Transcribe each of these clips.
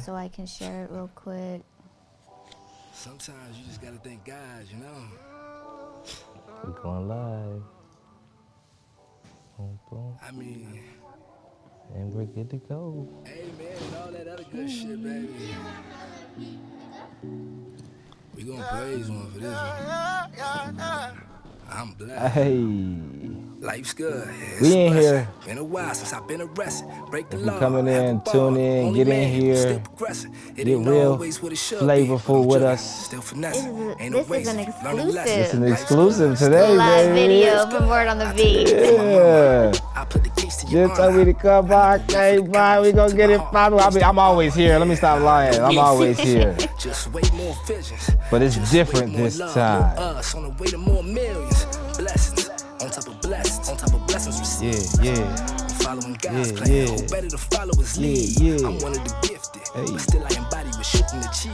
so I can share it real quick. Sometimes you just gotta thank God, you know. We're going live. Boom, boom. I mean, And we're good to go. amen and all that other good shit, baby. We gonna praise one for this one. I'm blessed. Hey. Life's good. We It's a in blessing. here. Been a while since I've been arrested. Break the If you law. coming Have a in, ball. tune in, Only get in man. Still here. progressing. It Get ain't real always what it should be, but flavorful I'm with driven. us. Still finessing. Ain't a This is race. an If you learn a lesson. It's an exclusive Life's good. exclusive today, live baby. video from Word on the Beat. Yeah. I put the keys to your Just tell me to come by, came by, we gonna get it poppin'. I'm always here. Let me stop lying. I'm always here. Just way more visions. But it's Just different way more this love, time. More us on the way to more millions. Blessings on top of blessings, on top of blessings received. Yeah. I'm following God's Yeah, plan. yeah. Who better to follow his lead? Yeah. I'm one of the gifted, Hey. but still I embody what shouldn't achieve.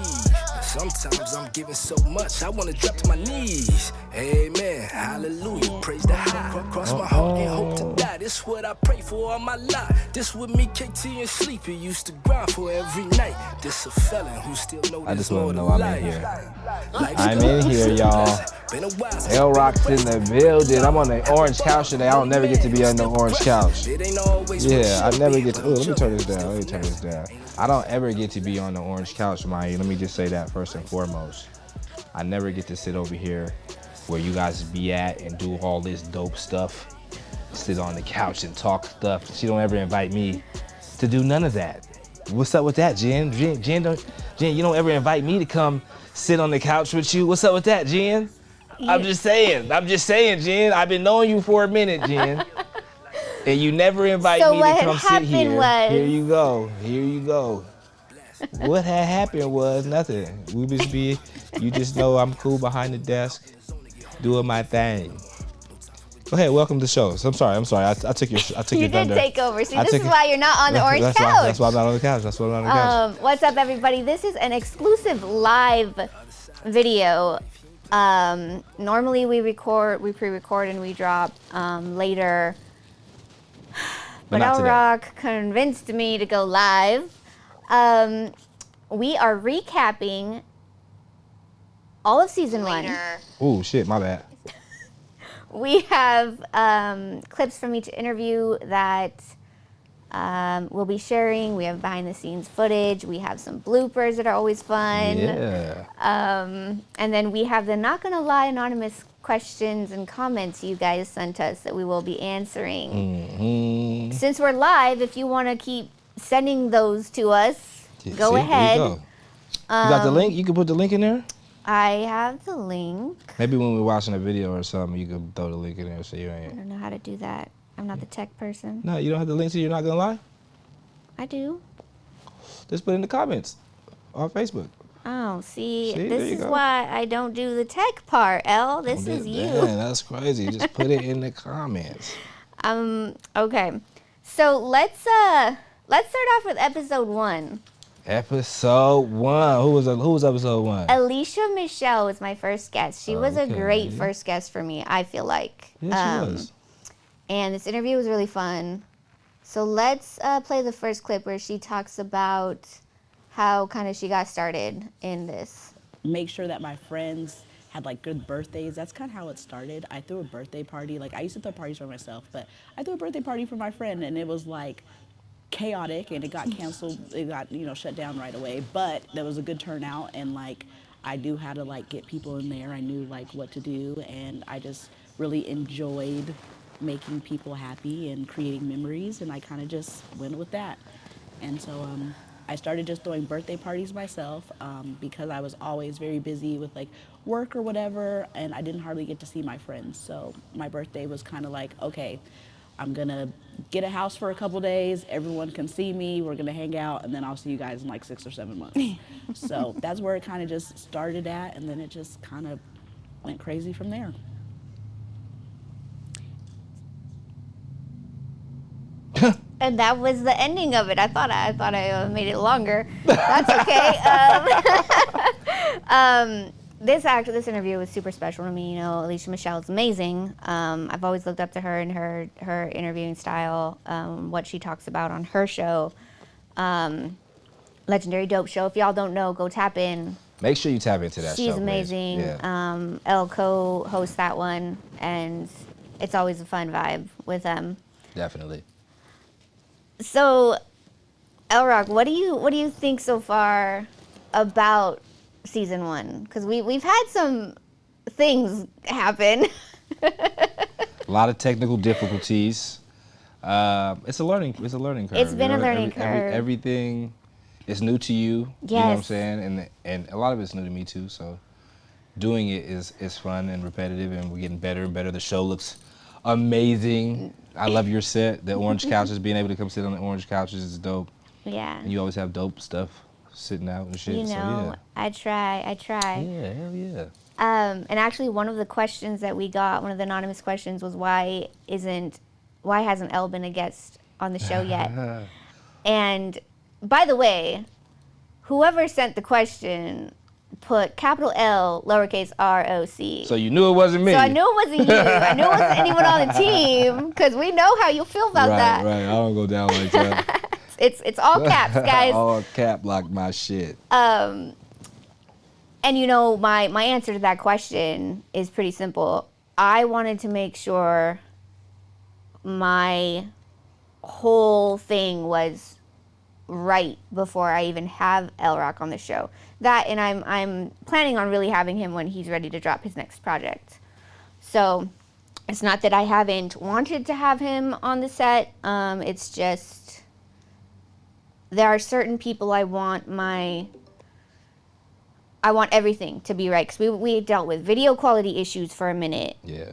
And sometimes I'm giving so much, I wanna drop to my knees. Amen, hallelujah, praise the high. Cross my heart and hope to die. This what I pray for all my life. This with me, KT and Sleepy used to grind for every night. This a felon who still know I there's just wanna more to know I'm in life. here. Life's I'm good. in here, y'all. Been a while since LROC's in the building. I'm on the orange couch today. I don't never get to be on the orange couch. It ain't always what it Yeah, I should never be, get to. but Ooh, I'm let me turn this driven. down. Let me turn this down. I don't ever get to be on the orange couch, Maya. Let me just say that first and foremost. I never get to sit over here where you guys be at and do all this dope stuff. Sit on the couch and talk stuff. She don't ever invite me to do none of that. What's up with that, Jen? Jen, you don't ever invite me to come sit on the couch with you. What's up with that, Jen? I'm just saying, Jen. I've been knowing you for a minute, Jen. And you never invite So me what to had come sit happened here. was- Here you go. Here you go. What had happened was nothing. You just know I'm cool behind the desk, doing my thing. Go ahead, welcome to the show. So I'm sorry. I took your You your did thunder. take over. See, I this took is it. why you're not on the orange couch. That's why I'm not on the couch. What's up, everybody? This is an exclusive live video. Normally we pre-record and we drop later. But not today. LROC convinced me to go live. We are recapping all of season 1. Ooh, shit, my bad. We have clips from each interview that we'll be sharing. We have behind the scenes footage. We have some bloopers that are always fun. Yeah. And then we have the Not Gonna Lie anonymous questions and comments you guys sent us that we will be answering. Mm-hmm. Since we're live, if you want to keep sending those to us, go See, ahead. There you go. You got the link? You can put the link in there? I have the link. Maybe when we're watching a video or something, you can throw the link in there so you I ain't. don't know how to do that. I'm not the tech person. No, you don't have the link so you're not gonna lie? I do. Just put it in the comments on Facebook. Oh, see, See, this there you is go. why I don't do the tech part, L. This is you. Man, that's crazy. Just put it in the comments. Okay. So let's start off with episode 1. Episode 1. Who was episode 1? Alicia Michelle was my first guest. She was a Okay. great first guest for me, I feel like. Yeah, she was. And this interview was really fun. So let's play the first clip where she talks about how kind of she got started in this. Make sure that my friends had like good birthdays. That's kind of how it started. I threw a birthday party. Like I used to throw parties for myself, but I threw a birthday party for my friend and it was like chaotic and it got canceled. It got, shut down right away, but there was a good turnout and like I knew how to like get people in there. I knew like what to do and I just really enjoyed making people happy and creating memories and I kind of just went with that. And so I started just throwing birthday parties myself because I was always very busy with like work or whatever and I didn't hardly get to see my friends. So my birthday was kind of like, okay, I'm gonna get a house for a couple days, everyone can see me, we're gonna hang out, and then I'll see you guys in like 6 or 7 months. So that's where it kind of just started at, and then it just kind of went crazy from there. And that was the ending of it. I thought I made it longer. That's okay. This interview was super special to me. Alicia Michelle is amazing. I've always looked up to her and her interviewing style, what she talks about on her show. Legendary Dope Show. If y'all don't know, go tap in. Make sure you tap into that show. She's please. amazing. Yeah. Elle co-hosts that one, and it's always a fun vibe with them. Definitely. So, LROC, what do you think so far about season 1? Because we've had some things happen. A lot of technical difficulties. It's a learning curve. It's been a learning curve. Everything is new to you. Yes. You know what I'm saying? And a lot of it's new to me too. So doing it is fun and repetitive, and we're getting better and better. The show looks amazing. I love your set. The orange couches, being able to come sit on the orange couches is dope. Yeah. And you always have dope stuff sitting out and shit. You know, so yeah. I try. Yeah, hell yeah. And actually, one of the questions that we got, one of the anonymous questions, was why hasn't Elle been a guest on the show yet? And by the way, whoever sent the question put capital L, lowercase ROC. So you knew it wasn't me. So I knew it wasn't you. I knew it wasn't anyone on the team, because we know how you feel about that. Right. I don't go down like that. It's all caps, guys. All cap like my shit. And you know, my answer to that question is pretty simple. I wanted to make sure my whole thing was right before I even have LROC on the show. That, and I'm planning on really having him when he's ready to drop his next project. So it's not that I haven't wanted to have him on the set. It's just there are certain people I want everything to be right, because we dealt with video quality issues for a minute. Yeah.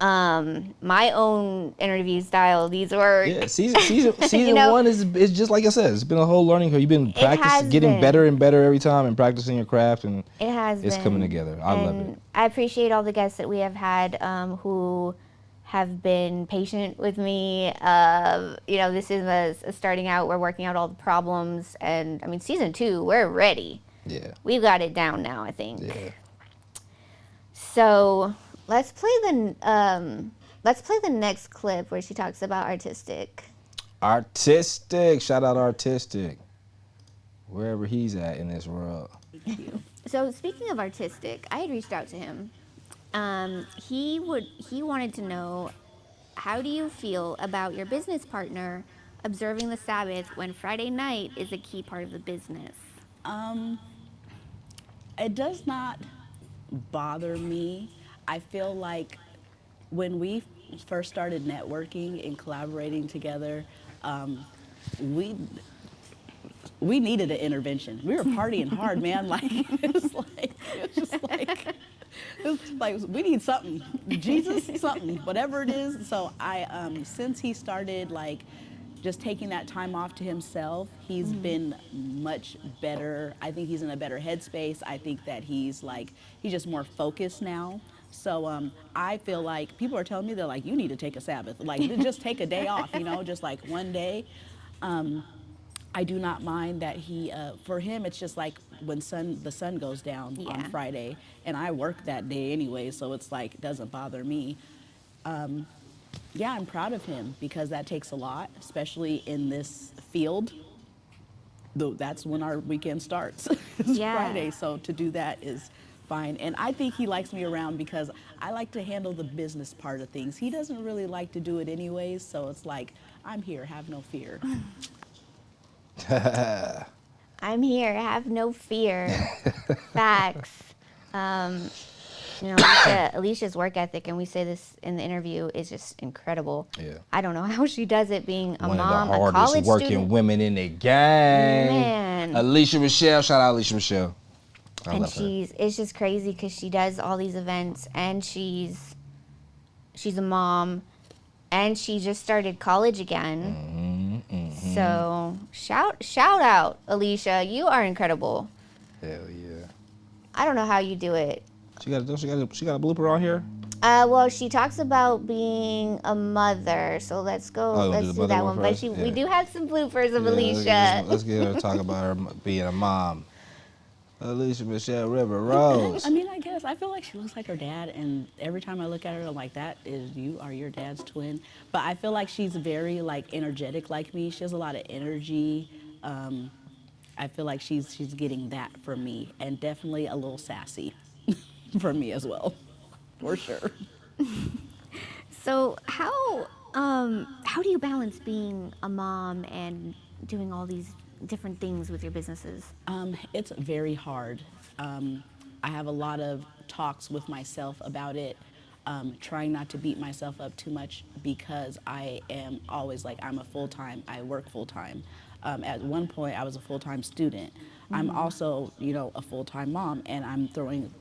My own interview style, these were... Yeah, season 1 is just like I said, it's been a whole learning curve. You've been getting better and better every time and practicing your craft, and it's coming together. I love it. I appreciate all the guests that we have had who have been patient with me. You know, this is a starting out, we're working out all the problems, and I mean, season 2, we're ready. Yeah. We've got it down now, I think. Yeah. So let's play the next clip where she talks about Artistic. Artistic. Shout out Artistic. Wherever he's at in this world. So speaking of Artistic, I had reached out to him. He wanted to know, how do you feel about your business partner observing the Sabbath when Friday night is a key part of the business? It does not bother me. I feel like when we first started networking and collaborating together, we needed an intervention. We were partying hard, man. Like it was like we need something, Jesus, something, whatever it is. So since he started like just taking that time off to himself, he's been much better. I think he's in a better headspace. I think that he's just more focused now. So I feel like people are telling me, they're like, you need to take a Sabbath. Like, just take a day off, you know, just like one day. I do not mind that he, for him, it's just like when the sun goes down on Friday, and I work that day anyway, so it's like, it doesn't bother me. Yeah, I'm proud of him, because that takes a lot, especially in this field. Though that's when our weekend starts, it's Friday, so to do that is fine. And I think he likes me around because I like to handle the business part of things. He doesn't really like to do it anyways, so it's like, I'm here, have no fear. I'm here, have no fear. Facts. You know, Alicia's work ethic, and we say this in the interview, is just incredible. Yeah. I don't know how she does it, being a mom, a college student. One of the hardest working women in the game. Man. Alicia Michelle, shout out Alicia Michelle. I love her. It's just crazy because she does all these events, and she's a mom, and she just started college again. So shout out, Alicia, you are incredible. Hell yeah. I don't know how you do it. She got a blooper on here? Well, she talks about being a mother, so let's do that one. But we do have some bloopers of Alicia. Let's get her to talk about her being a mom. Alicia Michelle River Rose. I mean, I guess I feel like she looks like her dad, and every time I look at her, I'm like, you are your dad's twin. But I feel like she's very like energetic like me. She has a lot of energy. I feel like she's getting that from me, and definitely a little sassy from me as well, for sure. So how do you balance being a mom and doing all these different things with your businesses? It's very hard. I have a lot of talks with myself about it, trying not to beat myself up too much because I am always like, I work full time. At one point, I was a full time student. I'm also, a full time mom, and I'm throwing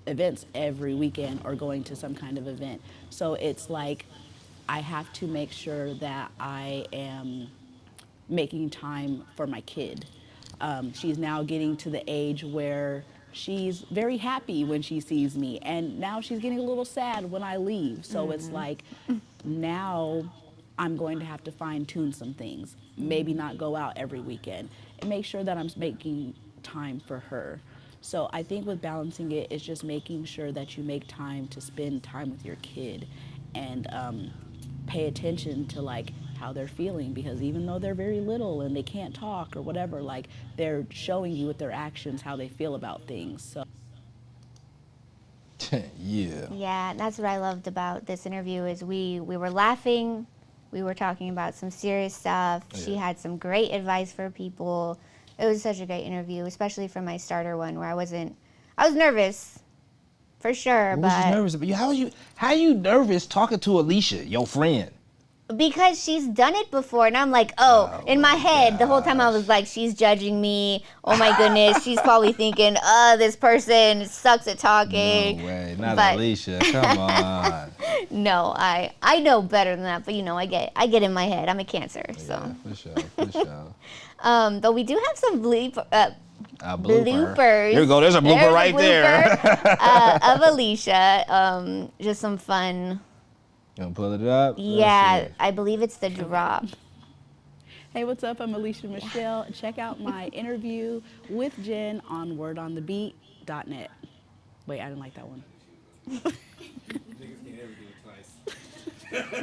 events every weekend or going to some kind of event. So it's like I have to make sure that I am making time for my kid. She's now getting to the age where she's very happy when she sees me, and now she's getting a little sad when I leave. So it's like now I'm going to have to fine tune some things, maybe not go out every weekend, and make sure that I'm making time for her. So I think with balancing it, it's just making sure that you make time to spend time with your kid and pay attention to like how they're feeling, because even though they're very little and they can't talk or whatever, like they're showing you with their actions how they feel about things. So Yeah. Yeah, that's what I loved about this interview is we were laughing, we were talking about some serious stuff. She Yeah. had some great advice for people. It was such a great interview, especially for my starter one where I was nervous, for sure, What was you but nervous about? How you nervous talking to Alicia, your friend? because she's done it before, and I'm like, in my head, the whole time I was like, she's judging me. Oh my goodness, she's probably thinking, this person sucks at talking. No way, not But- Alicia. Come on. No, I know better than that, but I get in my head. I'm a Cancer, so. Yeah, for sure. Though we do have some A bloopers. Here we go. There's a blooper right there. Of Alicia. Just some fun. You gonna pull it up? Let's Yeah, see. I believe it's the drop. hey, what's up? I'm Alicia Michelle. Check out my interview with Jen on wordonthebeat.net. Wait, I didn't like that one.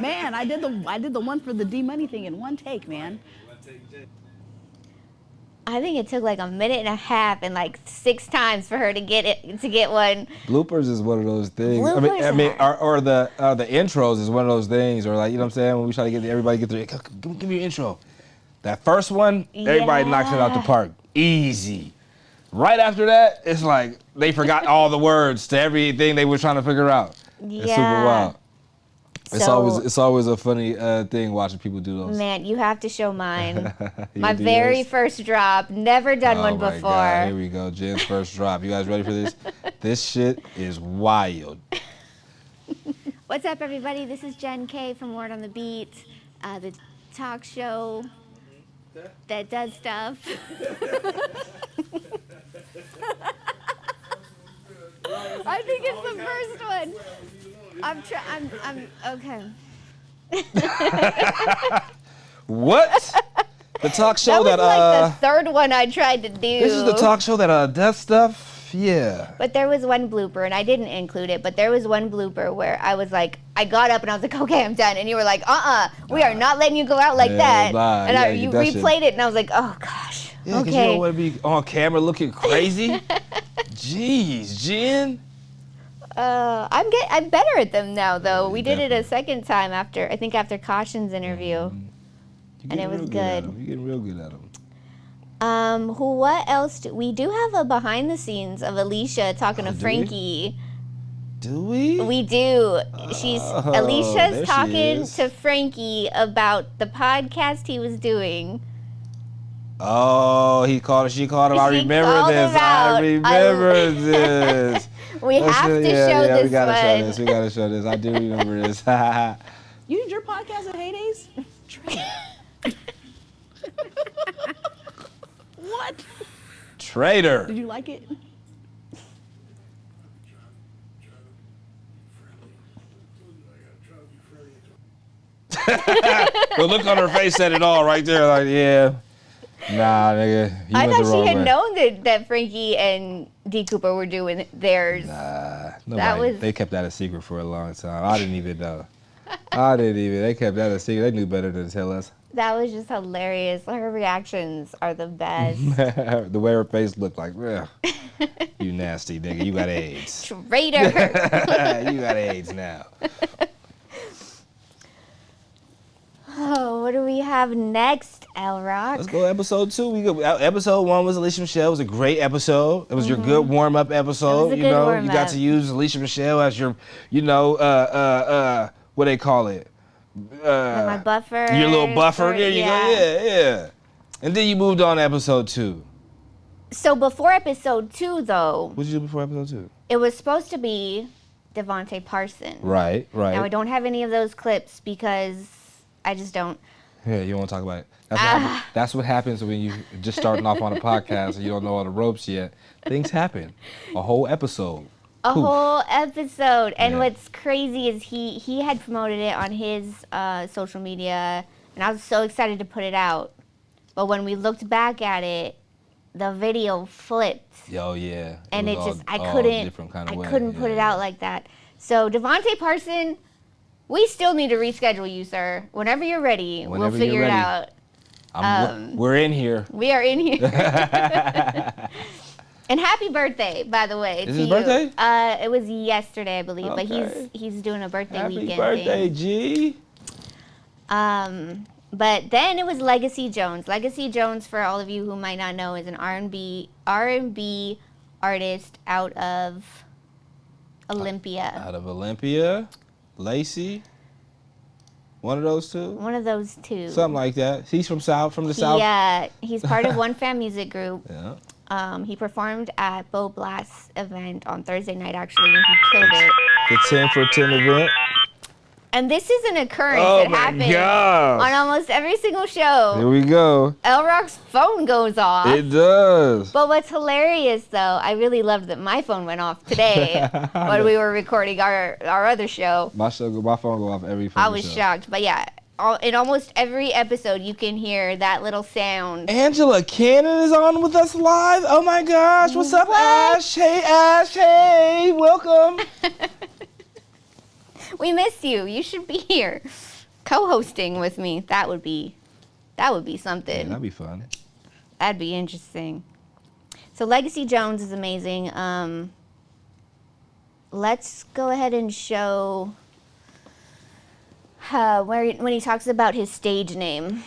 Man, I did the one for the D Money thing in one take, man. I think it took like a minute and a half and like 6 times for her to get one. Bloopers is one of those things. I Bloopers mean, are- or the intros is one of those things, or like, you know what I'm saying, when we try to get everybody to get through. Give me your intro. That first one, everybody knocks it out the Yeah. park, easy. Right after that, it's like they forgot all the words to everything they were trying to figure out. It's super Yeah. wild. So, It's always a funny thing watching people do those. man, you have to show mine. You My do very yours? first drop. Never done one Oh my before. God, here we go. Jen's first drop. You guys ready for this? This shit is wild. What's up, everybody? This is Jen K from Word on the Beat, the talk show that does stuff. I think it's the first one. I'm okay. What? The talk show That was that, like the third one I tried to do. this is the talk show that does stuff? Yeah. But there was one blooper, and I didn't include it, but there was one blooper where I was like, I got up and I was like, okay, I'm done. And you were like, we are not letting you go out like Yeah, that. nah, And yeah, you that shit. replayed it, and I was like, oh gosh. Yeah, because okay. you don't want to be on camera looking crazy. Jeez, Jen. I'm better at them now, though. Yeah, We did it a definitely. second time after Caution's interview. You're And it getting was real at good. 'em. You're getting real good at them. What else? We do have a behind the scenes of Alicia talking to do we? Frankie. Do we? We do. there Alicia's she talking is. to Frankie about the podcast he was doing. Oh, she called him. She I remember called this. him out. I remember this. We have to show yeah, this we gotta show one. this. We gotta show this. I do remember this. You did your podcast at Heydays? What? Traitor. Did you like it? The look on her face said it all right there. Like, yeah. Nah, nigga. You I went the thought wrong she had way. known that Frankie and D. Cooper were doing theirs. Nobody, was- they kept that a secret for a long time. I didn't even know. They kept that a secret. They knew better than to tell us. That was just hilarious. Her reactions are the best. The way her face looked like, ugh, you nasty nigga, you got AIDS. Traitor. You got AIDS now. Oh, what do we have next, LROC? Let's go to episode 2. We go. Episode 1 was Alicia Michelle. It was a great episode. It was your good warm-up episode. It was a you good know, warm-up. you got to use Alicia Michelle as your, what they call it? My buffer. Your little buffer. Or, There you go. Yeah. And then you moved on to episode 2. So before episode 2, though, What did you do before episode 2? it was supposed to be Devontae Parson. Right. Now I don't have any of those clips because I just don't. Yeah, you want to talk about it. That's what happens when you just starting off on a podcast and you don't know all the ropes yet. Things happen. A whole episode. Whole episode. And Yeah. what's crazy is he had promoted it on his social media, and I was so excited to put it out. But when we looked back at it, the video flipped. Oh yeah. And was it all- just, I all couldn't different kind of way. put it Yeah. out like that. So Devontae Parson, we still need to reschedule you, sir. Whenever you're ready, Whenever we'll figure you're it ready. out. We're in here. We are in here. And happy birthday, by the way. Is to his you. birthday? It was yesterday, I believe, but Okay. he's doing a birthday Happy weekend birthday, thing. G. But then it was Legacy Jones. Legacy Jones, for all of you who might not know, is an R&B artist out of Olympia. Out of Olympia, Lacey. One of those two. One of those two. Something like that. He's from the South. Yeah, he's part of One Fam Music Group. Yeah. He performed at Bo Blast's event on Thursday night, actually, and he killed it. The 10 for 10 event. And this is an occurrence Oh that my happens gosh. on almost every single show. Here we go. LROC's phone goes off. It does. But what's hilarious, though, I really loved that my phone went off today when we were recording our other show. My phone go off every. I was show. shocked. But yeah, in almost every episode, you can hear that little sound. Angela Cannon is on with us live. Oh my gosh. What's up, What? Ash? Hey, Ash. Hey, welcome. We miss you. You should be here, co-hosting with me. That would be something. Yeah, that'd be fun. That'd be interesting. So Legacy Jones is amazing. Let's go ahead and show when he talks about his stage name.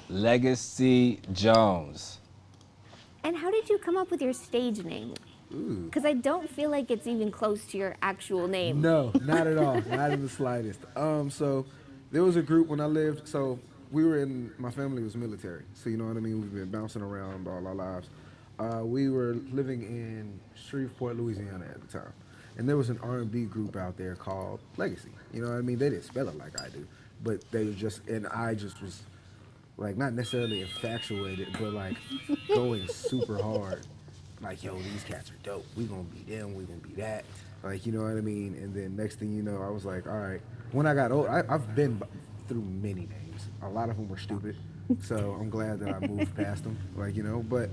Legacy Jones. And how did you come up with your stage name? Because I don't feel like it's even close to your actual name. No, not at all. Not in the slightest. So there was a group when I lived. So my family was military. So you know what I mean? We've been bouncing around all our lives. We were living in Shreveport, Louisiana at the time. And there was an R&B group out there called Legacy. You know what I mean? They didn't spell it like I do. But they were and I just was like, not necessarily infatuated, but like going super hard. Like, yo, these cats are dope. We gonna be them, we gonna be that. Like, you know what I mean? And then next thing you know, I was like, all right. When I got old, I've been through many names. A lot of them were stupid. So I'm glad that I moved past them. Like, you know, but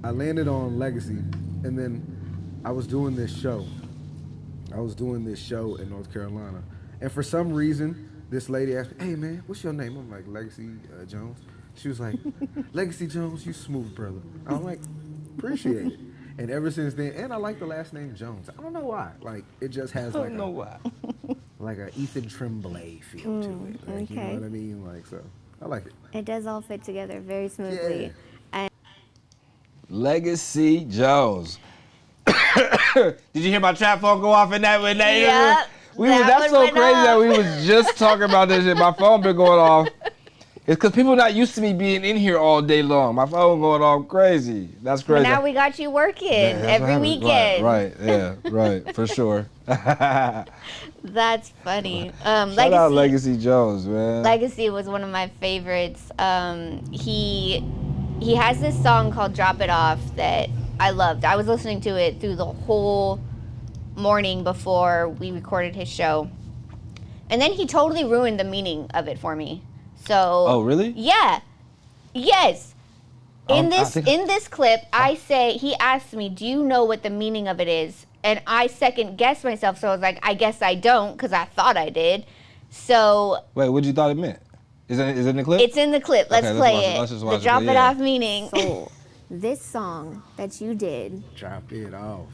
I landed on Legacy. And then I was doing this show. In North Carolina. And for some reason, this lady asked me, hey man, what's your name? I'm like, Legacy Jones. She was like, Legacy Jones, you smooth brother. I'm like, appreciate it. And ever since then, and I like the last name Jones. I don't know why. Like, it just has like a Ethan Tremblay feel to it. Like, you know what I mean? Like, so I like it. It does all fit together very smoothly. Yeah. Legacy Jones. Did you hear my trap phone go off in that? Yep, That's so one crazy went that off. we was just talking about this shit. My phone been going off. It's because people not used to me being in here all day long. My phone going off crazy. That's But crazy. now we got you working Yeah, that's what every happens. weekend. Right, yeah, right, for sure. That's funny. Shout out Legacy Jones, man. Legacy was one of my favorites. He has this song called Drop It Off that I loved. I was listening to it through the whole morning before we recorded his show. And then he totally ruined the meaning of it for me. So Oh, really? Yeah. Yes. In I think- this clip, I say, he asked me, do you know what the meaning of it is? And I second guessed myself, so I was like, I guess I don't, because I thought I did. So Wait, what you thought it meant? Is it in the clip? It's in the clip. Let's Okay, play watch it. Let's just The watch drop it. it off meaning. Soul. This song that you did, Drop it off.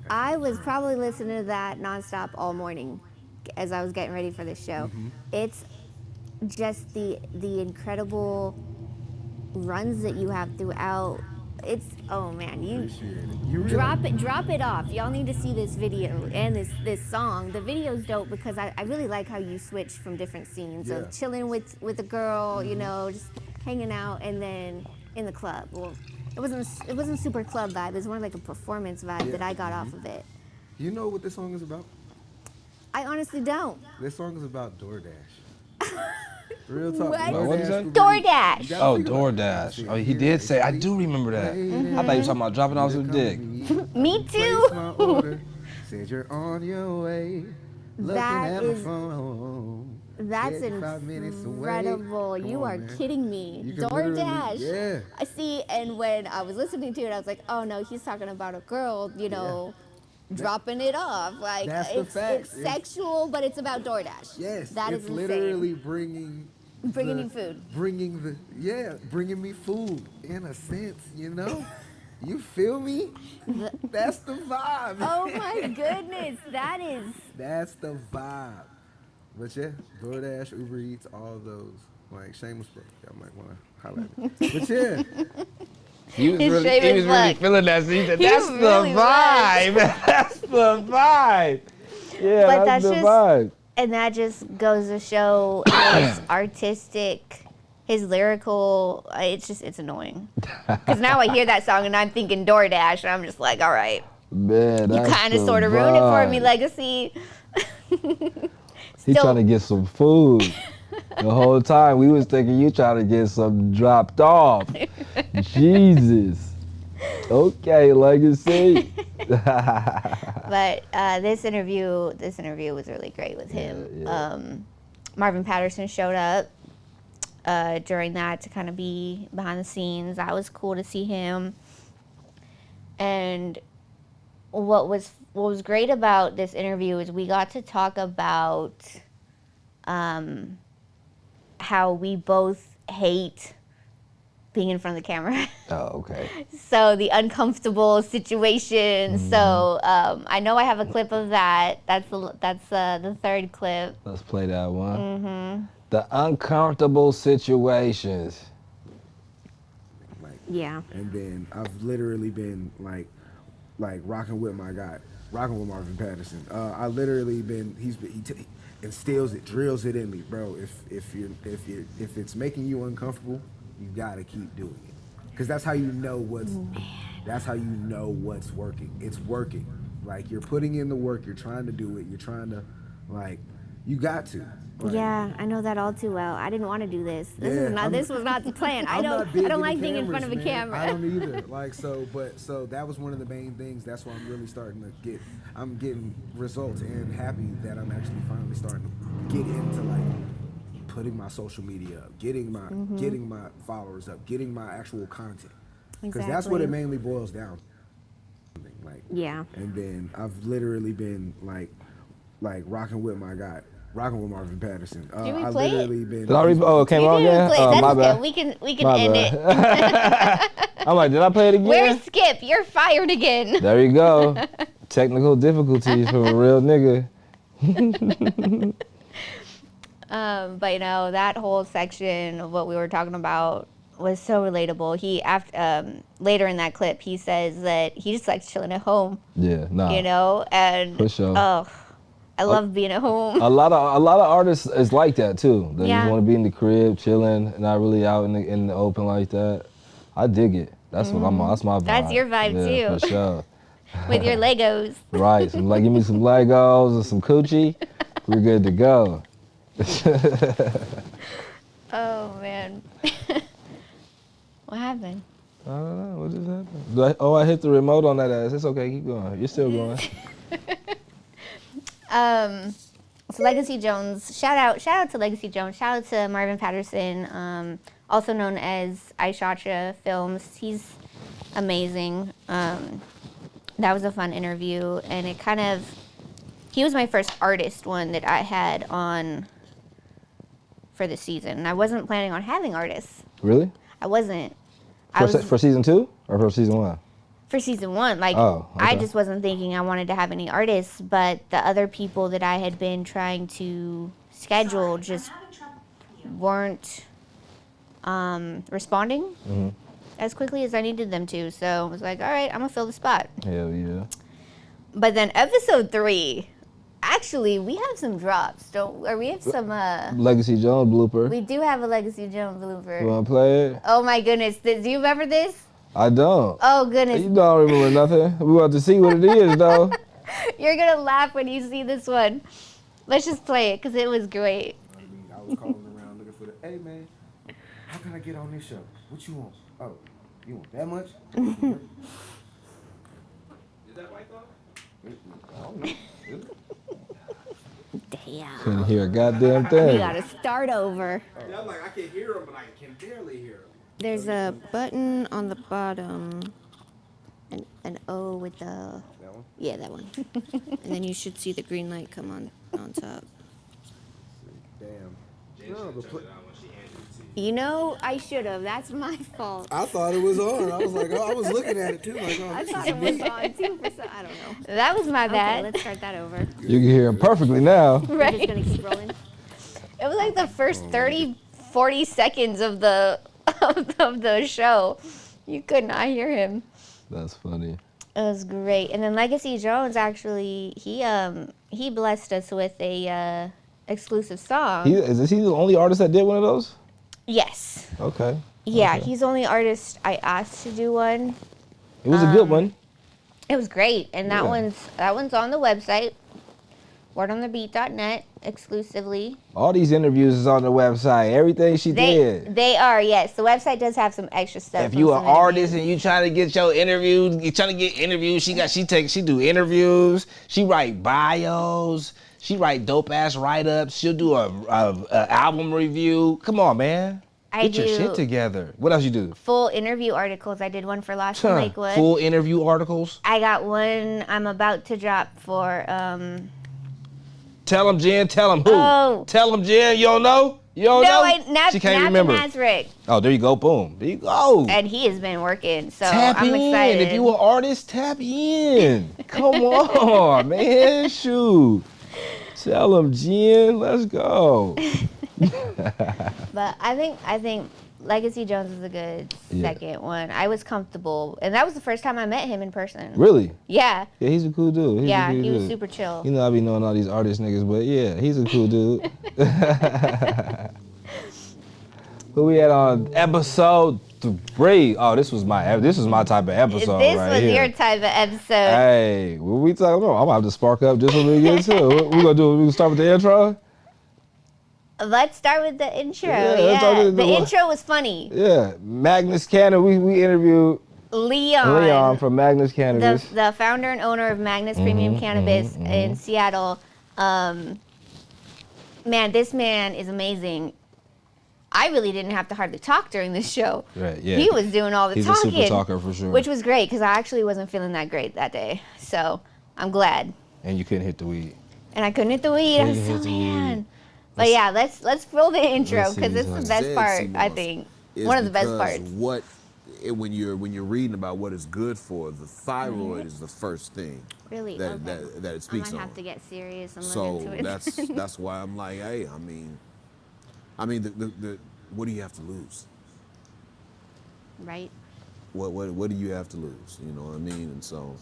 I was probably listening to that nonstop all morning as I was getting ready for this show. It's just the incredible runs that you have throughout. It's, oh man, you Appreciate it. You really, drop it off. Y'all need to see this video and this song. The video's dope because I really like how you switch from different scenes Yeah. of chilling with a girl, you know, just hanging out, and then in the club. Well, it wasn't super club vibe. It was more like a performance vibe that I got off of it. You know what this song is about? I honestly don't. This song is about DoorDash. Real talk. What? What'd you say? Uber Eats. DoorDash. You gotta Oh, think about it. DoorDash. Oh, he did say. I do remember that. I thought you were talking about dropping off some dick. Me Place too. my order. Said you're on your way. Looking That at my is- phone. That's 5 minutes away. incredible. Come You on, are man. kidding me. You can literally- DoorDash. yeah. I see, and when I was listening to it, I was like, oh no, he's talking about a girl, you know, dropping it off. Like, That's the facts. it's sexual, but it's about DoorDash. Yes, That is it's insane. literally bringing Bringing you food. Bringing me food in a sense, you know? You feel me? That's the vibe. Oh my goodness, that is. That's the vibe. But yeah, DoorDash, Uber Eats, all those. Like, shameless plug. Y'all might want to holler at me. But yeah, He was His really, shameless he was really plug. feeling that. So he said, He "That's really the vibe. That's the vibe." Yeah, But that's that's the just- vibe. And that just goes to show his artistic, his lyrical. It's annoying. Because now I hear that song and I'm thinking DoorDash, and I'm just like, all right, Man, you that's kind of the sort of ruined it for me, vibe. Legacy. He Still- trying to get some food. The whole time we was thinking you trying to get something dropped off. Jesus. Okay, Legacy. But this interview was really great with him. Yeah. Marvin Patterson showed up during that to kind of be behind the scenes. That was cool to see him. And what was great about this interview is we got to talk about how we both hate being in front of the camera. Oh, okay. So the uncomfortable situation. So I know I have a clip of that. That's the third clip. Let's play that one. The uncomfortable situations. like, Yeah. and then I've literally been like rocking with my guy, rocking with Marvin Patterson. I literally been he instills it, drills it in me, bro. If it's making you uncomfortable, you gotta keep doing it, because that's how you know what's working. It's working. Like, you're putting in the work. You're trying to do it. You're trying to, like, you got to. Like, Yeah, I know that all too well. I didn't want to do this. This was not the plan. I I'm don't not big into like being in front of a cameras, man. camera. I don't either. Like, so that was one of the main things. That's why I'm really starting to I'm getting results, and happy that I'm actually finally starting to get into, like, putting my social media up, getting my followers up, getting my actual content. Because that's what it Exactly. mainly boils down to. Like, Yeah. and then I've literally been like rocking with my guy, rocking with Marvin Patterson. Did we I play it? literally been. Did I it came You on didn't again? play. Oh, That's my okay. bad. We can My end it. bad. I'm like, did I play it again? Where's Skip? You're fired again. There you go. Technical difficulties from a real nigga. But you know, that whole section of what we were talking about was so relatable. He later in that clip, he says that he just likes chilling at home, Yeah, nah. you know, and For sure. oh, I love being at home. A lot of artists is like that too. They Yeah. just want to be in the crib, chilling, not really out in the open like that. I dig it. That's what I'm on. That's my vibe. That's your vibe, yeah, too. For sure. With your Legos. Right. So like, give me some Legos and some coochie. We're good to go. Oh man. What happened? I don't know. What just happened? I hit the remote on that ass. It's okay. Keep going. You're still going. So Legacy Jones, shout out to Legacy Jones, shout out to Marvin Patterson, also known as iShotcha Films. He's amazing. That was a fun interview, and he was my first artist one that I had on for the season. And I wasn't planning on having artists. Really? I wasn't. For season 2 or for season 1? For season 1, like, Oh, okay. I just wasn't thinking I wanted to have any artists, but the other people that I had been trying to schedule just weren't responding as quickly as I needed them to. So I was like, all right, I'm gonna fill the spot. Hell yeah. But then episode 3, actually, we have some drops. We have some. Legacy Jones blooper. We do have a Legacy Jones blooper. You wanna play it? Oh my goodness! Do you remember this? I don't. Oh goodness! You don't remember nothing. We want to see what it is, though. You're gonna laugh when you see this one. Let's just play it because it was great. I was calling around looking for the, hey man, how can I get on this show? What you want? Oh, you want that much? Is that white though? I don't know. Damn. Couldn't hear a goddamn We thing. gotta start over. Yeah, I'm like, I can hear him, but I can barely hear him. There's a button on the bottom. An O with the. That one? Yeah, that one. And then you should see the green light come on top. Damn. No, You know, I should have. That's my fault. I thought it was on. I was like, I was looking at it too. Like, oh, I this thought is it was neat. on too for some. I don't know. That was my Okay, bad. let's start that over. You can hear him perfectly now. We're just gonna keep rolling. It was like the first 30, 40 seconds of the of the show. You could not hear him. That's funny. It was great. And then Legacy Jones actually he blessed us with a exclusive song. Is he the only artist that did one of those? Yes. Okay. Yeah, Okay. he's the onty artist I asked to do one. It was a good one. It was great, and that Yeah. one's on the website, wordonthebeat.net exclusively. All these interviews is on the website. Everything she did. They are, yes. The website does have some extra stuff. If from you an some artist interviews. and you trying to get your interviews, you trying to get interviews, she do interviews, she write bios, she write dope ass write ups, she'll do a album review. Come on, man. I Get your do shit together. What else you do? full interview articles. I did one for Lost in Lakewood. Full interview articles. I got one I'm about to drop for Tell him, Jen. Tell him who. Oh. Tell him, Jen. You don't know? You don't know? She can't remember. Nazarick. Oh, there you go. Boom. There you go. And he has been working, so Tap I'm in. excited. If you an artist, tap in. Come on, man. Shoot. Tell him, Jen. Let's go. But I think Legacy Jones is a good second one. I was comfortable, and that was the first time I met him in person. Really? Yeah. Yeah, he's a cool dude. He was super chill. You know, I be knowing all these artist niggas, but yeah, he's a cool dude. Who we had on episode 3? Oh, this was my type of episode This right was here. your type of episode. Hey, what we talking about? I'm gonna have to spark up just when we get to it. What we gonna do? We gonna start with the intro? Let's start with the intro. Yeah, let's start Yeah, with the the- intro was funny. Yeah, Magnus Cannon. We interviewed Leon from Magnus Cannabis. the founder and owner of Magnus Premium Cannabis in Seattle. Man, this man is amazing. I really didn't have to hardly talk during this show. Right, yeah. He was doing all the He's talking. a super talker for sure. Which was great because I actually wasn't feeling that great that day. So I'm glad. And you couldn't hit the weed. And I couldn't hit the weed. I was Couldn't so hit the weed. mad. But yeah, let's roll the intro Let's see because this is the best part, I think. One of the best parts. When you're reading about what it's good for, the thyroid is the first thing Really? that Okay. that it I speaks might on. have to get serious and So look into it. that's why I'm like, hey, I mean, the what do you have to lose? right? What do you have to lose? You know what I mean? And so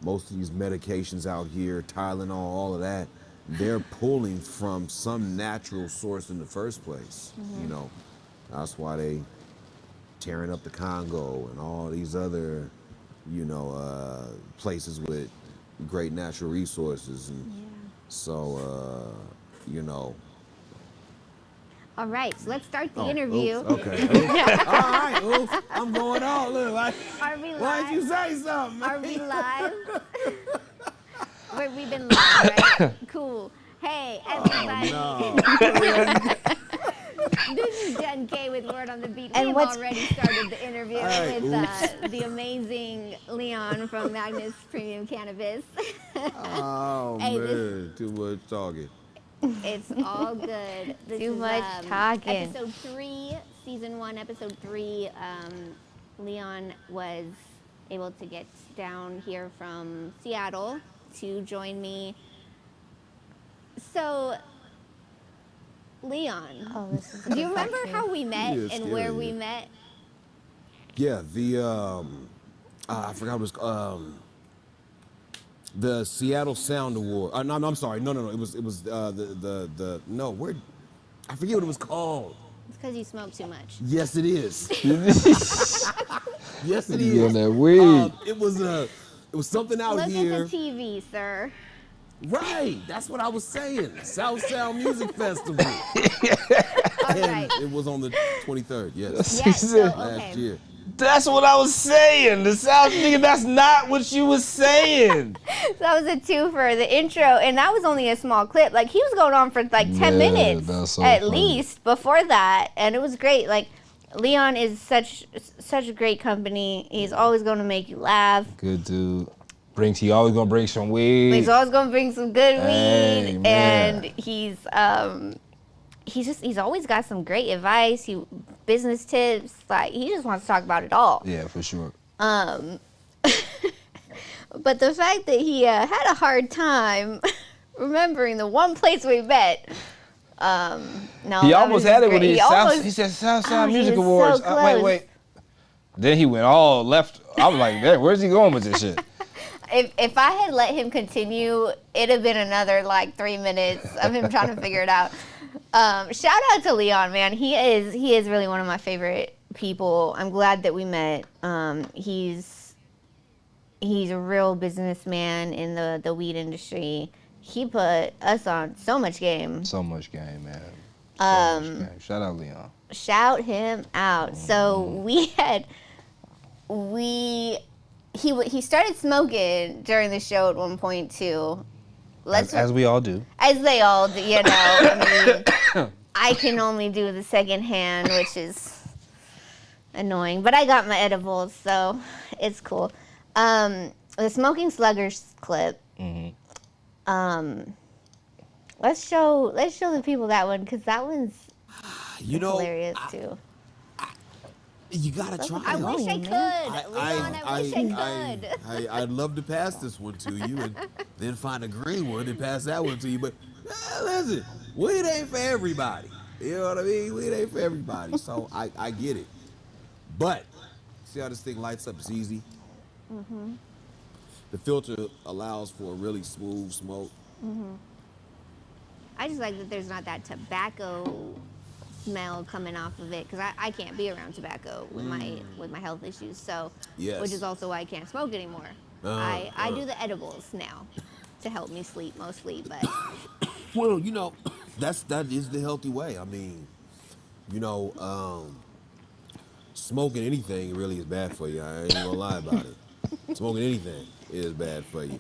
most of these medications out here, Tylenol, all of that, they're pulling from some natural source in the first place. You know, that's why they tearing up the Congo and all these other, places with great natural resources. And so, All right, so let's start the Oh, interview. oops, okay. Oops. All right. Oops. I'm going on. Look, Are we live? why'd you say something? Are we live? We've been live, right? Cool. Hey, everybody. No. This is Jen K with Word on the Beat. And We've what's- already started the interview Hey, with the amazing Leon from Magnus Premium Cannabis. Oh, Hey, man. Too much talking. It's all good. This Too is, much talking. Episode 3, season 1, episode 3. Leon was able to get down here from Seattle to join me. So, Leon, Oh, this is do you remember how we met Yeah, and scary, where we yeah. met? Yeah, I forgot what it was. The Seattle Sound Award. No, I'm sorry. No. It was no. Where? I forget what it was called. It's because you smoke too much. Yes, it is. Yes, it You on is. that weed. It was something out Look here. at the TV, sir. Right. That's what I was saying. South Sound Music Festival. All And right. it was on the 23rd. Yes. Yes, so, Last okay. year. That's what I was saying. The South nigga, that's not what you was saying. That was a twofer, the intro, and that was only a small clip. Like, he was going on for like 10 Yeah, minutes that's so at funny. least before that, and it was great. Like, Leon is such a great company. He's always going to make you laugh. Good dude. He always gonna bring some weed. He's always going to bring some good Hey, weed, man. and he's always got some great advice, business tips. Like, he just wants to talk about it all. Yeah, for sure. But the fact that he had a hard time remembering the one place we met. No, He that almost was had it great. when he said South Sound he Music was so Awards. close. Wait. Then he went all left. I was like, "Man, where's he going with this shit?" If I had let him continue, it'd have been another like 3 minutes of him trying to figure it out. Shout out to Leon, man. He is really one of my favorite people. I'm glad that we met. He's a real businessman in the weed industry. He put us on so much game. So much game, man. So much game. Shout out Leon. Shout him out. So he started smoking during the show at one point too. As we all do. As they all do, you know. I mean, I can only do the second hand, which is annoying. But I got my edibles, so it's cool. The Smoking Sluggers clip. Mm-hmm. Let's show the people that one, because that one's hilarious too. You gotta try I it. wish I could. Leon, I wish I could. I'd love to pass this one to you and then find a green one and pass that one to you. But listen, weed ain't for everybody. You know what I mean? Weed ain't for everybody. So I get it. But see how this thing lights up? It's easy. Mm-hmm. The filter allows for a really smooth smoke. Mm-hmm. I just like that there's not that tobacco smell coming off of it, because I can't be around tobacco with my health issues. So, Yes. which is also why I can't smoke anymore. I do the edibles now to help me sleep mostly, but Well, you know, that is the healthy way. I mean, you know, smoking anything really is bad for you. I ain't gonna lie about it. Smoking anything is bad for you.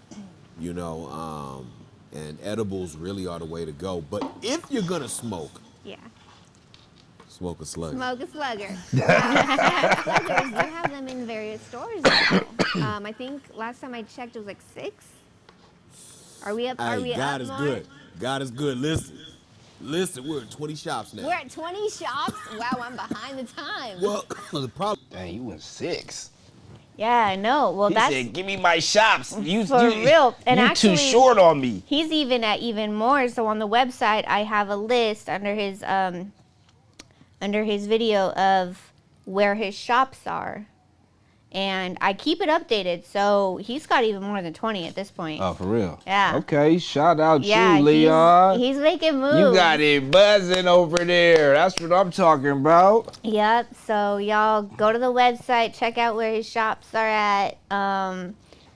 You know, and edibles really are the way to go. But if you're gonna smoke, yeah. smoke a slug. Smoke a slugger. Sluggers, you have them in various stores now. I think last time I checked it was like 6. Are we up? Are we God up is more? good. God is good. Listen, we're at 20 shops now. We're at 20 shops? Wow, I'm behind the time. Well, the problem. Dang, you went 6. Yeah, I know. Well, He that's said, "Give me my shops. You for real. And you actually, too short on me." He's even at even more. So on the website, I have a list under his video of where his shops are, and I keep it updated. So he's got even more than 20 at this point. Oh, for real? Yeah. Okay, shout out Yeah, you, Leon. he's making moves. You got it buzzing over there. That's what I'm talking about. Yep. So y'all go to the website, check out where his shops are at.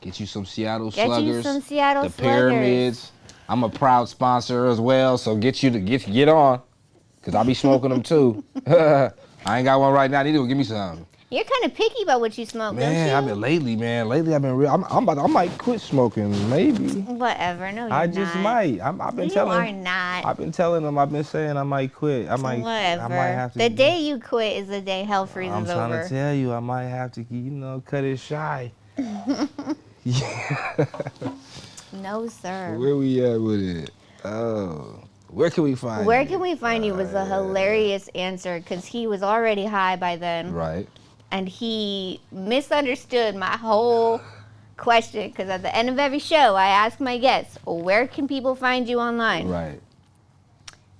Get you some Seattle Get you Sluggers. some Seattle the Sluggers. Pyramids. I'm a proud sponsor as well, so get on, cause I be smoking them too. I ain't got one right now. Neither. Give me some. You're kind of picky about what you smoke, don't Man, you? I've been lately I've been real. I might quit smoking, maybe. Whatever. No, you're I just not. might. I've been You telling. are not. I've been telling them. I've been saying I might quit. Whatever. I might have to. The day you quit is the day hell freezes I'm trying over. to tell you, I might have to, cut it shy. Yeah. No, sir. Where we at with it? Oh, Where can we find Where you? can we find you was a hilarious answer because he was already high by then. Right. And he misunderstood my whole question because at the end of every show, I ask my guests, where can people find you online? Right.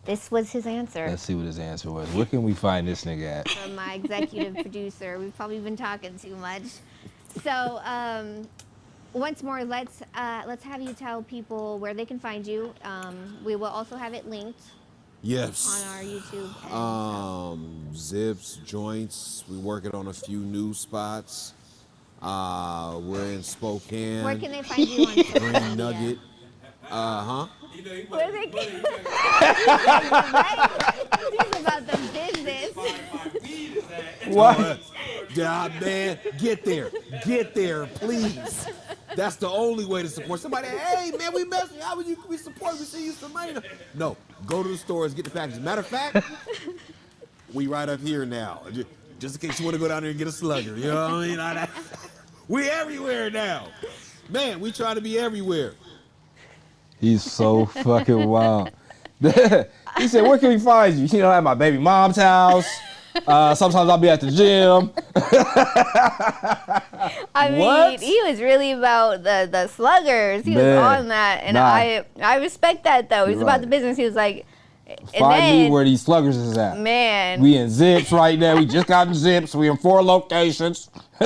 This was his answer. Let's see what his answer was. Where can we find this nigga at? From my executive producer. We've probably been talking too much. So, once more, let's have you tell people where they can find you. We will also have it linked Yes. on our YouTube. And Zips, joints. We're working on a few new spots. We're in Spokane. where can they find you on social Green media? Nugget. Where they can He's about the business. What? Yeah, man, get there, please. That's the only way to support somebody. Hey, man, we messed you. How would we support? We see you some money. No, go to the stores, get the packages. Matter of fact, we right up here now. Just in case you want to go down there and get a slugger. You know what I mean? We everywhere now. Man, we try to be everywhere. He's so fucking wild. He said, where can we find you? You know, at my baby mom's house. Sometimes I'll be at the gym. I mean, What? he was really about the sluggers. He Man, was on that. And nah. I respect that, though. He's You're about right. the business. He was like, and Find me then, where these sluggers is at. man. We in Zips right now. We just got in Zips. We in 4 locations. He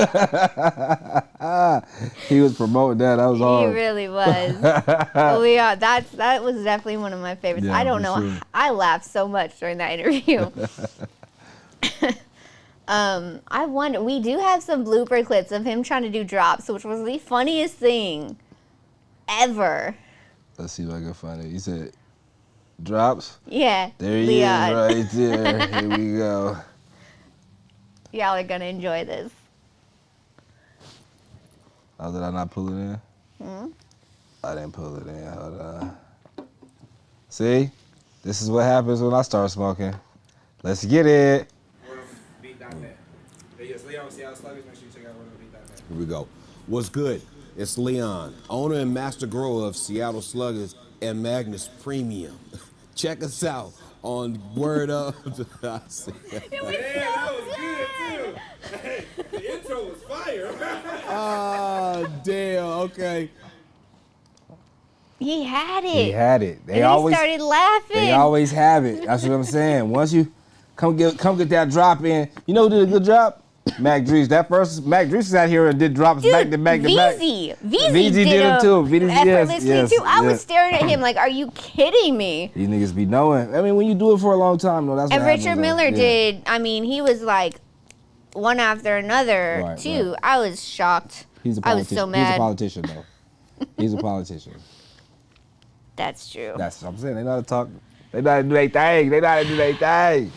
was promoting that. That was He hard. really was. That was definitely one of my favorites. Yeah, I don't for know. sure. I laughed so much during that interview. I wonder. We do have some blooper clips of him trying to do drops, which was the funniest thing ever. Let's see if I can find it. You said drops? Yeah. There he Leon. is right there. Here we go. Y'all are gonna enjoy this. Oh, did I not pull it in? I didn't pull it in. Hold on. See? This is what happens when I start smoking. Let's get it. Here we go. What's good? It's Leon, owner and master grower of Seattle Sluggers and Magnus Premium. Check us out on Word Up. That was good too. Hey, the intro was fire. Oh, damn. Okay. He had it. He had it. and he started laughing. They always have it. That's what I'm saying. Once you come get that drop in, you know who did a good drop? Mac Drees. Mac Drees is out here and did drops Dude, back to back to back. VZ did it too. VZ, effortlessly yes, too. I was yes. staring at him like, are you kidding me? These niggas be knowing. I mean, when you do it for a long time, though, that's And what happens, Richard though. Miller Yeah. did. I mean, he was like one after another Right, too. right. I was shocked. He's a I was politician. so He's a mad. politician, though. He's a politician. That's true. That's what I'm saying. They know how to talk. They know how to do their thing. They know how to do their thing.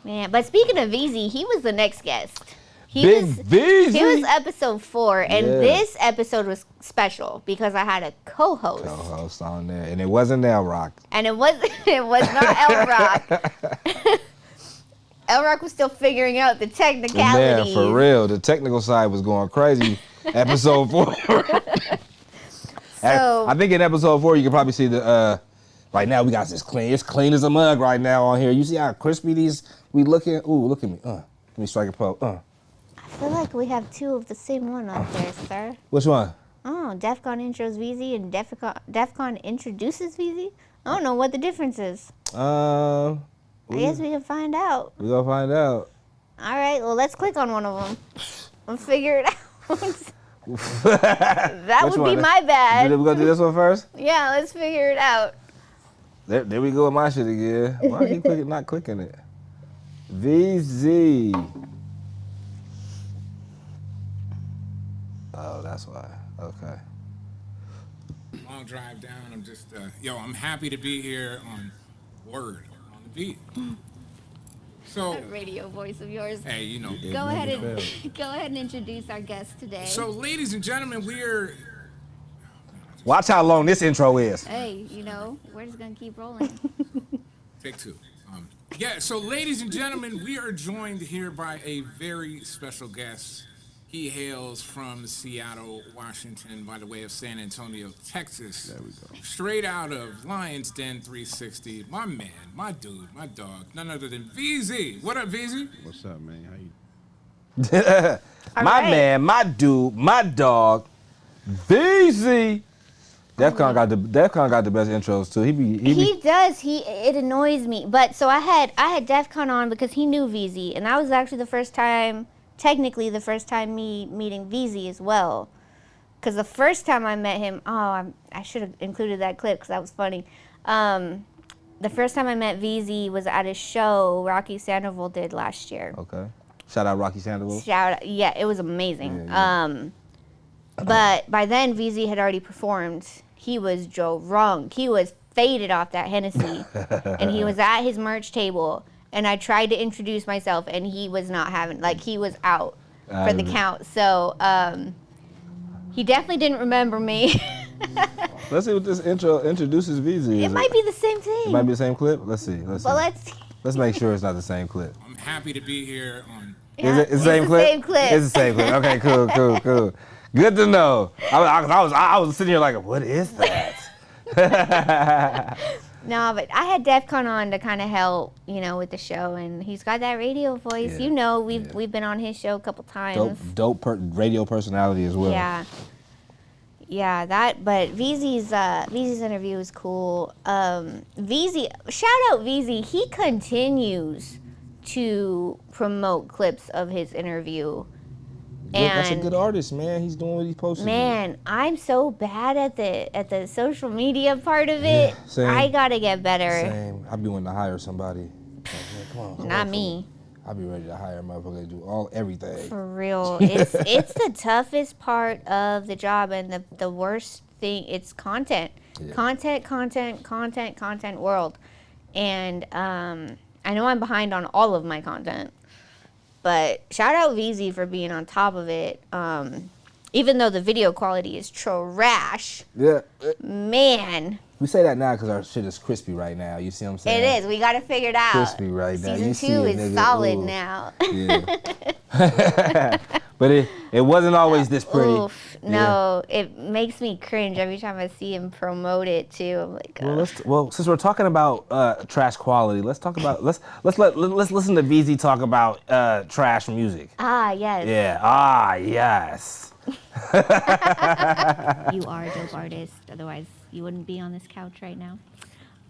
Man, but speaking of VZ, he was the next guest. He Big was, VZ. He was episode 4, and Yeah. this episode was special because I had a co-host. Co-host on there, and it wasn't LROC. And it was not LROC. LROC was still figuring out the Man, technicalities. for real, the technical side was going crazy. Episode 4. So I think in episode 4 you can probably see the. Right now we got this clean. It's clean as a mug right now on here. You see how crispy these we looking? Ooh, look at me. Let me strike a pose. I feel like we have 2 of the same one out there, sir. Which one? Oh, DEFCON intros VZ and DEFCON introduces VZ? I don't know what the difference is. I guess we can find out. We gonna find out. All right, well, let's click on one of them and figure it out. That Which would be one? my bad. We gonna do this one first? Yeah, let's figure it out. There we go with my shit again. Why I keep not clicking it? VZ. Oh, that's why. Okay. Long drive down. I'm just, I'm happy to be here on Word, on the beat. So, That radio voice of yours. hey, you know. Go ahead and introduce our guest today. So, ladies and gentlemen, we're Watch how long this intro is. Hey, we're just gonna keep rolling. Take 2. So ladies and gentlemen, we are joined here by a very special guest. He hails from Seattle, Washington, by the way of San Antonio, Texas. There we go. Straight out of Lion's Den 360. My man, my dude, my dog, none other than VZ. What up, VZ? What's up, man? How you? My right. man, my dude, my dog, VZ. DEFCON got the best intros too. He does. It annoys me. But so I had DEFCON on because he knew VZ, and that was actually the first time, technically the first time me meeting VZ as well. Because the first time I met him, I should have included that clip because that was funny. The first time I met VZ was at a show Rocky Sandoval did last year. Okay. Shout out Rocky Sandoval. Yeah, it was amazing. Yeah. But by then, VZ had already performed. He was drunk. He was faded off that Hennessy. And he was at his merch table. And I tried to introduce myself, and he was not having, he was out for the count. So he definitely didn't remember me. Let's see what this intro introduces VZ. It might be the same thing. It might be the same clip. Let's see. But let's see. Let's make sure it's not the same clip. I'm happy to be here on. Is it the same clip? Same clip. It's the same clip. Okay, cool. Good to know. I was sitting here like, what is that? No, but I had DEFCON on to kind of help, with the show, and he's got that radio voice. Yeah. We've been on his show a couple times. Dope radio personality as well. Yeah, but VZ's interview is cool. VZ, shout out VZ. He continues to promote clips of his interview. That's a good artist, man. He's doing what he's supposed to do. Man, I'm so bad at the social media part of it. Same. I gotta get better. Same. I'd be wanting to hire somebody. Like, man, come on. Not me. I'd be ready to hire a motherfucker to do everything. For real. It's the toughest part of the job, and the worst thing, it's content. Yeah. Content world. And I know I'm behind on all of my content. But shout out VZ for being on top of it. Even though the video quality is trash. Yeah. Man. We say that now because our shit is crispy right now. You see what I'm saying? It is. We got to figure it out. Crispy right now. Season You 2 see it, is nigga. solid Ooh. now. Yeah. But it wasn't always this pretty. Oof. No, it makes me cringe every time I see him promote it too. I'm like, Well, since we're talking about trash quality, let's talk about let's listen to VZ talk about trash music. yes. Yeah. Yes. You are a dope artist. Otherwise, you wouldn't be on this couch right now.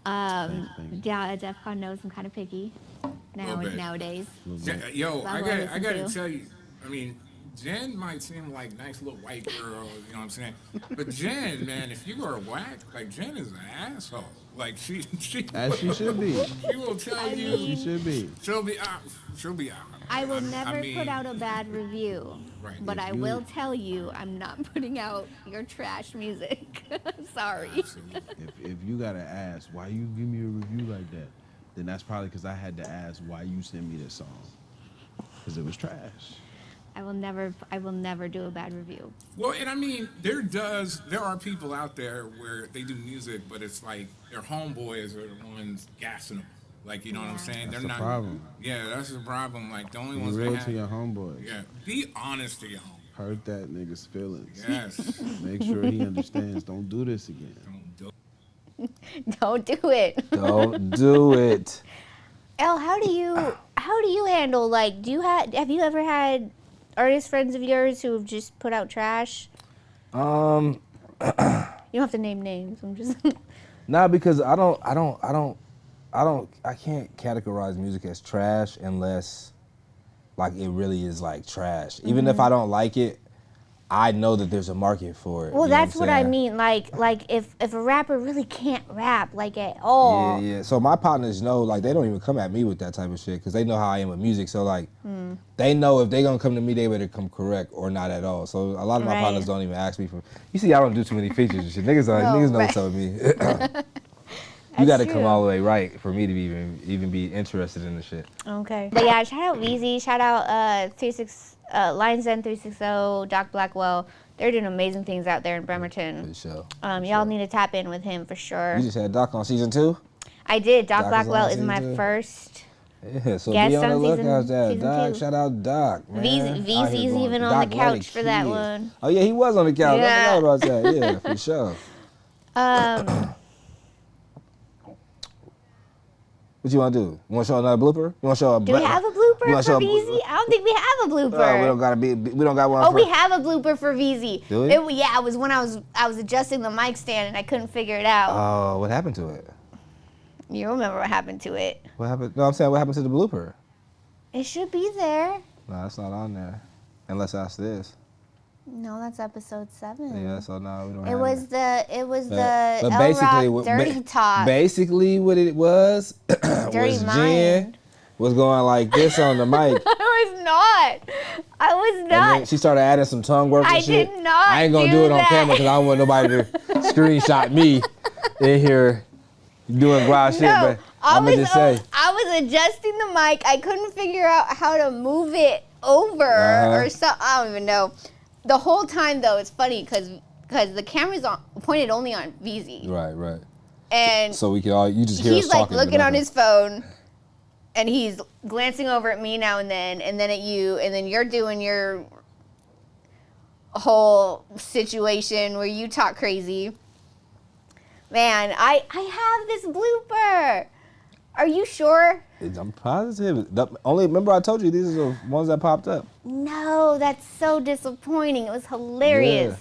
Yeah, DEFCON knows I'm kind of picky nowadays. Yo, I I listen gotta to. tell you, I mean, Jen might seem like nice little white girl, you know what I'm saying? But Jen, man, if you are whack, Jen is an asshole. She As she should be. She will tell you. She should be. She'll be out. I will never put out a bad review, Right. but I will tell you I'm not putting out your trash music. Sorry. If you gotta ask why you give me a review like that, then that's probably because I had to ask why you sent me this song. Because it was trash. I will never do a bad review. Well, and I mean, there are people out there where they do music, but it's like their homeboys are the ones gassing them. You know what I'm saying? That's They're the not. problem. Yeah, that's the problem. The only Be ones real they have. to your homeboys. Yeah, be honest to your home. Hurt that nigga's feelings. Yes. Make sure he understands. Don't do this again. Don't do it. Don't do it. Elle, how do you handle have you ever had artist friends of yours who have just put out trash? You don't have to name names. I'm just Nah, because I can't categorize music as trash unless it really is trash. Even if I don't like it, I know that there's a market for it. Well, you know that's what I saying? mean. If a rapper really can't rap at all. Yeah. So my partners know, they don't even come at me with that type of shit because they know how I am with music. So they know if they gonna come to me, they better come correct or not at all. So a lot of my partners don't even ask me for. You see, I don't do too many features and shit. Niggas know what's up with me. You got to come all the way right for me to even be interested in the shit. Okay. But yeah, shout out VZ, shout out Lion's Den 360, Doc Blackwell. They're doing amazing things out there in Bremerton. For sure. Y'all need to tap in with him for sure. You just had Doc on season 2? I did. Doc Doc is Blackwell on is my season 2? first Yeah, so Guest be on the on lookout there. season Doc, 2. shout out Doc, man. Out here VZ's going- even on Doc the running couch for that kids. one. Oh yeah, he was on the couch. Yeah. I forgot about that. Yeah, for sure. What you want to do? You want to show another blooper? You want to show a? Do we have a blooper wanna for show a- VZ? I don't think we have a blooper. we don't gotta be. We don't got one. Oh, for, we have a blooper for VZ. Do we? Yeah, it was when I was adjusting the mic stand and I couldn't figure it out. Oh, what happened to it? You remember what happened to it? What happened? No, I'm saying what happened to the blooper? It should be there. No, it's not on there. Unless that's this. No, that's episode 7. Yeah, so no, we don't. It have was the But LROC Dirty Talk. Basically, what it was Dirty was Jen Mind. was going like this on the mic. I was not. I was And then not. she started adding some tongue work and I shit. did not I ain't gonna do it on that. camera because I don't want nobody to screenshot me in here doing wild shit. No, But I'm gonna just say, I was adjusting the mic. I couldn't figure out how to move it over or something. I don't even know. The whole time though, it's funny because the camera's pointed only on VZ. right. And So we could all you just hear he's us like talking. looking on his phone, and he's glancing over at me now and then at you, and then you're doing your whole situation where you talk crazy. Man, I have this blooper. Are you sure? I'm positive. Only remember I told you these are the ones that popped up. No, that's so disappointing. It was hilarious.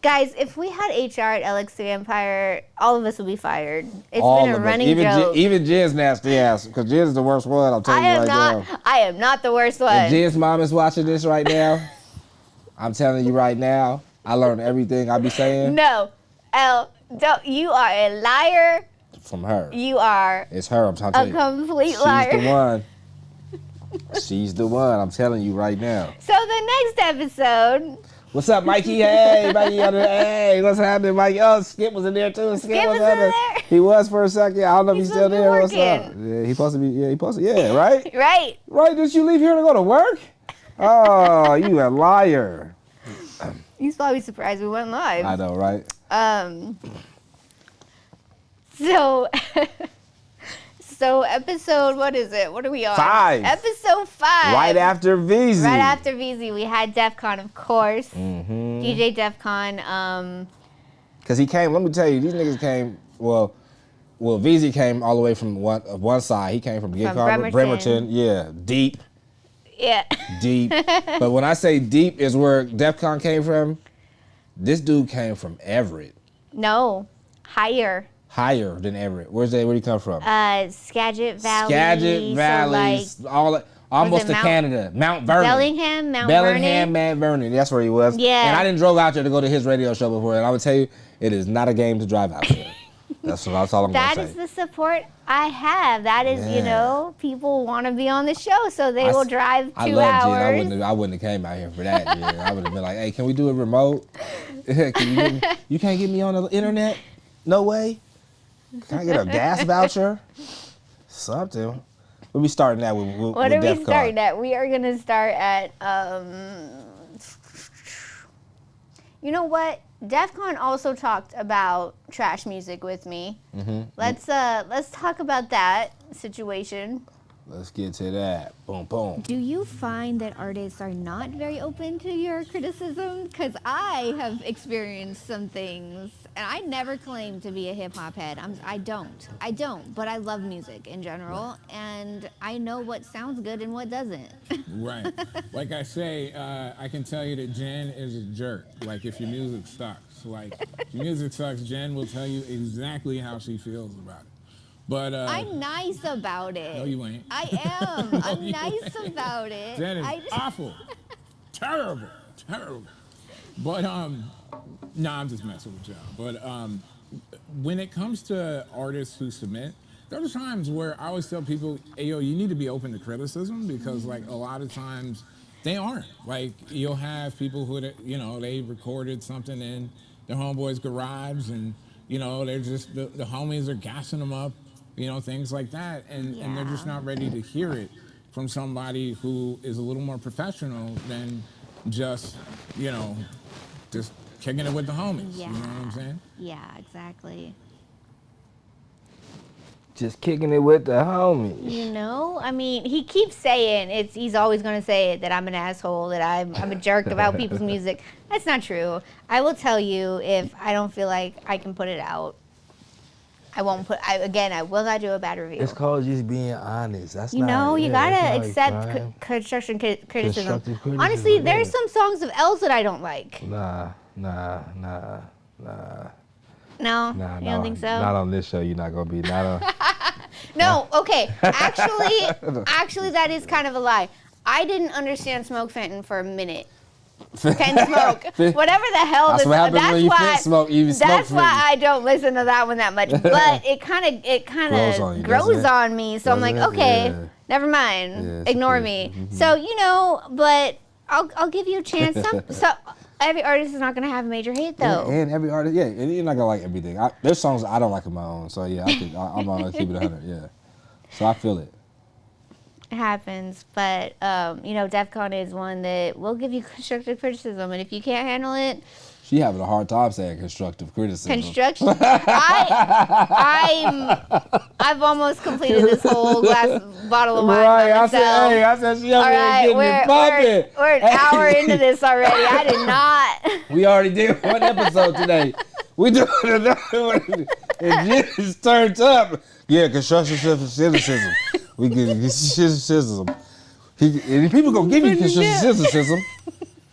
Guys, if we had HR at LX Vampire, all of us would be fired. It's All been a of us. running joke. Even Jen's nasty ass, because Jen's the worst one. I'm telling you right now. I am not the worst one. If Jen's mom is watching this right now, I'm telling you right now, I learned everything I be saying No, don't. You are a liar. from her. You are It's her. I'm trying to a tell you. complete She's liar. the one. She's the one. I'm telling you right now. So the next episode, What's up, Mikey? Hey, Mikey. Hey, what's happening, Mikey? Oh, Skip was in there too. Skip what's was in happening? there. He was for a second. I don't know if He's he's still supposed to be there. What's up? working. Yeah, he supposed to be. Yeah, he supposed to. Yeah, right. right? Right? Did you leave here to go to work? Oh, you a liar. He's probably surprised we went live. I know, right? So, so episode, what is it? What are we on? 5. Episode 5. Right after VZ. Right after VZ, we had DEF CON, of course. Mm-hmm. DJ DEF CON. Cause he came. Let me tell you, these niggas came. Well, VZ came all the way from one side. He came from Bremerton. Yeah, deep. Yeah. Deep. But when I say deep is where DEF CON came from, this dude came from Everett. No, higher. Higher than Everett. Where'd he come from? Skagit Valley. Skagit Valley, So almost to Mount- Canada. Mount Vernon. Bellingham, Mount Vernon. Mount Vernon. That's where he was. Yeah. And I didn't drove out there to go to his radio show before, and I would tell you, it is not a game to drive out there. That's all I'm That gonna is say. the support I have. That is, Yeah. people want to be on the show, so they will drive 2 I love hours. Jen. I wouldn't have came out here for that. Yeah. I would have been like, hey, can we do it remote? You can't get me on the internet? No way. Can I get a gas voucher? Something. We'll be starting that with What are we DEF CON. starting at? We are gonna start at you know what? DEF CON also talked about trash music with me. Mm-hmm. Let's talk about that situation. Let's get to that. Boom, boom. Do you find that artists are not very open to your criticism? Because I have experienced some things, and I never claimed to be a hip hop head. I don't, but I love music in general, and I know what sounds good and what doesn't. Right. Like I say, I can tell you that Jen is a jerk. Like if your music sucks, if your music sucks, Jen will tell you exactly how she feels about it. But I'm nice about it. no, you ain't. I am. I'm you nice ain't. about it. Jen is I- awful, terrible. But no, I'm just messing with y'all. But when it comes to artists who submit, there are times where I always tell people, hey, yo, you need to be open to criticism because like a lot of times they aren't. Like you'll have people who, they recorded something in their homeboy's garage and, they're just, the homies are gassing them up, things like that. And they're just not ready to hear it from somebody who is a little more professional than just, just kicking it with the homies. Yeah. You know what I'm saying? Yeah, exactly. Just kicking it with the homies. You know, I mean, he keeps saying he's always going to say it, that I'm an asshole, that I'm a jerk about people's music. That's not true. I will tell you if I don't feel like I can put it out. I won't put. I will not do a bad review. It's called just being honest. That's You not. know, you yeah, gotta that's accept not a crime. construction criticism. Constructive criticism, Honestly, there's yeah. some songs of L's that I don't like. Nah. No, Nah, you don't think so? Not on this show. You're not gonna be. Not on. No, okay. Actually, that is kind of a lie. I didn't understand Smoke Fenton for a minute. Pen Smoke, whatever the hell. That's what happens when you fit smoke. You smoke That's why Fenton. I don't listen to that one that much. But it kind of Grows on you, grows doesn't it? on me. So I'm like, Doesn't it? okay, Yeah. never mind. Yeah, Ignore it's me. okay. So but I'll give you a chance. So every artist is not gonna have a major hit though. And every artist, yeah, and you're not gonna like everything. There's songs I don't like of my own, so yeah, I'm gonna keep it 100, yeah. So I feel it. It happens, but DEFCON is one that will give you constructive criticism, and if you can't handle it, She having a hard time saying constructive criticism. I've almost completed this whole glass bottle of wine Right, by I myself. said she over All there right, getting it popping. we're an hour into this already. I did not. We already did one episode today. We doing another one. It just turned up. Yeah, constructive criticism. We get criticism. And people gonna give you constructive criticism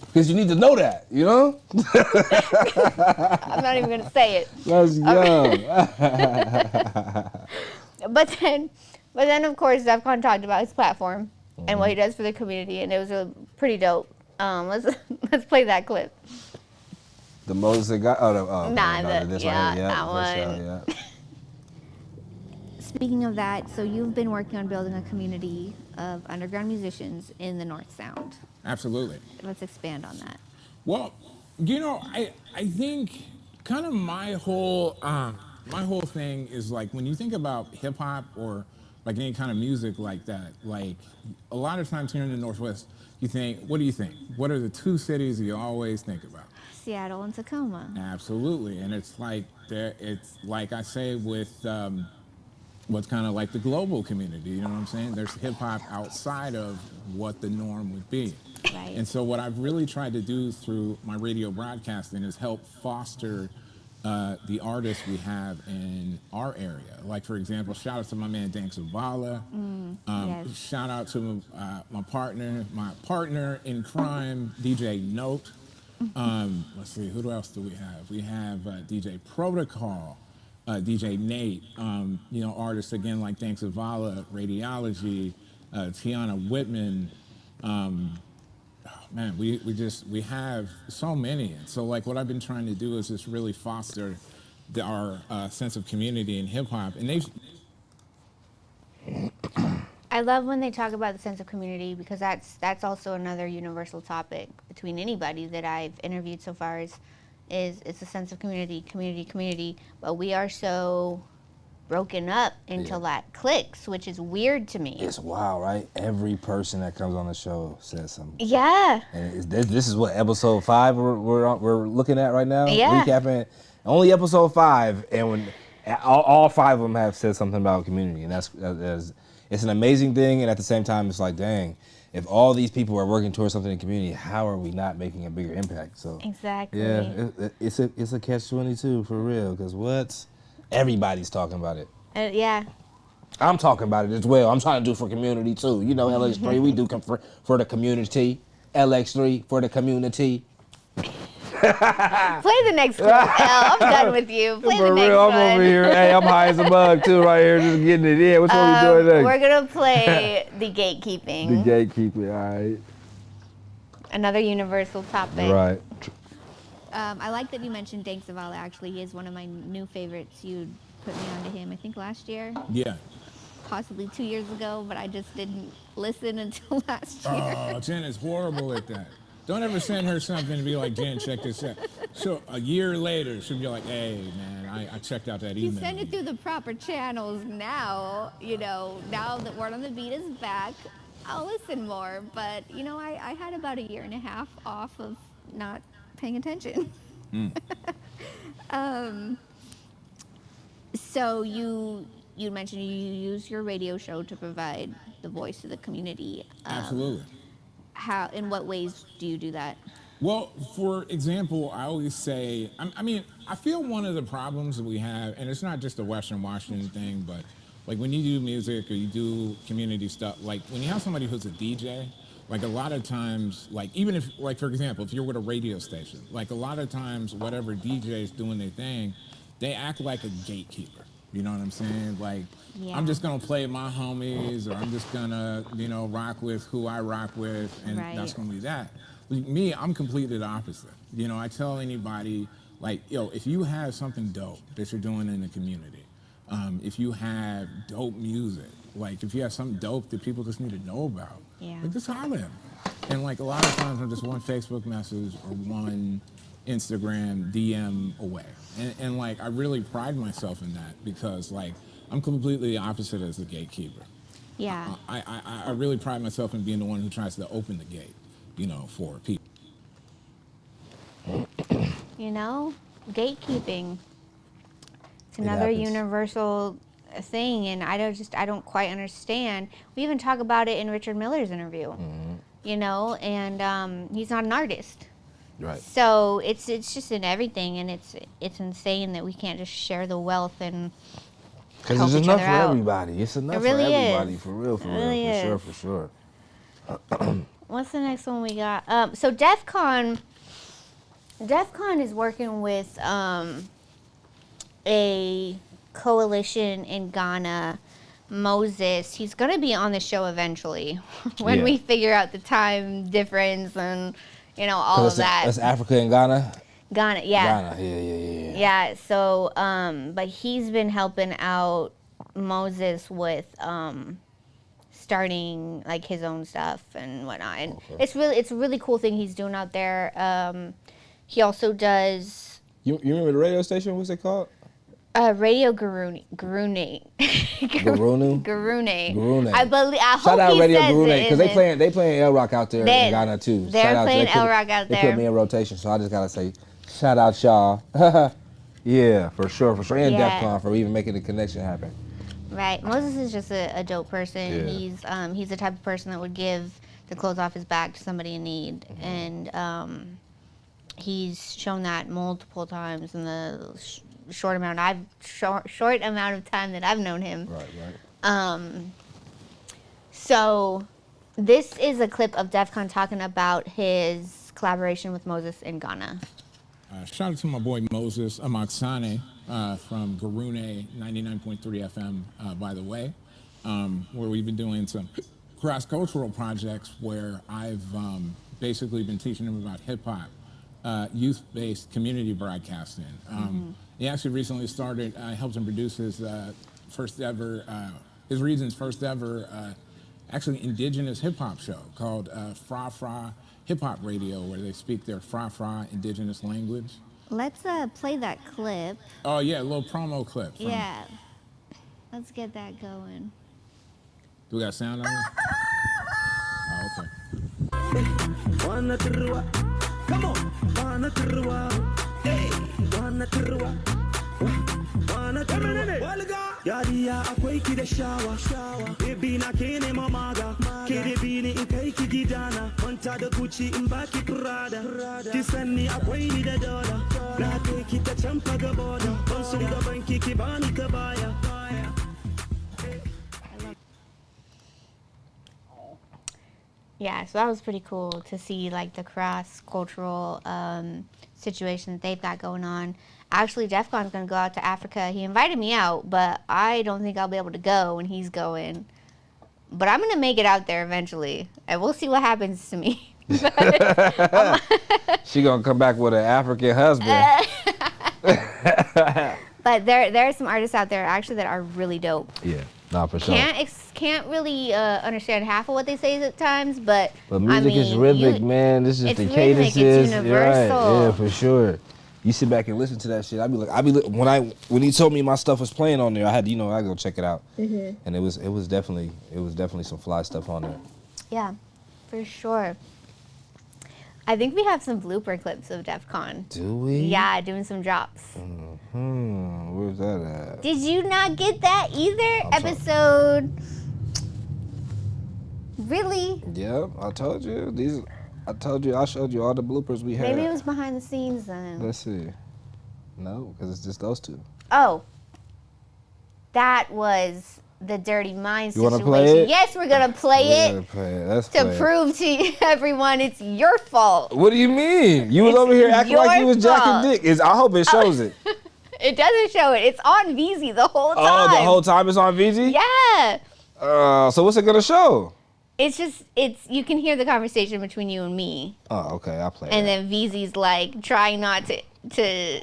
because you need to know that, you know? I'm not even gonna say it. Let's go. But then of course DEFCON talked about his platform and what he does for the community, and it was pretty dope. Let's play that clip. The Moses guy. This one. Yeah. Speaking of that, so you've been working on building a community of underground musicians in the North Sound. Absolutely. Let's expand on that. Well, I think kind of my whole thing is like when you think about hip hop or like any kind of music like that, like a lot of times here in the Northwest, you think, what do you think? What are the two cities you always think about? Seattle and Tacoma. Absolutely, and it's like I say with what's kind of like the global community, you know what I'm saying? There's hip hop outside of what the norm would be. Right. And so what I've really tried to do through my radio broadcasting is help foster the artists we have in our area. Like, for example, shout out to my man Dan Zavala. Yes. Shout out to my partner in crime, DJ Note. Let's see, who else do we have? We have DJ Protocol, DJ Nate, artists again like Dan Zavala, Radiology, Tiana Whitman. Man, we have so many. And so like what I've been trying to do is just really foster our sense of community in hip hop. And I love when they talk about the sense of community, because that's also another universal topic between anybody that I've interviewed so far is it's a sense of community. But we are so broken up into like cliques, which is weird to me. It's wild, right? Every person that comes on the show says something. Yeah. And this is what, episode 5 we're looking at right now? Yeah. Recapping only episode 5, and when all 5 of them have said something about community, and that's it's an amazing thing, and at the same time, it's like, dang, if all these people are working towards something in the community, how are we not making a bigger impact? So Exactly. yeah, it's a catch-22 for real, because everybody's talking about it. Yeah. I'm talking about it as well. I'm trying to do it for community too. You know, LX3, we do for the community. LX3 for the community. Play the next clip, L. I'm done with you. Play For the next real, one. I'm over here. Hey, I'm high as a bug too, right here, just getting it in. What's what we doing next? We're gonna play the gatekeeping. The gatekeeping, all right. Another universal topic. Right. I like that you mentioned Dank Zavala. Actually, he is one of my new favorites. You put me onto him, I think last year, yeah. possibly 2 years ago, but I just didn't listen until last year. Oh, Jen is horrible at that. Don't ever send her something and be like, Jen, check this out. So a year later, she'll be like, hey, man, I checked out that You email. send it through the proper channels now. Now that Word on the Beat is back, I'll listen more. But I had about a year and a half off of not paying attention. Mm. So you you mentioned you use your radio show to provide the voice to the community. Absolutely. In what ways do you do that? Well, for example, I always say, I mean, I feel one of the problems that we have, and it's not just a Western Washington thing, but like when you do music or you do community stuff, like when you have somebody who's a DJ, like a lot of times, like even if, like for example, if you're with a radio station, like a lot of times, whatever DJ is doing their thing, they act like a gatekeeper. You know what I'm saying? Like, Yeah. I'm just gonna play my homies, or I'm just gonna, rock with who I rock with, and Right. that's gonna be that. Like, me, I'm completely the opposite. I tell anybody, like, if you have something dope that you're doing in the community, if you have dope music, like if you have something dope that people just need to know about, like just holler at me. And like a lot of times I'm just one Facebook message or one Instagram DM away. And like I really pride myself in that because like I'm completely the opposite as a gatekeeper. Yeah. I really pride myself in being the one who tries to open the gate, for people. Gatekeeping. It's another happens. universal thing, and I don't quite understand. We even talk about it in Richard Miller's interview. And he's not an artist. Right. So it's just in everything, and it's insane that we can't just share the wealth and Because help it's each enough other for out. everybody. It's enough really for everybody, is. for real, It really for sure. What's the next one we got? So DEF CON is working with a coalition in Ghana. Moses, he's going to be on the show eventually when we figure out the time difference and, all of that. That's Africa and Ghana? Ghana, yeah. Ghana, yeah. Yeah, so, but he's been helping out Moses with starting like his own stuff and whatnot. And it's a really cool thing he's doing out there. He also does You remember the radio station? What's it called? Radio Garune. Garunu? Garune. I hope Shout out he Radio says Garune, it because they playing LROC out there They- in Ghana too. they're Shout out, playing they put- LROC out They there. put me in rotation, so I just gotta say, shout out y'all. Yeah, for sure. And Yeah. DEF CON for even making the connection happen. Right. Moses is just a dope person. Yeah. He's the type of person that would give the clothes off his back to somebody in need. Mm-hmm. And he's shown that multiple times in the short amount of time that I've known him. Right. So this is a clip of DEF CON talking about his collaboration with Moses in Ghana. Shout out to my boy Moses Amaksane from Garune 99.3 FM, by the way, where we've been doing some cross-cultural projects where I've basically been teaching him about hip-hop, youth-based community broadcasting. He actually recently started, I helped him produce his first ever, his region's first ever, actually indigenous hip-hop show called Fra Fra Hip Hop Radio, where they speak their Fra Fra indigenous language. Let's play that clip. Oh yeah, a little promo clip. Yeah. Let's get that going. Do we got sound on it? Oh, okay. Come on, wanna hey, wanna Yadiya akwai ki da shawa baby na ke ne mamaga ke da bi ni in kai ki gidana manta da Gucci in baki Prada ki sanni akwai ni da dola na kai ki ta can faga boda ban sun gaban ki bani ta baya. Yeah, so that was pretty cool to see like the cross-cultural situation that they've got going on. Actually, DEF CON's going to go out to Africa. He invited me out, but I don't think I'll be able to go when he's going. But I'm going to make it out there eventually, and we'll see what happens to me. She gonna come back with an African husband. But there are some artists out there actually that are really dope. Yeah, no, for sure. Can't really understand half of what they say at times, but music is rhythmic, man. This is it's the rhythmic, cadences. it's universal. Right, yeah, for sure. You sit back and listen to that shit. When he told me my stuff was playing on there, I go check it out, and it was definitely some fly stuff on there. Yeah, for sure. I think we have some blooper clips of DEF CON. Do we? Yeah, doing some drops. Where's that at? Did you not get that either? I'm sorry. Episode. Really? Yep, I told you. I showed you all the bloopers we had. Maybe it was behind the scenes then. Let's see. No, because it's just those two. Oh. That was the Dirty Mind You situation. wanna play it? Yes, we're gonna play it. Let's play it. Let's To play it. prove to everyone it's your fault. What do you mean? You was It's over here acting like you your was fault. jacking dick. I hope it shows it. It doesn't show it. It's on VZ the whole time. Oh, the whole time it's on VG? Yeah. So what's it gonna show? It's you can hear the conversation between you and me. Oh, okay, I'll play And that. then VZ's like trying not to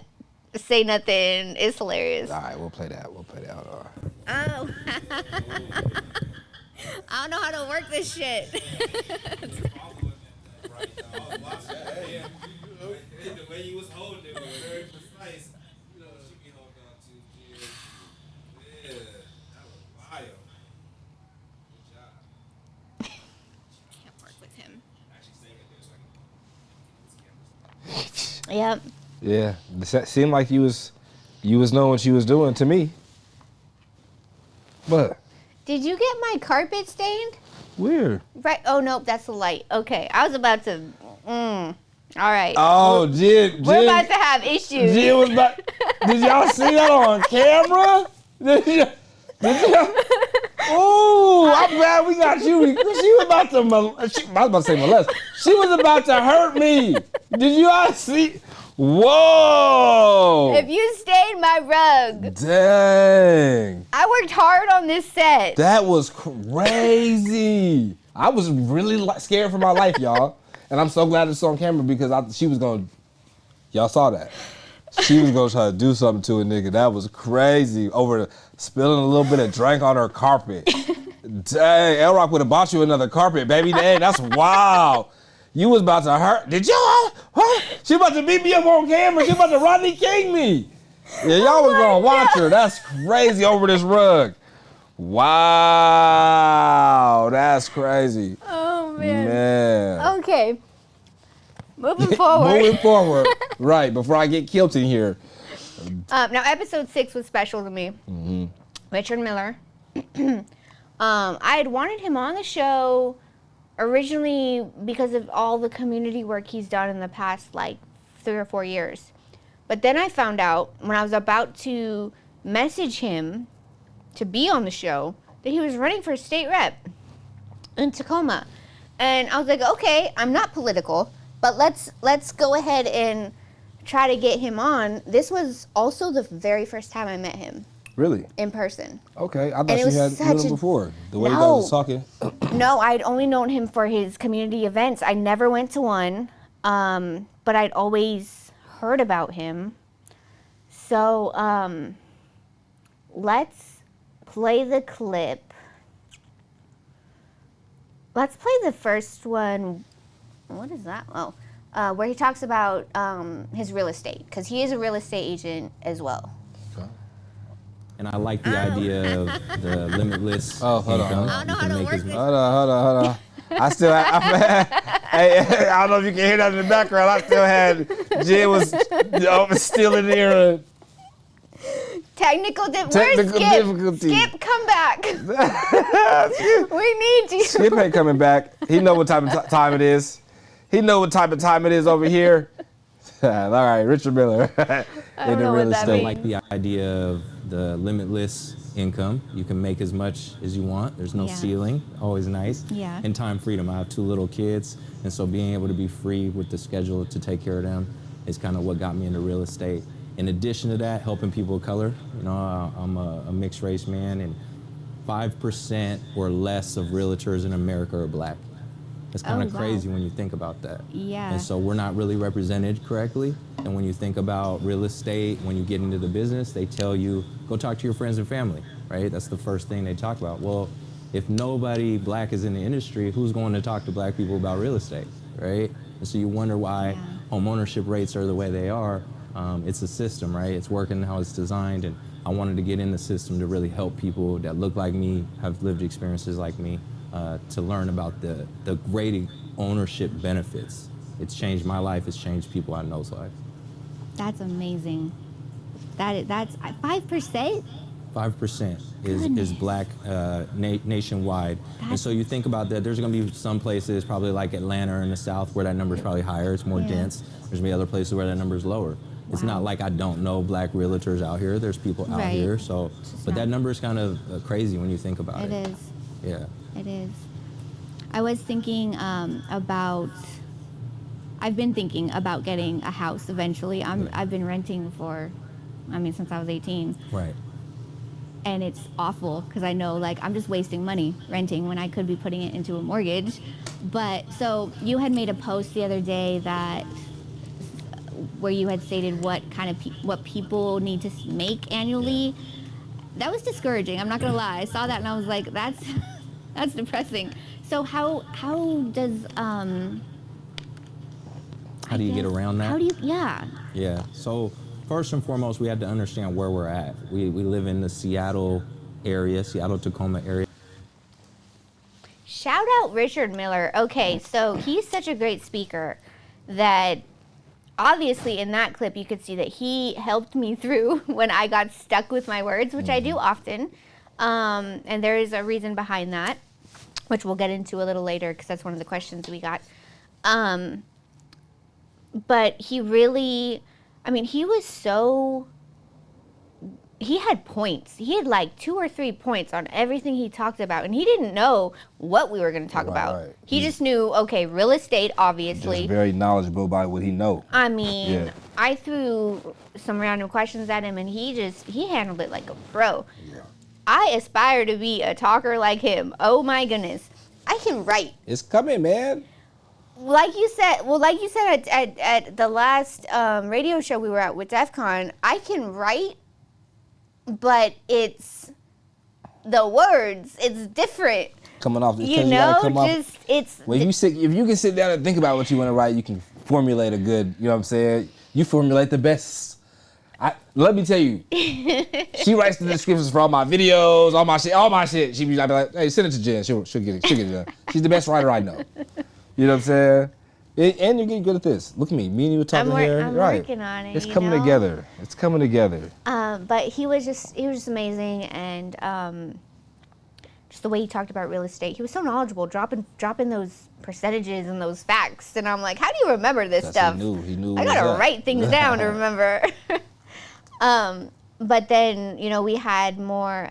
say nothing. It's hilarious. All right, we'll play that. Hold on. Oh. I don't know how to work this shit. The way you was holding it was very precise. You know, she be holding on to. Yeah, that was wild. Good job. Can't work with him. Actually saying it there so I can. Yep. Yeah, it seemed like you was knowing what you was doing to me. But Did you get my carpet stained? weird. Right. Oh nope, that's the light. Okay, I was about to. All right. Oh, We're about to have issues. Jid was about. Did y'all see that on camera? Did y'all? Ooh, I'm glad we got you. She was about to. I was about to say molest. She was about to hurt me. Did you all see? Whoa! If you stained my rug, Dang. I worked hard on this set. That was crazy. I was really scared for my life, y'all. And I'm so glad it's on camera because she was going to, y'all saw that. She was going to try to do something to a nigga. That was crazy. Spilling a little bit of drink on her carpet. Dang, LROC would have bought you another carpet, baby. Dang, that's wild. You was about to hurt. Did y'all? She about to beat me up on camera. She about to Rodney King me. Yeah, y'all was going to watch her. That's crazy over this rug. Wow, that's crazy. Oh man. Man. Okay. Moving forward. Moving forward. Right, before I get killed in here. Now, episode 6 was special to me. Mm-hmm. Richard Miller. I had wanted him on the show originally because of all the community work he's done in the past, like 3 or 4 years. But then I found out when I was about to message him to be on the show that he was running for state rep in Tacoma. And I was like, okay, I'm not political, but let's go ahead and try to get him on. This was also the very first time I met him. Really? In person. Okay, I thought And it you was had such met him a- before. The way you No. guys was talking. No, I'd only known him for his community events. I never went to one, but I'd always heard about him. So let's play the clip. Let's play the first one. What is that? Oh, where he talks about his real estate, because he is a real estate agent as well. And I like the idea of the limitless hold on. income. I don't know You how can to make work as this. Hold on. I still hey, I don't know if you can hear that in the background. I still had Jid was still in there. Technical Where's Technical Skip? difficulty. Skip, come back. We need you. Skip ain't coming back. He know what type of time it is. He know what type of time it is over here. All right, Richard Miller. I don't know what that I means. like the idea of the limitless income. You can make as much as you want. There's no Yeah. ceiling. Always nice. Yeah. And time freedom. I have 2 little kids, and so being able to be free with the schedule to take care of them is kind of what got me into real estate. In addition to that, helping people of color. You know, I'm a mixed race man, and 5% or less of realtors in America are black. It's kind of wow. crazy when you think about that. Yeah. And so we're not really represented correctly. And when you think about real estate, when you get into the business, they tell you, go talk to your friends and family, right? That's the first thing they talk about. Well, if nobody black is in the industry, who's going to talk to black people about real estate, right? And so you wonder why home ownership rates are the way they are. It's a system, right? It's working how it's designed. And I wanted to get in the system to really help people that look like me, have lived experiences like me, to learn about the great ownership benefits. It's changed my life. It's changed people I know's life. That's amazing. That's 5%. 5% is black nationwide. And so you think about that, there's gonna be some places, probably like Atlanta or in the South, where that number is probably higher, it's more dense. There's gonna be other places where that number is lower. It's not like I don't know black realtors out here, there's people out here, so, but that number is kind of crazy when you think about it. It is. Yeah. It is. I was thinking I've been thinking about getting a house eventually. I've been renting since I was 18. Right. And it's awful because I know like I'm just wasting money renting when I could be putting it into a mortgage. But so you had made a post the other day where you had stated what kind of what people need to make annually. That was discouraging. I'm not gonna lie. I saw that and I was like, that's depressing. So how does how do you get around that? Yeah. So first and foremost, we have to understand where we're at. We live in the Seattle area, Seattle Tacoma area. Shout out Richard Miller. Okay, so he's such a great speaker that obviously in that clip you could see that he helped me through when I got stuck with my words, which I do often. And there is a reason behind that, which we'll get into a little later because that's one of the questions we got. But he really, he had points. He had like 2 or 3 points on everything he talked about, and he didn't know what we were going to talk about. Right. He just knew, okay, real estate, obviously. Just very knowledgeable about what he know. I threw some random questions at him, and he handled it like a pro. Yeah. I aspire to be a talker like him. Oh my goodness. I can write. It's coming, man. Like you said at the last radio show we were at with DEF CON, I can write, but it's the words, it's different. Coming off, it's if you can sit down and think about what you want to write, you can formulate a good, you know what I'm saying? You formulate the best. Let me tell you, she writes the descriptions for all my videos, all my shit. I'd be like, hey, send it to Jen. She'll get it done. She's the best writer I know. You know what I'm saying? And you're getting good at this. Look at me. Me and you were talking here. I'm working on it. It's coming together. It's coming together. But he was just amazing, and just the way he talked about real estate. He was so knowledgeable, dropping those percentages and those facts. And I'm like, how do you remember this stuff? He knew. I gotta write things down to remember. But then, we had more.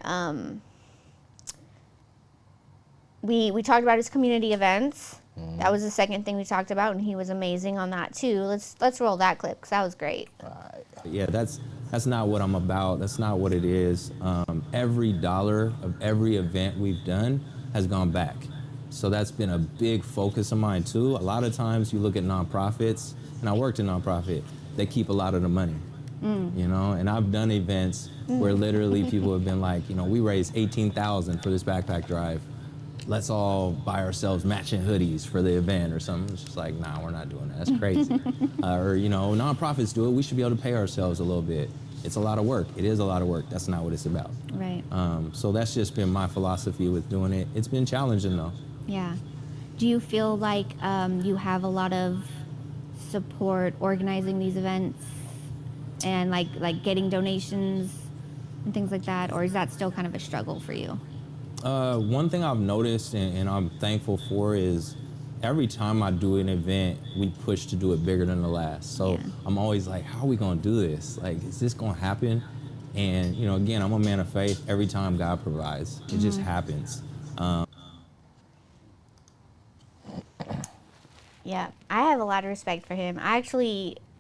We talked about his community events. That was the second thing we talked about, and he was amazing on that too. Let's roll that clip because that was great. Right. Yeah, that's not what I'm about. That's not what it is. Every dollar of every event we've done has gone back. So that's been a big focus of mine too. A lot of times you look at nonprofits, and I worked in nonprofit, they keep a lot of the money. And I've done events where literally people have been like, we raised $18,000 for this backpack drive. Let's all buy ourselves matching hoodies for the event or something. It's just like, nah, we're not doing that. That's crazy. Or, nonprofits do it. We should be able to pay ourselves a little bit. It's a lot of work. It is a lot of work. That's not what it's about. Right. So that's just been my philosophy with doing it. It's been challenging though. Yeah. Do you feel like you have a lot of support organizing these events and like getting donations and things like that? Or is that still kind of a struggle for you? One thing I've noticed and I'm thankful for is every time I do an event, we push to do it bigger than the last. So I'm always like, how are we gonna do this? Like, is this gonna happen? And again, I'm a man of faith. Every time God provides, it just happens. Yeah, I have a lot of respect for him.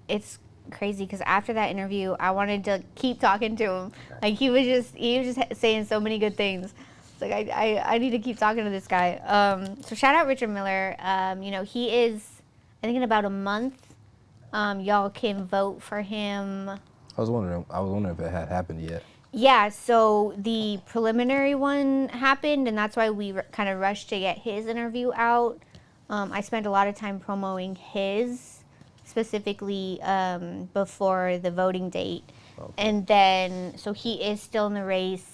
It's crazy because after that interview, I wanted to keep talking to him. Like he was just saying so many good things. It's like I need to keep talking to this guy. So shout out Richard Miller. He is, I think in about a month, y'all can vote for him. I was wondering if it had happened yet. Yeah, so the preliminary one happened, and that's why we kind of rushed to get his interview out. I spent a lot of time promoting his, specifically before the voting date. Okay. And then, so he is still in the race.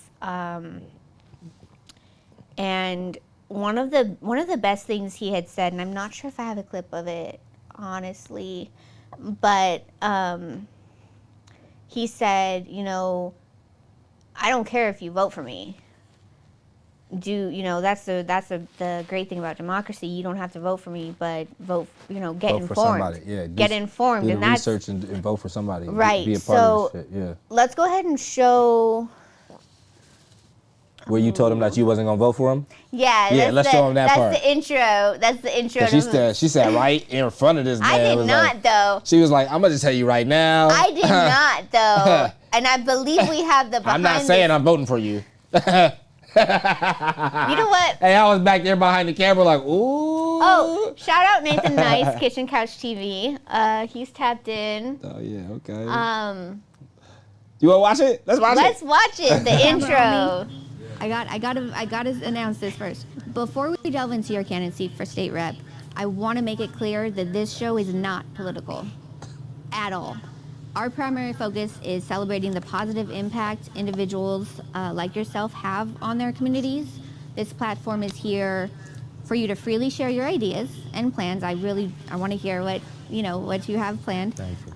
And one of the best things he had said, and I'm not sure if I have a clip of it, honestly, but he said, you know, I don't care if you vote for me. That's the great thing about democracy. You don't have to vote for me, but vote, get Vote for informed. somebody. Yeah, Get informed, do the and that's research and vote for somebody. right. Be a part of this shit. Yeah. Let's go ahead and show. Where you told him that you wasn't gonna vote for him? Yeah, let's show him that part. That's the intro. That's the intro. She sat right in front of this man. I did was not, like, though. She was like, I'm gonna just tell you right now. I did not, though. And I believe we have the behind I'm not saying I'm voting for you. You know what? Hey, I was back there behind the camera like, ooh. Oh, shout out Nathan Nice, Kitchen Couch TV. He's tapped in. Oh, yeah, okay. You wanna watch it? Let's watch it. Let's watch it, the intro. I gotta announce this first. Before we delve into your candidacy for state rep, I want to make it clear that this show is not political at all. Our primary focus is celebrating the positive impact individuals like yourself have on their communities. This platform is here for you to freely share your ideas and plans. I want to hear what you have planned. Thank you.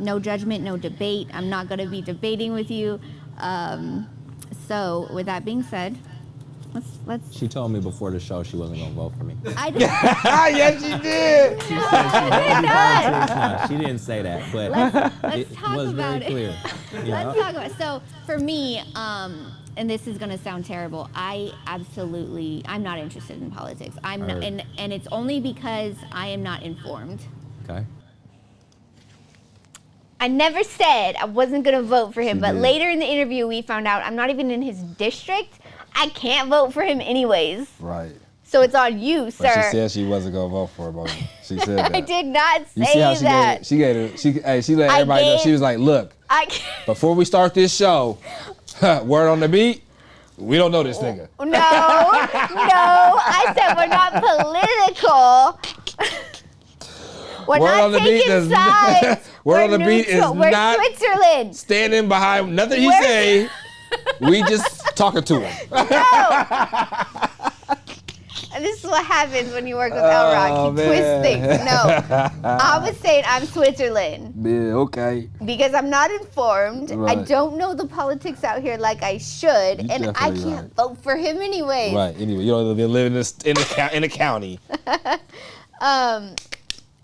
No judgment, no debate. I'm not going to be debating with you. So with that being said, let's. She told me before the show she wasn't gonna vote for me. I did. Yes, she did. No, she didn't say that, but Let's it talk was about very it. clear. You know? Let's talk about it. So for me, and this is gonna sound terrible, I'm not interested in politics. I'm not, and it's only because I am not informed. Okay. I never said I wasn't going to vote for him, but did. later in the interview we found out I'm not even in his district. I can't vote for him anyways. Right. So it's on you, sir. But she said she wasn't gonna vote for him. She said that. I did not You say see how that. she let I everybody know. gave- She was like, look, before we start this show, word on the beat, we don't know this nigga. No, I said we're not political. We're Word on not the beat taking does- sides. Word We're on the beat is neutral. We're not Switzerland. standing behind nothing he We're- say. We just talking to him. And this is what happens when you work with LROC. You twist things. No, I was saying I'm Switzerland Yeah, okay. because I'm not informed. I Right. don't know the politics out here like I should, You and I definitely can't right. vote for him anyway. Right. Anyway, you don't live in the county.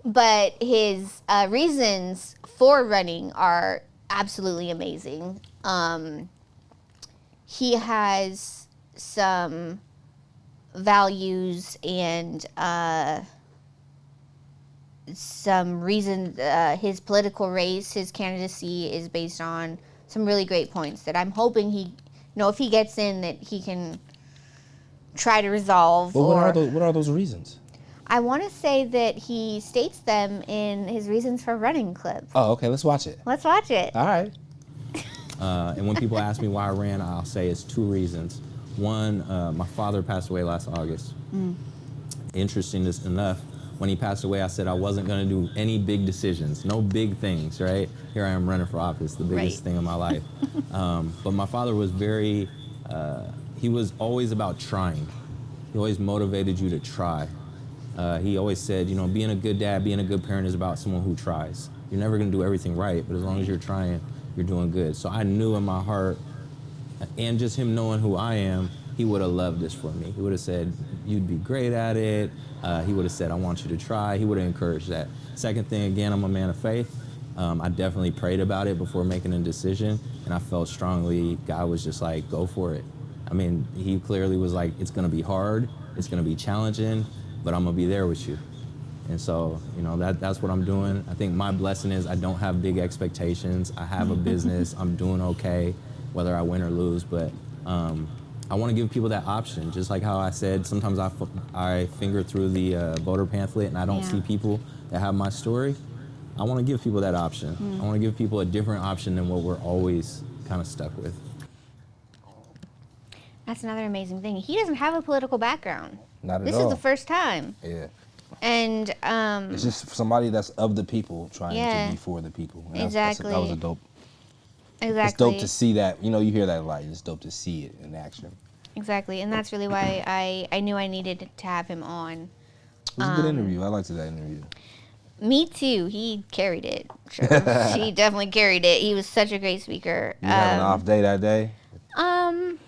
But his reasons for running are absolutely amazing. He has some values and some reason. His political race, his candidacy is based on some really great points that I'm hoping if he gets in, that he can try to resolve. Well, what are those reasons? I want to say that he states them in his reasons for running clip. Oh, okay. Let's watch it. Let's watch it. All right. And when people ask me why I ran, I'll say it's two reasons. One, my father passed away last August. Interesting enough, when he passed away, I said I wasn't going to do any big decisions, no big things, right? Here I am running for office, the biggest thing in my life. But my father was he was always about trying. He always motivated you to try. He always said, being a good dad, being a good parent is about someone who tries. You're never going to do everything right, but as long as you're trying, you're doing good. So I knew in my heart, and just him knowing who I am, he would have loved this for me. He would have said, you'd be great at it. He would have said, I want you to try. He would have encouraged that. Second thing, again, I'm a man of faith. I definitely prayed about it before making a decision, and I felt strongly God was just like, go for it. I mean, he clearly was like, it's going to be hard, it's going to be challenging, but I'm going to be there with you. And so, that's what I'm doing. I think my blessing is I don't have big expectations. I have a business. I'm doing okay, whether I win or lose. But I want to give people that option. Just like how I said, sometimes I finger through the voter pamphlet and I don't see people that have my story. I want to give people that option. I want to give people a different option than what we're always kind of stuck with. That's another amazing thing. He doesn't have a political background. Not at This all. is the first time. Yeah. And It's just somebody that's of the people trying to be for the people. And Exactly. That was a dope. exactly. It's dope to see that. You hear that a lot. It's dope to see it in action. Exactly, and that's really why I knew I needed to have him on. It was a good interview. I liked that interview. Me too. He carried it. Sure. He definitely carried it. He was such a great speaker. You had an off day that day? Um,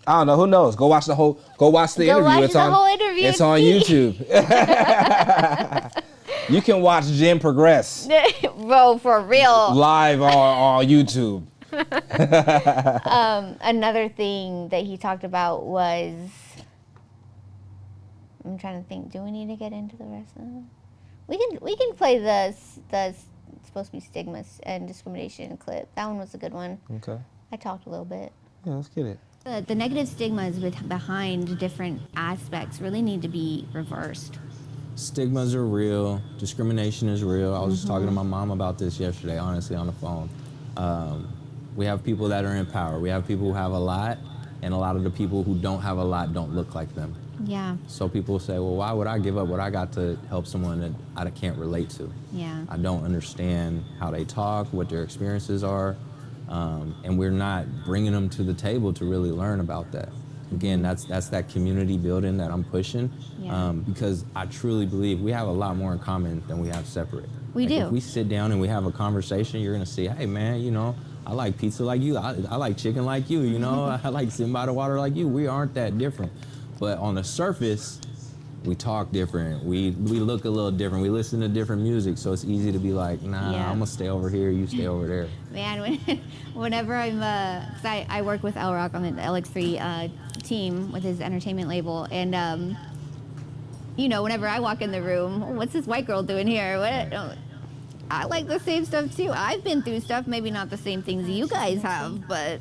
I don't know. Who knows? Go watch the interview. Watch the whole interview. It's on YouTube. You can watch Jen progress Bro, for real. live on YouTube. Another thing that he talked about was, I'm trying to think. Do we need to get into the rest of them? We can play the supposed to be stigma and discrimination clip. That one was a good one. Okay. I talked a little bit. Yeah, let's get it. The negative stigmas behind different aspects really need to be reversed. Stigmas are real. Discrimination is real. I was just talking to my mom about this yesterday, honestly, on the phone. We have people that are in power. We have people who have a lot, and a lot of the people who don't have a lot don't look like them. Yeah. So people say, well, why would I give up what I got to help someone that I can't relate to? Yeah. I don't understand how they talk, what their experiences are, and we're not bringing them to the table to really learn about that. Again, that's that community building that I'm pushing, because I truly believe we have a lot more in common than we have separate. We do. If we sit down and we have a conversation, you're gonna see, hey man, you know, I like pizza like you, I like chicken like you, you know, I like sitting by the water like you. We aren't that different. But on the surface, we talk different. We look a little different. We listen to different music, so it's easy to be like, nah, I'm gonna stay over here, you stay over there. Man, whenever I'm, cause I work with LROC on the LX3 team with his entertainment label, and you know, whenever I walk in the room, what's this white girl doing here? What? I like the same stuff too. I've been through stuff, maybe not the same things you guys have, but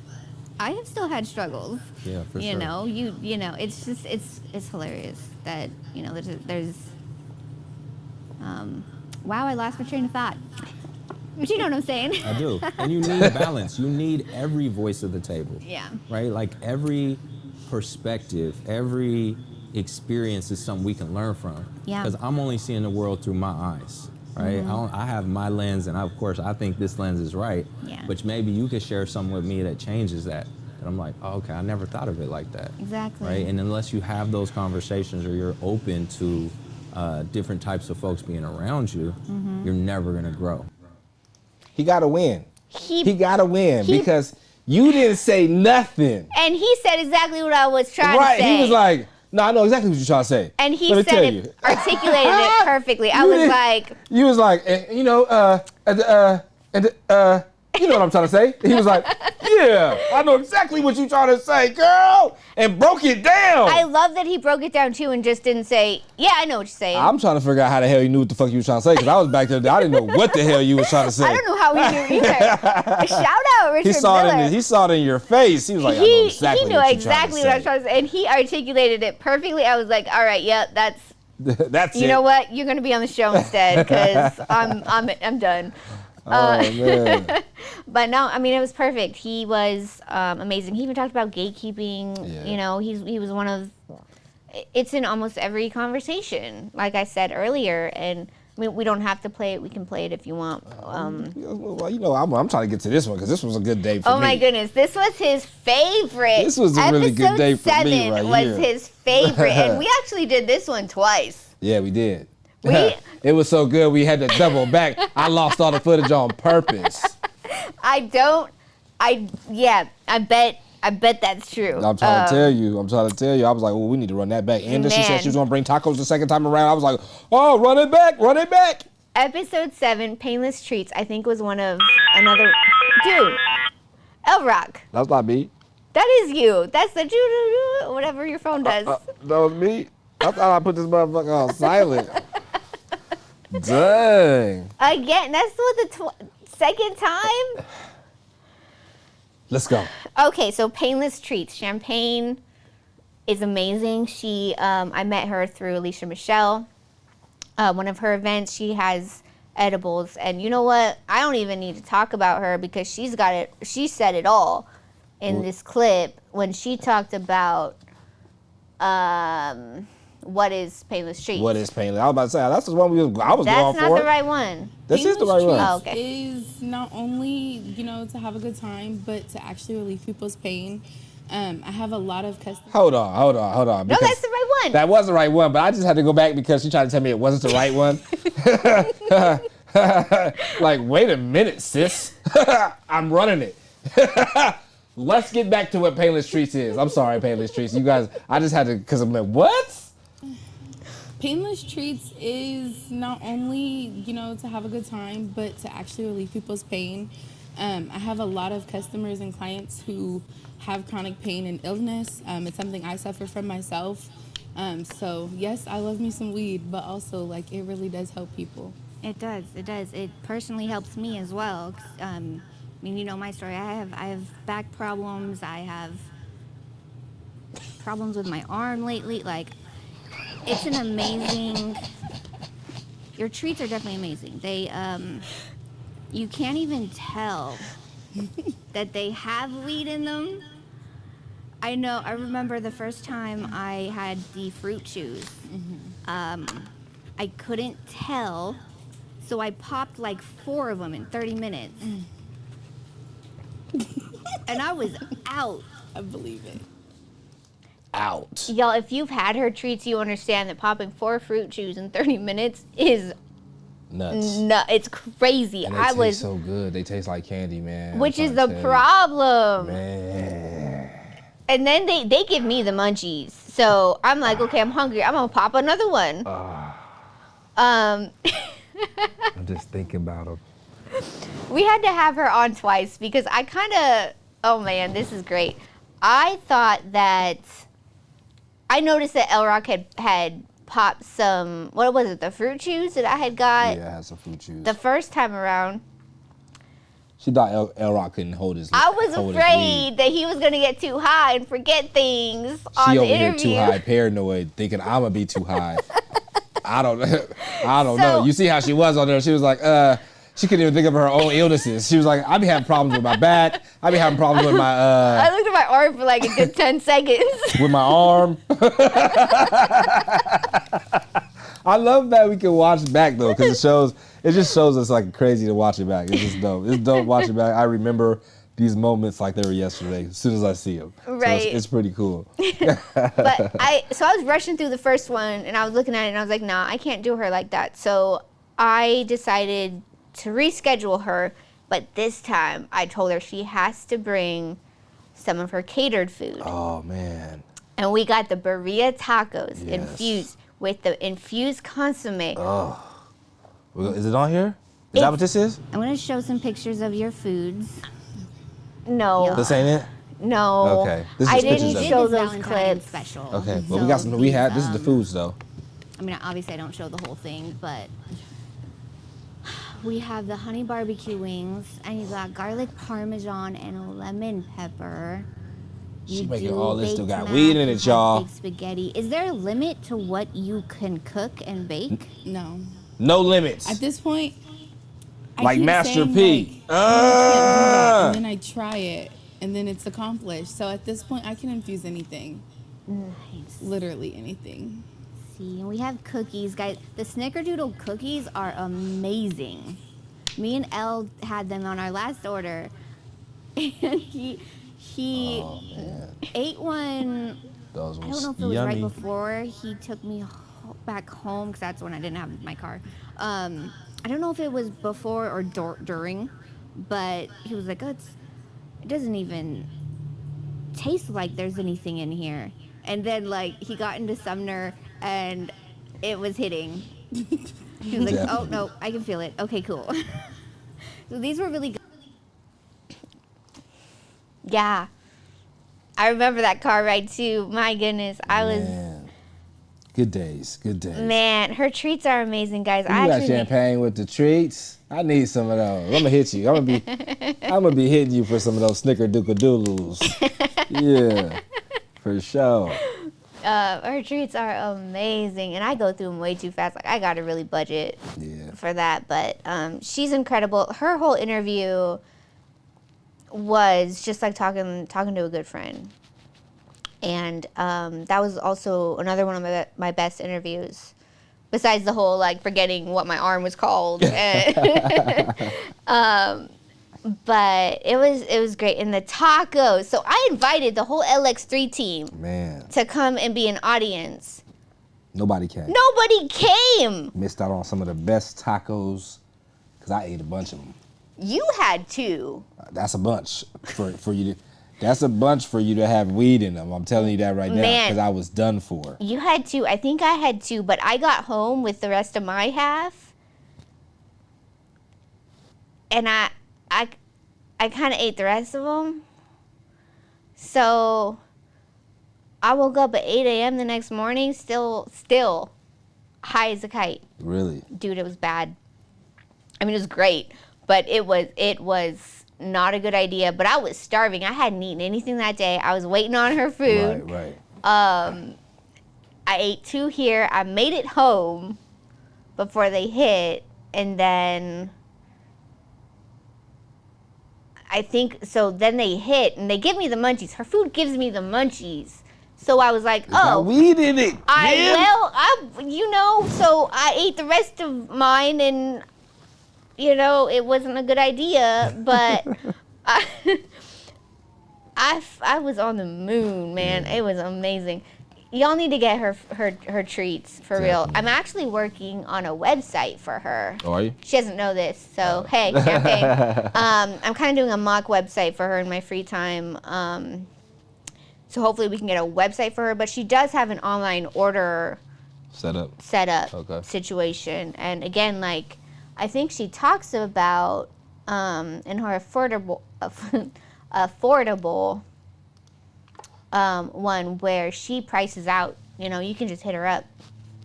I have still had struggles. Yeah, for sure. You know, you know, it's just it's hilarious that, you know, there's wow, I lost my train of thought. But you know what I'm saying? I do. And you need balance. You need every voice of the table. Yeah. Right? Like every perspective, every experience is something we can learn from. Yeah. Because I'm only seeing the world through my eyes. Right? I have my lens, and of course I think this lens is right. Yeah. But maybe you could share something with me that changes that. And I'm like, oh, okay, I never thought of it like that. Exactly. Right? And unless you have those conversations, or you're open to different types of folks being around you, you're never gonna grow. He got to win. He got to win because you didn't say nothing. And he said exactly what I was trying to say. Right. He was like, no, I know exactly what you're trying to say. And he said it, articulated it perfectly. I was like, you was like, you know, you know what I'm trying to say. He was like, yeah, I know exactly what you're trying to say, girl, and broke it down. I love that he broke it down too and just didn't say, yeah, I know what you're saying. I'm trying to figure out how the hell you knew what the fuck you was trying to say, because I was back there, I didn't know what the hell you was trying to say. I don't know how he knew either. Shout out Richard he saw Miller. He saw it in your face. He was like, I know exactly he knew what you're exactly what I was trying to say. And he articulated it perfectly. I was like, all right, yep, that's That's you it. know what? You're gonna be on the show instead because I'm done. Oh, man. But no, I mean, it was perfect. He was amazing. He even talked about gatekeeping. Yeah. You know, he was one of. It's in almost every conversation, like I said earlier, and we don't have to play it. We can play it if you want. Well, you know, I'm trying to get to this one because this was a good day for me. Oh my goodness, this was his favorite. This was a really good day for me Episode 7 right was here. his favorite, and we actually did this one twice. Yeah, we did. It was so good we had to double back. I lost all the footage on purpose. I bet that's true. I'm trying to tell you. I was like, well, we need to run that back. And then she said she was going to bring tacos the second time around. I was like, oh, run it back. Episode 7, Painless Treats, I think was one of another. Dude, LROC. That's not me. That is you. That's the whatever your phone does. That was me. I thought I put this motherfucker on silent. Dang. Again, that's what the second time? Let's go. Okay, so Painless Treats. Champagne is amazing. I met her through Alicia Michelle. One of her events, she has edibles. And you know what? I don't even need to talk about her because she's got it. She said it all in this clip when she talked about what is Painless Treats. What is Painless? I was about to say, that's the one I was going for. That's not the right one. This is the right one. Oh, okay. Is not only, to have a good time, but to actually relieve people's pain. I have a lot of customers. Hold on. No, that's the right one. That was the right one, but I just had to go back because she tried to tell me it wasn't the right one. Like, wait a minute, sis. I'm running it. Let's get back to what Painless Treats is. I'm sorry, Painless Treats. You guys, I just had to, because I'm like, what? Painless Treats is not only, to have a good time, but to actually relieve people's pain. I have a lot of customers and clients who have chronic pain and illness. It's something I suffer from myself. So yes, I love me some weed, but also it really does help people. It does. It personally helps me as well. You know my story. I have back problems. I have problems with my arm lately. It's an amazing. Your treats are definitely amazing. They, you can't even tell that they have weed in them. I know. I remember the first time I had the fruit chews. I couldn't tell, so I popped 4 of them in 30 minutes. And I was out. I believe it. Out. Y'all, if you've had her treats, you understand that popping 4 fruit chews in 30 minutes is nuts. It's crazy. And they taste so good. They taste like candy, man. Which is the problem. Man. And then they give me the munchies. So I'm like, okay, I'm hungry. I'm going to pop another one. I'm just thinking about them. We had to have her on twice because I kind of, oh man, this is great. I thought that, I noticed that LROC had popped some, what was it, the fruit chews that I had got? Yeah, I had some fruit chews. The first time around. She thought LROC couldn't hold his I was afraid that he was going to get too high and forget things on the interview. She over here too high, paranoid, thinking I'm going to be too high. I don't know. You see how she was on there. She was like, she couldn't even think of her own illnesses. She was like, I be having problems with my back. I be having problems with my... I looked at my arm for a good 10 seconds. With my arm. I love that we can watch back, though, because it just shows us crazy to watch it back. It's just dope. It's dope watching back. I remember these moments like they were yesterday as soon as I see them. Right. So it's pretty cool. But I was rushing through the first one, and I was looking at it, and I was like, nah, I can't do her like that. So I decided to reschedule her, but this time I told her she has to bring some of her catered food. Oh, man. And we got the burrito tacos Yes. infused with the infused consomme. Oh. Is it on here? Is that what this is? I'm going to show some pictures of your foods. No. This ain't it? No. Okay. This is I pictures didn't of it. show This those Valentine's clips. special. Okay. Well, So we got some. This is the these, foods, though. Obviously I don't show the whole thing, but we have the honey barbecue wings, and you got garlic parmesan and lemon pepper. She You making do all this still baked got mac, weed in you it, have y'all. baked spaghetti. Is there a limit to what you can cook and bake? No. No limits. At this point, I Like keep Master saying, P. I can't do that, and then I try it, and then it's accomplished. So at this point, I can infuse anything. Nice. Literally anything. See, and we have cookies, guys. The Snickerdoodle cookies are amazing. Me and Elle had them on our last order, and he ate one. Those I ones don't know if it was yummy. right before he took me back home, because that's when I didn't have my car. I don't know if it was before or during, but he was like, "Oh, it doesn't even taste like there's anything in here." And then he got into Sumner, and it was hitting. He was like, "Oh no, I can feel it. Okay, cool." So these were really good. Yeah. I remember that car ride too. My goodness. Man. Good days. Good days. Man, her treats are amazing, guys. You got champagne with the treats. I need some of those. I'm gonna hit you. I'm gonna be hitting you for some of those snickerdoodle-doodles. Yeah, for sure. Her treats are amazing, and I go through them way too fast. I gotta really budget for that. But she's incredible. Her whole interview was just like talking to a good friend, and that was also another one of my best interviews. Besides the whole forgetting what my arm was called, but it was great. And the tacos. So I invited the whole LX3 team Man. to come and be an audience. Nobody came. Nobody came. Missed out on some of the best tacos, because I ate a bunch of them. You had to. That's a bunch for you to. That's a bunch for you to have weed in them. I'm telling you that right now, because I was done for. You had to. I think I had to, but I got home with the rest of my half, and I kind of ate the rest of them. So I woke up at 8 a.m. the next morning, still high as a kite. Really? Dude, it was bad. I mean, it was great, but it was not a good idea. But I was starving. I hadn't eaten anything that day. I was waiting on her food. Right. I ate 2 here. I made it home before they hit, and then I think so. Then they hit, and they give me the munchies. Her food gives me the munchies. So I was like, oh, weed in it. So I ate the rest of mine, and it wasn't a good idea, but I was on the moon, man. It was amazing. Y'all need to get her treats for real. I'm actually working on a website for her. Oh, are you? She doesn't know this, so hey, champagne. I'm kind of doing a mock website for her in my free time. So hopefully we can get a website for her. But she does have an online order set up situation. And again, like I think she talks about in her affordable one where she prices out. You can just hit her up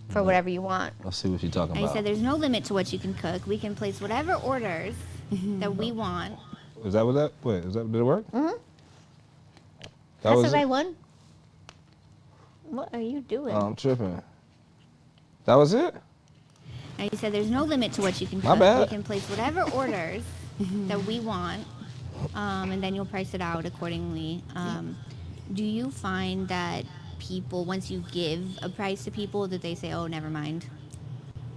for whatever you want. Let's see what she's talking And about. he said there's no limit to what you can cook. We can place whatever orders that we want. Is that what that? Wait, did it work? Mm-hmm. That That's the right one. What are you doing? I'm tripping. That was it? And he said there's no limit to what you can cook. My bad. We can place whatever orders that we want, and then you'll price it out accordingly. Do you find that people, once you give a price to people, that they say, oh, never mind?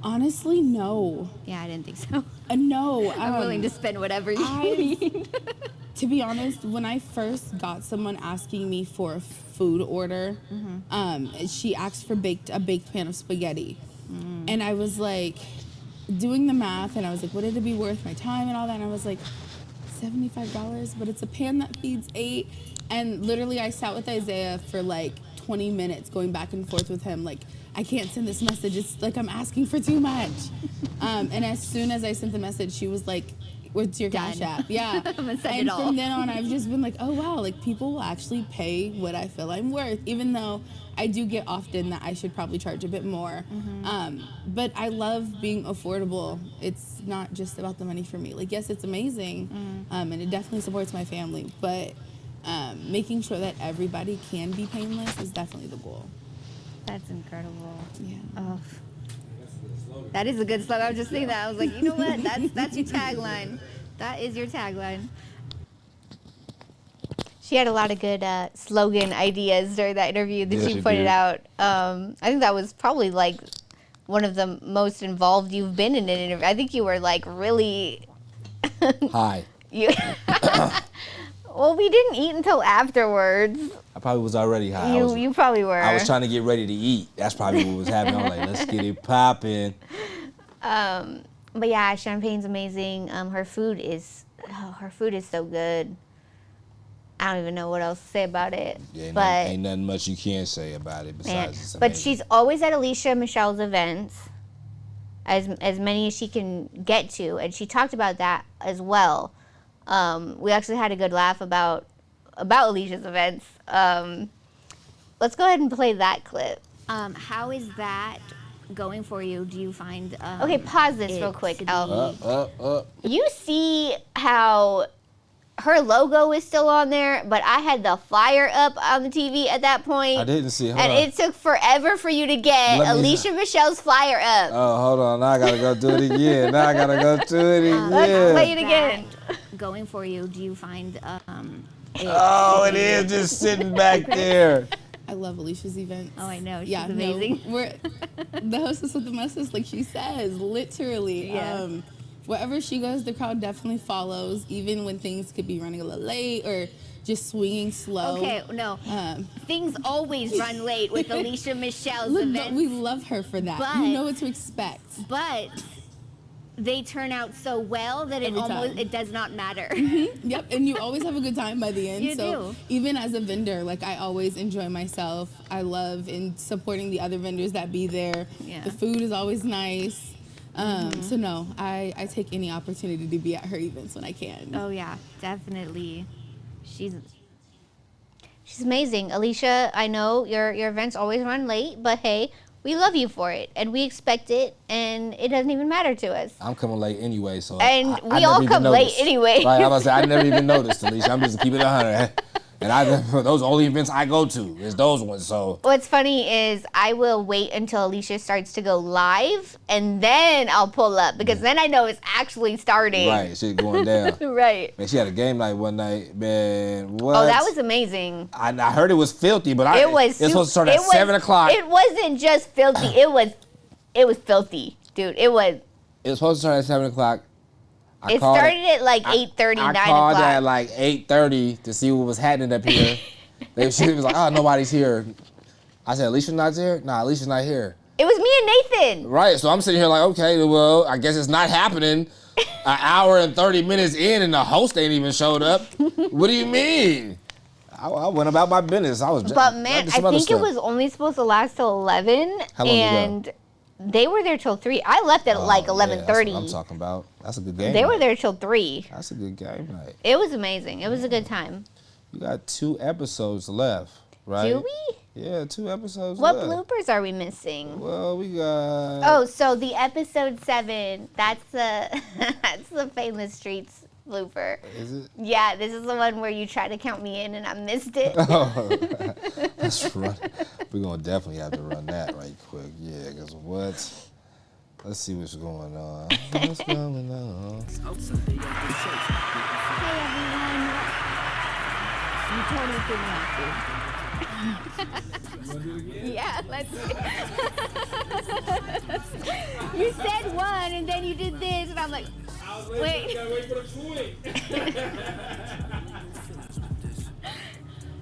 Honestly, no. Yeah, I didn't think so. No. I'm willing to spend whatever you need. To be honest, when I first got someone asking me for a food order, she asked for a baked pan of spaghetti. And I was like, doing the math, and I was like, would it be worth my time and all that? And I was like, $75, but it's a pan that feeds 8. And literally, I sat with Isaiah for like 20 minutes going back and forth with him. Like, I can't send this message. It's like I'm asking for too much. And as soon as I sent the message, she was like, what's your Cash App? Yeah. I'm gonna send and it all. from then on, I've just been like, oh, wow, like people will actually pay what I feel I'm worth, even though I do get often that I should probably charge a bit more. But I love being affordable. It's not just about the money for me. Like, yes, it's amazing, and it definitely supports my family, but making sure that everybody can be painless is definitely the goal. That's incredible. Yeah. Oh. That is a good slogan. I was just thinking that. I was like, you know what? That's your tagline. That is your tagline. She had a lot of good slogan ideas during that interview that she pointed out. I think that was probably like one of the most involved you've been in an interview. I think you were like really Hi. Well, we didn't eat until afterwards. I probably was already high. You probably were. I was trying to get ready to eat. That's probably what was happening. I was like, let's get it popping. But yeah, Champagne's amazing. Her food is so good. I don't even know what else to say about it. Yeah, ain't nothing much you can say about it besides it's amazing. But she's always at Alicia Michelle's events, as many as she can get to, and she talked about that as well. We actually had a good laugh about Alicia's events. Let's go ahead and play that clip. How is that going for you? Do you find Okay, pause this real quick, El. You see how her logo is still on there, but I had the flyer up on the TV at that point. I didn't see it. And it took forever for you to get Alicia Michelle's flyer up. Oh, hold on. Now I gotta go do it again. Let's play it again. Going for you, do you find it is just sitting back there. I love Alicia's events. Oh, I know. She's amazing. We're the hostess with the mostest, like she says, literally. Yeah. wherever she goes, the crowd definitely follows, even when things could be running a little late or just swinging slow. Okay, no. Things always run late with Alicia Michelle's Look, events. we love her for that. But- you know what to expect. But they turn out so well that Every time. it does not matter. Yep, and you always have a good time by the end. You so do. even as a vendor, like I always enjoy myself. I love in supporting the other vendors that be there. Yeah. The food is always nice. So no, I take any opportunity to be at her events when I can. Oh yeah, definitely. She's amazing. Alicia, I know your events always run late, but hey, we love you for it, and we expect it, and it doesn't even matter to us. I'm coming late anyway, so And I we never all even come late noticed. anyway. Right, I was about to say, I never even noticed, Alicia. I'm just keeping it 100. And those are only events I go to, is those ones, so. What's funny is I will wait until Alicia starts to go live, and then I'll pull up, because then I know it's actually starting. Right, shit going down. Right. Man, she had a game night one night, man, what? Oh, that was amazing. I heard it was filthy, but It was. it's supposed to start at 7 o'clock. It wasn't just filthy. It was filthy, dude. It was. It was supposed to start at 7 o'clock. It started at like 8:30, 9 I called o'clock. at like 8:30 to see what was happening up here. She was like, oh, nobody's here. I said, Alicia's not here? Nah, Alicia's not here. It was me and Nathan. Right, so I'm sitting here like, okay, well, I guess it's not happening. An hour and 30 minutes in and the host ain't even showed up. What do you mean? I went about my business. But man, I think it was only supposed to last till 11. How long did you go? And they were there till 3. I left at like 11:30. Yeah, that's what I'm talking about. That's a good game. They were night. there till 3. That's a good game night. It was amazing. It was a good time. You got 2 episodes left, right? Do we? Yeah, 2 episodes What left. bloopers are we missing? Well, we got. Oh, so the episode 7, that's the that's the Famous Streets blooper. Is it? Yeah, this is the one where you tried to count me in and I missed it. Oh, let's run. We're gonna definitely have to run that right quick. Yeah, cause what? Let's see what's going on. What's going on? you totally didn't have Yeah, let's You said one and then you did this and I'm like, wait. Wait for the swing.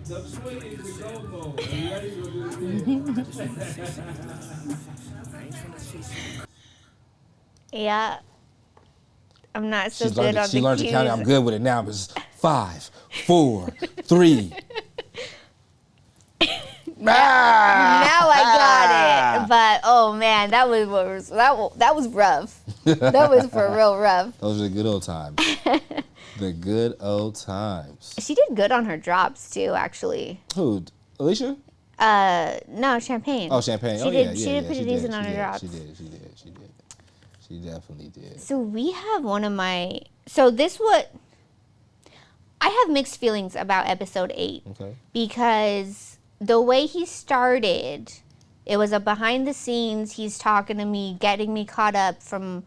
The swing is the go mode. Are you ready? We'll do it again. Yeah. I'm not so She good on the learned to count. I'm good with it now. But it's 5, 4, 3. Now I got it. But oh man, that was rough. That was for real rough. Those are the good old times. The good old times. She did good on her drops too, actually. Who? Alicia? No, Champagne. Oh, Champagne. She did pretty decent on her drops. She did. She definitely did. So we have one of my. So this what. I have mixed feelings about episode 8. Okay. Because the way he started, it was a behind the scenes. He's talking to me, getting me caught up from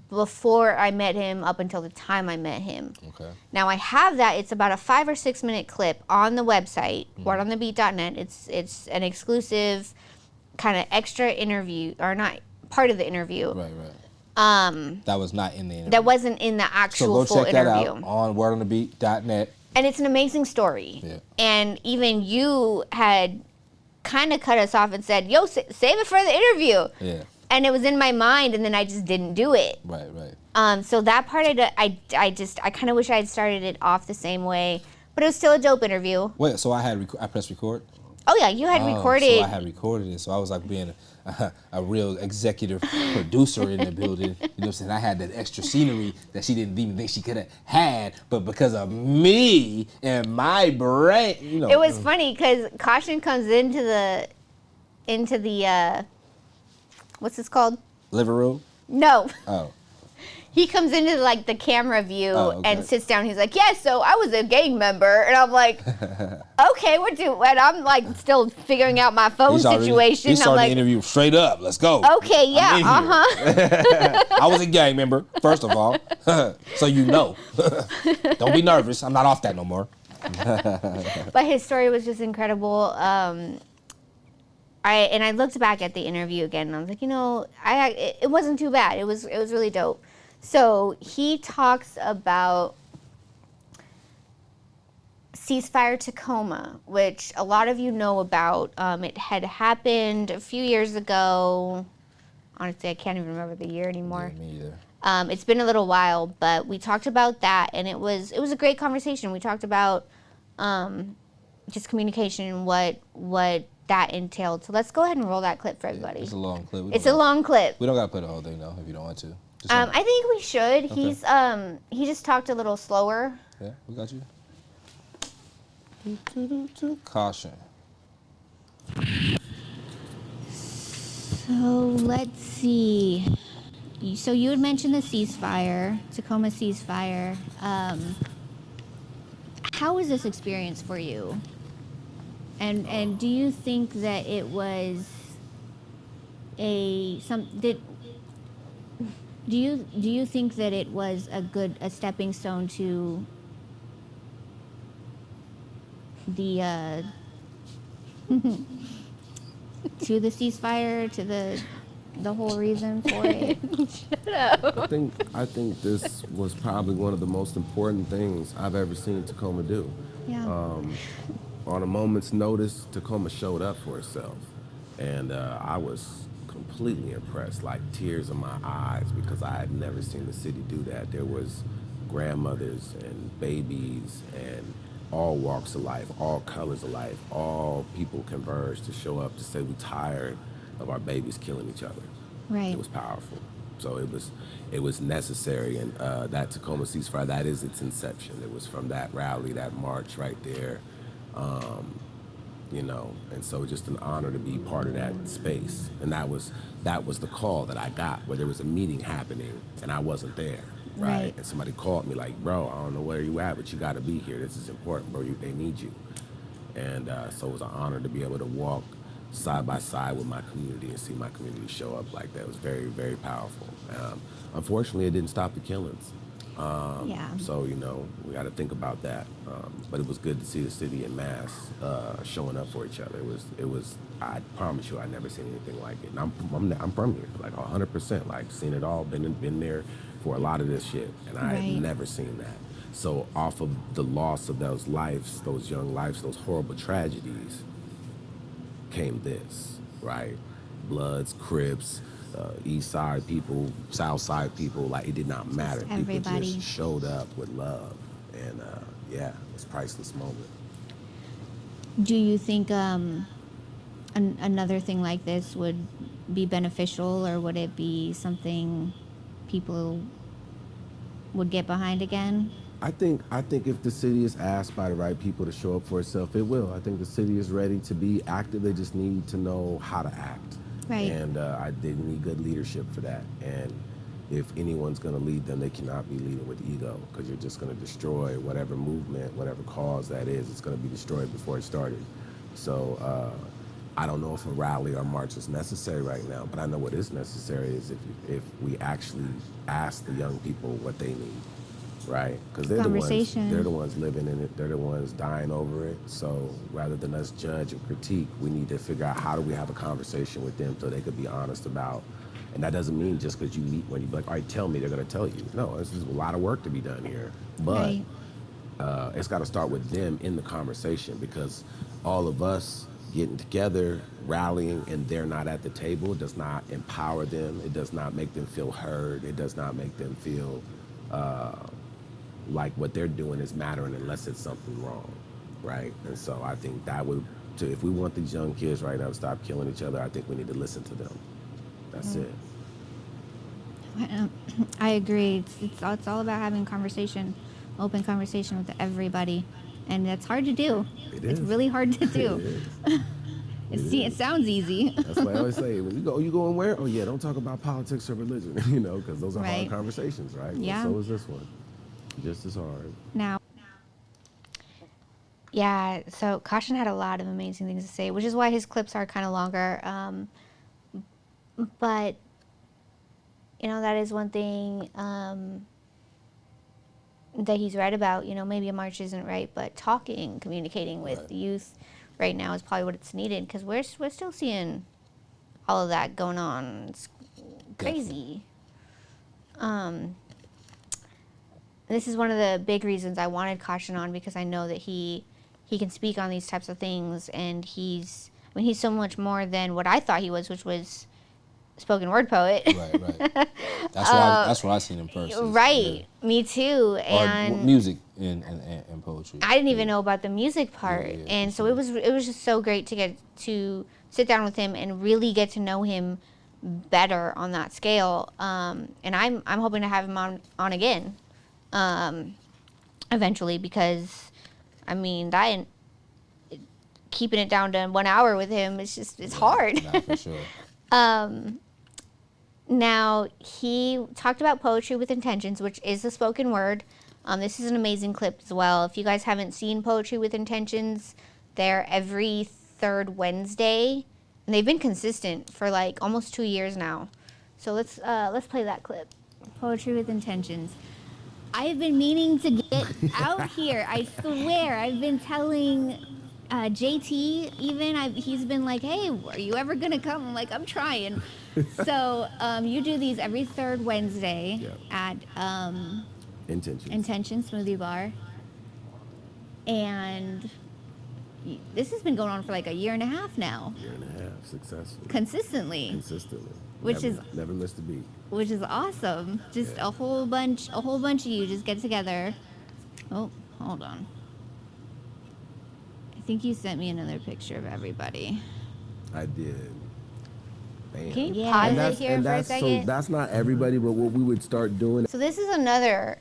before I met him up until the time I met him. Okay. Now I have that. It's about a 5 or 6 minute clip on the website, wordonthebeat.net. It's an exclusive kind of extra interview, or not part of the interview. Right. That was not in the interview. That wasn't in the actual so go full check interview. that out on wordonthebeat.net. And it's an amazing story. Yeah. And even you had kind of cut us off and said, yo, save it for the interview. Yeah. And it was in my mind, and then I just didn't do it. Right. So that part, I kind of wish I had started it off the same way. But it was still a dope interview. Wait, so I pressed record? Oh, yeah, you had recorded. So I had recorded it. So I was like being a real executive producer in the building. You know what I'm saying? I had that extra scenery that she didn't even think she could have had. But because of me and my brain, you know. It was funny because Caution comes into the what's this called? Living room? No. Oh. He comes into like the camera view okay. and sits down. He's like, yeah, so I was a gang member. And I'm like, okay, and I'm like still figuring out my phone situation. He started I'm like, the interview straight up. Let's go. Okay, yeah, I was a gang member, first of all. So you know. Don't be nervous. I'm not off that no more. But his story was just incredible. I looked back at the interview again, and I was like, it wasn't too bad. It was really dope. So he talks about ceasefire Tacoma, which a lot of you know about. It had happened a few years ago. Honestly, I can't even remember the year anymore. Yeah, me either. It's been a little while, but we talked about that, and it was a great conversation. We talked about just communication and what that entailed. So let's go ahead and roll that clip for everybody. It's a long clip. It's a long clip. We don't gotta play the whole thing though, if you don't want to. I think we should. Okay. He just talked a little slower. Yeah, we got you. Caution. So let's see. So you had mentioned the ceasefire, Tacoma ceasefire. How was this experience for you? And do you think that it was do you think that it was a stepping stone to the to the ceasefire, to the whole reason for it? Shut up. I think this was probably one of the most important things I've ever seen Tacoma do. Yeah. On a moment's notice, Tacoma showed up for itself, and I was completely impressed, like tears in my eyes, because I had never seen the city do that. There was grandmothers and babies and all walks of life, all colors of life, all people converged to show up to say we're tired of our babies killing each other. Right. It was powerful. So it was necessary, and that Tacoma ceasefire, that is its inception. It was from that rally, that march right there, and so just an honor to be part of that space. And that was the call that I got, where there was a meeting happening and I wasn't there. Right. And somebody called me like, bro, I don't know where you at, but you got to be here. This is important, bro. They need you. And so it was an honor to be able to walk side by side with my community and see my community show up like that. It was very, very powerful. Unfortunately, it didn't stop the killings. So, we got to think about that. But it was good to see the city en masse showing up for each other. It was. I promise you, I never seen anything like it. And I'm from here, like 100%. Like seen it all, been there for a lot of this shit, and I had never seen that. So off of the loss of those lives, those young lives, those horrible tragedies, came this, right? Bloods, Crips, East Side people, South Side people, like it did not matter. Everybody. People just showed up with love, and it was a priceless moment. Do you think another thing like this would be beneficial, or would it be something people would get behind again? I think if the city is asked by the right people to show up for itself, it will. I think the city is ready to be active. They just need to know how to act. Right. And they need good leadership for that. And if anyone's going to lead them, they cannot be leading with ego, because you're just going to destroy whatever movement, whatever cause that is. It's going to be destroyed before it started. So I don't know if a rally or march is necessary right now, but I know what is necessary is if we actually ask the young people what they need, right? Because they're the ones living in it. They're the ones dying over it. So rather than us judge or critique, we need to figure out how do we have a conversation with them so they could be honest about. And that doesn't mean just because you meet when you be like, all right, tell me, they're going to tell you. No, this is a lot of work to be done here. But it's got to start with them in the conversation, because all of us getting together, rallying, and they're not at the table does not empower them. It does not make them feel heard. It does not make them feel like what they're doing is mattering unless it's something wrong, right? And so I think that would, if we want these young kids right now to stop killing each other, I think we need to listen to them. That's it. I agree. It's all about having conversation, open conversation with everybody, and that's hard to do. It's really hard to do. It sounds easy. That's why I always say, when you going where? Oh yeah, don't talk about politics or religion, because those are hard conversations, right? Yeah. Well, so is this one. Just as hard. Now. Yeah, so Caution had a lot of amazing things to say, which is why his clips are kind of longer. But, that is one thing that he's right about. Maybe a march isn't right, but talking, communicating with youth, right now is probably what it's needed, because we're still seeing all of that going on. It's crazy. This is one of the big reasons I wanted Caution on, because I know that he can speak on these types of things, and he's so much more than what I thought he was, which was spoken word poet. Right. That's where I seen him first. Right. Yeah. Me too. And music and poetry. I didn't even know about the music part. And so it was just so great to get to sit down with him and really get to know him better on that scale. And I'm hoping to have him on again. Eventually, because keeping it down to 1 hour with him, it's hard. Nah, for sure. Now, he talked about Poetry with Intentions, which is the spoken word. This is an amazing clip as well. If you guys haven't seen Poetry with Intentions, they're every third Wednesday, and they've been consistent for like almost 2 years now. So let's play that clip. Poetry with Intentions. I have been meaning to get out here. I swear, I've been telling JT even. He's been like, "Hey, are you ever gonna come?" I'm like, "I'm trying." So you do these every third Wednesday at Intention Smoothie Bar, and this has been going on for like a year and a half now. Year and a half, successfully. Consistently. Which never missed a beat. Which is awesome. Just a whole bunch of you just get together. Oh, hold on. I think you sent me another picture of everybody. I did. Damn. Can you pause it here for a second? So that's not everybody, but what we would start doing. So this is another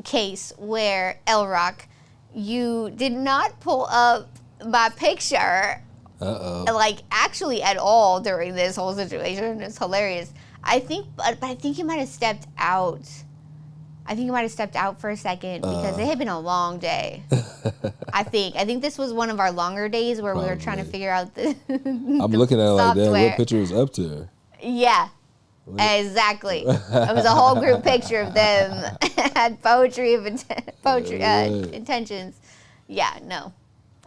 case where LROC, you did not pull up my picture. Like actually at all during this whole situation. It's hilarious. I think you might have stepped out. I think you might have stepped out for a second because it had been a long day. I think this was one of our longer days where we were trying to figure out the I'm looking at it like that. What picture was up there? Yeah, exactly. It was a whole group picture of them. Had poetry intentions. Yeah, no.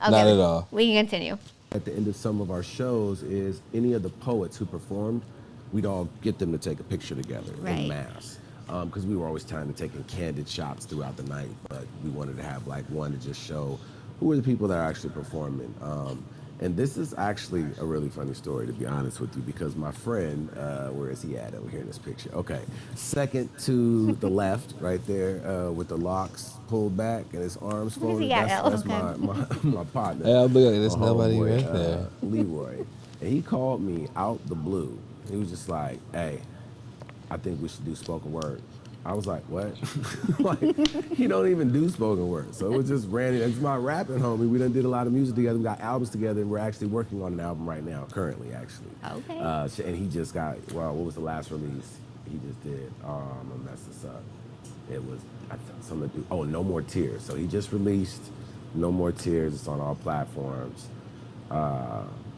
Okay, not at all. We can continue. At the end of some of our shows is any of the poets who performed, we'd all get them to take a picture together in mass. Because we were always trying to take candid shots throughout the night, but we wanted to have like one to just show who are the people that are actually performing. And this is actually a really funny story, to be honest with you, because my friend, where is he at over here in this picture? Okay, second to the left, right there, with the locks pulled back and his arms folded. That's my partner. Yeah, look, there's nobody right there. Leroy. And he called me out the blue. He was just like, "Hey, I think we should do spoken word." I was like, "What?" Like, he don't even do spoken word. So it was just random. It's my rapping homie. We done did a lot of music together. We got albums together, and we're actually working on an album right now, currently, actually. Okay. And he just got, what was the last release he just did? I'm gonna mess this up. It was something to do, No More Tears. So he just released No More Tears. It's on all platforms.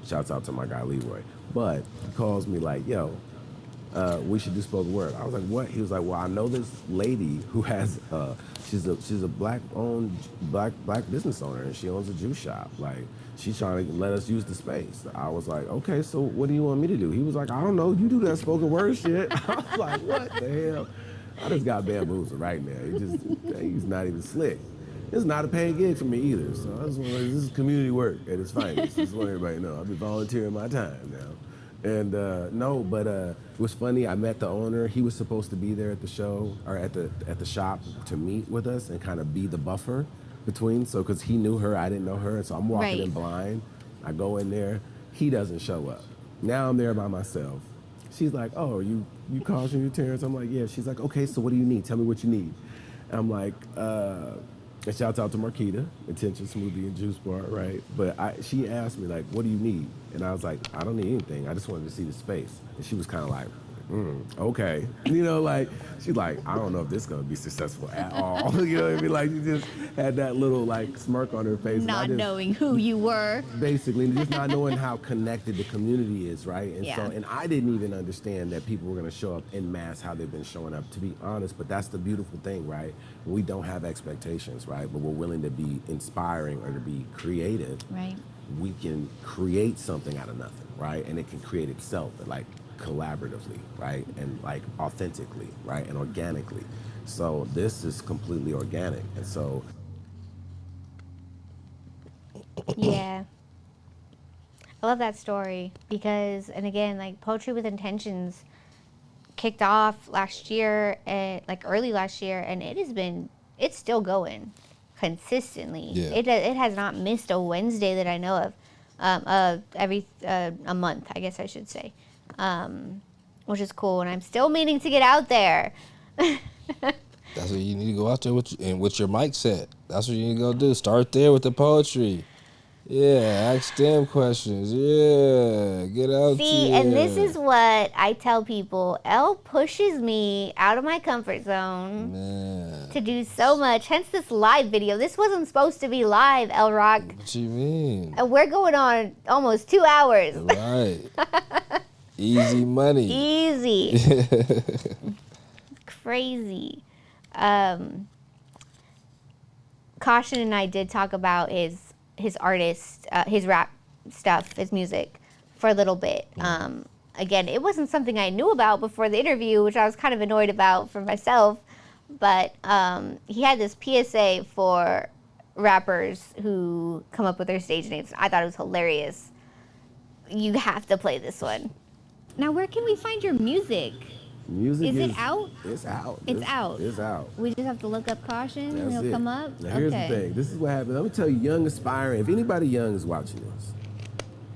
Shouts out to my guy, Leroy. But he calls me like, "Yo, we should do spoken word." I was like, "What?" He was like, "Well, I know this lady who has she's a black business owner, and she owns a juice shop. Like, she's trying to let us use the space." I was like, "Okay, so what do you want me to do?" He was like, "I don't know. You do that spoken word shit." I was like, "What the hell?" I just got bamboozled right now. He's not even slick. It's not a paid gig for me either. So I just want to, this is community work at its finest. Just want everybody to know. I'll be volunteering my time now. And it was funny. I met the owner. He was supposed to be there at the show or at the shop to meet with us and kind of be the buffer between. So because he knew her, I didn't know her, and so I'm walking in blind. I go in there. He doesn't show up. Now I'm there by myself. She's like, "Oh, you Caution, you Terrence?" I'm like, "Yeah." She's like, "Okay, so what do you need? Tell me what you need." And I'm like, and shouts out to Marquita, Intention Smoothie and Juice Bar, right? But she asked me, like, "What do you need?" And I was like, "I don't need anything. I just wanted to see the space." And she was kind of like, Okay. You know, like, she's like, I don't know if this is going to be successful at all. You know what I mean? Like, she just had that little, like, smirk on her face. And I Not just, knowing who you were. basically, just not knowing how connected the community is, right? And Yeah. so, and I didn't even understand that people were going to show up en masse how they've been showing up, to be honest. But that's the beautiful thing, right? We don't have expectations, right? But we're willing to be inspiring or to be creative. Right. We can create something out of nothing, right? And it can create itself, like, collaboratively, right? And like authentically, right? And organically. So this is completely organic. And so Yeah. I love that story because, and again, like Poetry with Intentions kicked off last year and like early last year, and it's still going consistently. Yeah. It has not missed a Wednesday that I know of. Every a month, I guess I should say, which is cool. And I'm still meaning to get out there. That's what you need to go out there with your mic set. That's what you need to go do. Start there with the poetry. Yeah, ask them questions. Yeah, get out See, there. and this is what I tell people. Elle pushes me out of my comfort zone to do so much. Hence this live video. This wasn't supposed to be live, LROC. What you mean? And we're going on almost 2 hours. Right. Easy money. Easy. Crazy. Caution and I did talk about his artist, his rap stuff, his music for a little bit. Again, it wasn't something I knew about before the interview, which I was kind of annoyed about for myself. But he had this PSA for rappers who come up with their stage names. I thought it was hilarious. You have to play this one. Now, where can we find your music? music Is it out? It's out. It's out. It's out. We just have to look up Caution and That's it'll it. come up? Now, here's the thing. This is what happened. Let me tell you, young aspiring, if anybody young is watching this,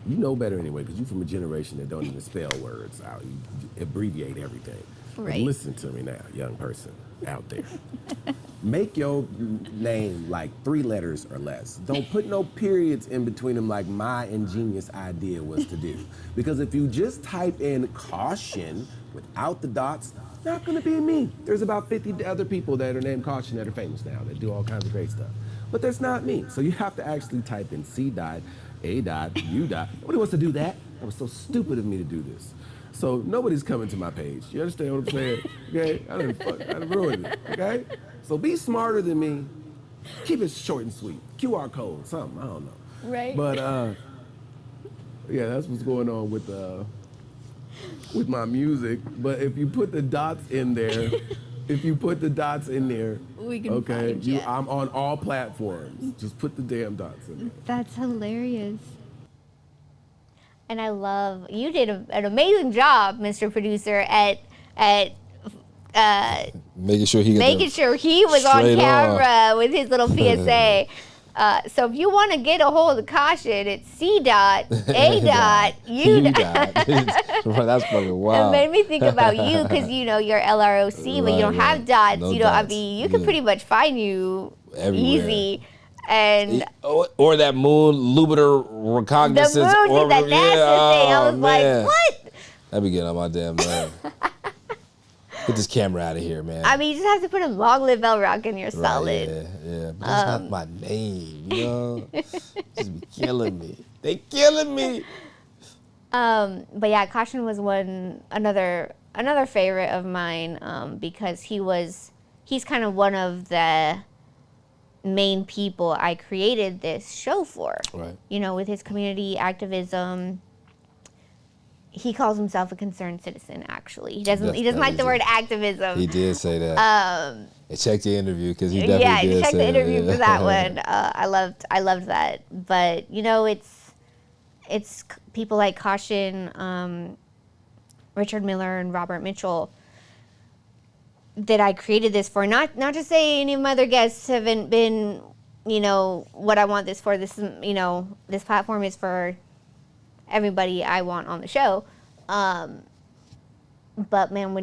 you know better anyway, because you're from a generation that don't even spell words out. You abbreviate everything. But Right. listen to me now, young person out there. Make your name like 3 letters or less. Don't put no periods in between them like my ingenious idea was to do. Because if you just type in Caution without the dots, it's not gonna be me. There's about 50 other people that are named Caution that are famous now that do all kinds of great stuff. But that's not me. So you have to actually type in C dot, A dot, U dot. Nobody wants to do that. That was so stupid of me to do this. So nobody's coming to my page. You understand what I'm saying? Okay? I done ruined it. Okay? So be smarter than me. Keep it short and sweet. QR code, something. I don't know. Right. But yeah, that's what's going on with my music. But if you put the dots in there, we can find you. I'm on all platforms. Just put the damn dots in there. That's hilarious. And I love, you did an amazing job, Mr. Producer, at making sure he was on straight camera with his little PSA. So if you want to get a hold of Caution, it's C dot, A dot, U dot. That's fucking wild. It made me think about you because you know you're LROC, but you don't have dots. No you know, I dots. mean, you can pretty much find you Everywhere. easy. And or that moon Lubiter recognizance. the moon, or, that NASA thing. I was like, what? That be getting on my damn nerve. Get this camera out of here, man. I mean, you just have to put a long live LROC and you're Right, solid. Yeah. But that's not my name, you know? Just be killing me. They killing me. But yeah, Caution was another favorite of mine because he's kind of one of the main people I created this show for. Right. You know, with his community activism. He calls himself a concerned citizen, actually. He doesn't like the word activism. He did say that. And check the interview because he definitely did check say the interview that. for that one. I loved that. But you know, it's people like Caution, Richard Miller, and Robert Mitchell that I created this for. Not to say any of my other guests haven't been, you know, what I want this for. This is, you know, this platform is for everybody I want on the show. But man,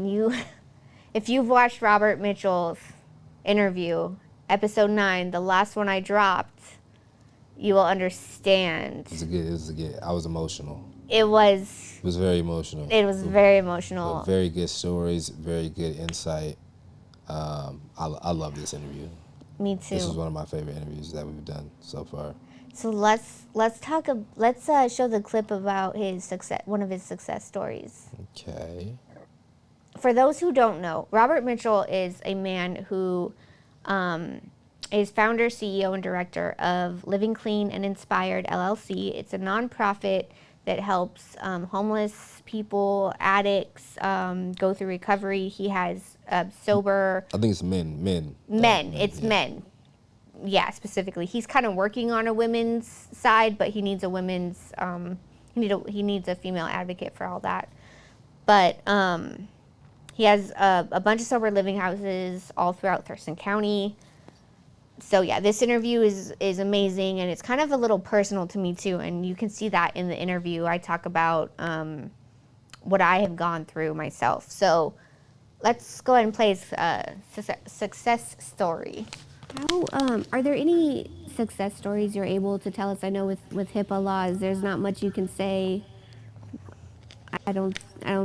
if you've watched Robert Mitchell's interview, episode 9, the last one I dropped, you will understand. It was good. I was emotional. it was It was very emotional. very emotional. But very good stories, very good insight. I love this interview. Me too. This was one of my favorite interviews that we've done so far. So let's show the clip about his success, one of his success stories. Okay. For those who don't know, Robert Mitchell is a man who is founder, CEO, and director of Living Clean and Inspired LLC. It's a nonprofit that helps homeless people, addicts go through recovery. He has sober. I think it's men. It's men. Yeah, specifically. He's kind of working on a women's side, but he needs a women's. He needs a female advocate for all that. But he has a bunch of sober living houses all throughout Thurston County. So yeah, this interview is amazing, and it's kind of a little personal to me too, and you can see that in the interview. I talk about what I have gone through myself. So let's go ahead and play his success story. How are there any success stories you're able to tell us? I know with HIPAA laws, there's not much you can say. I don't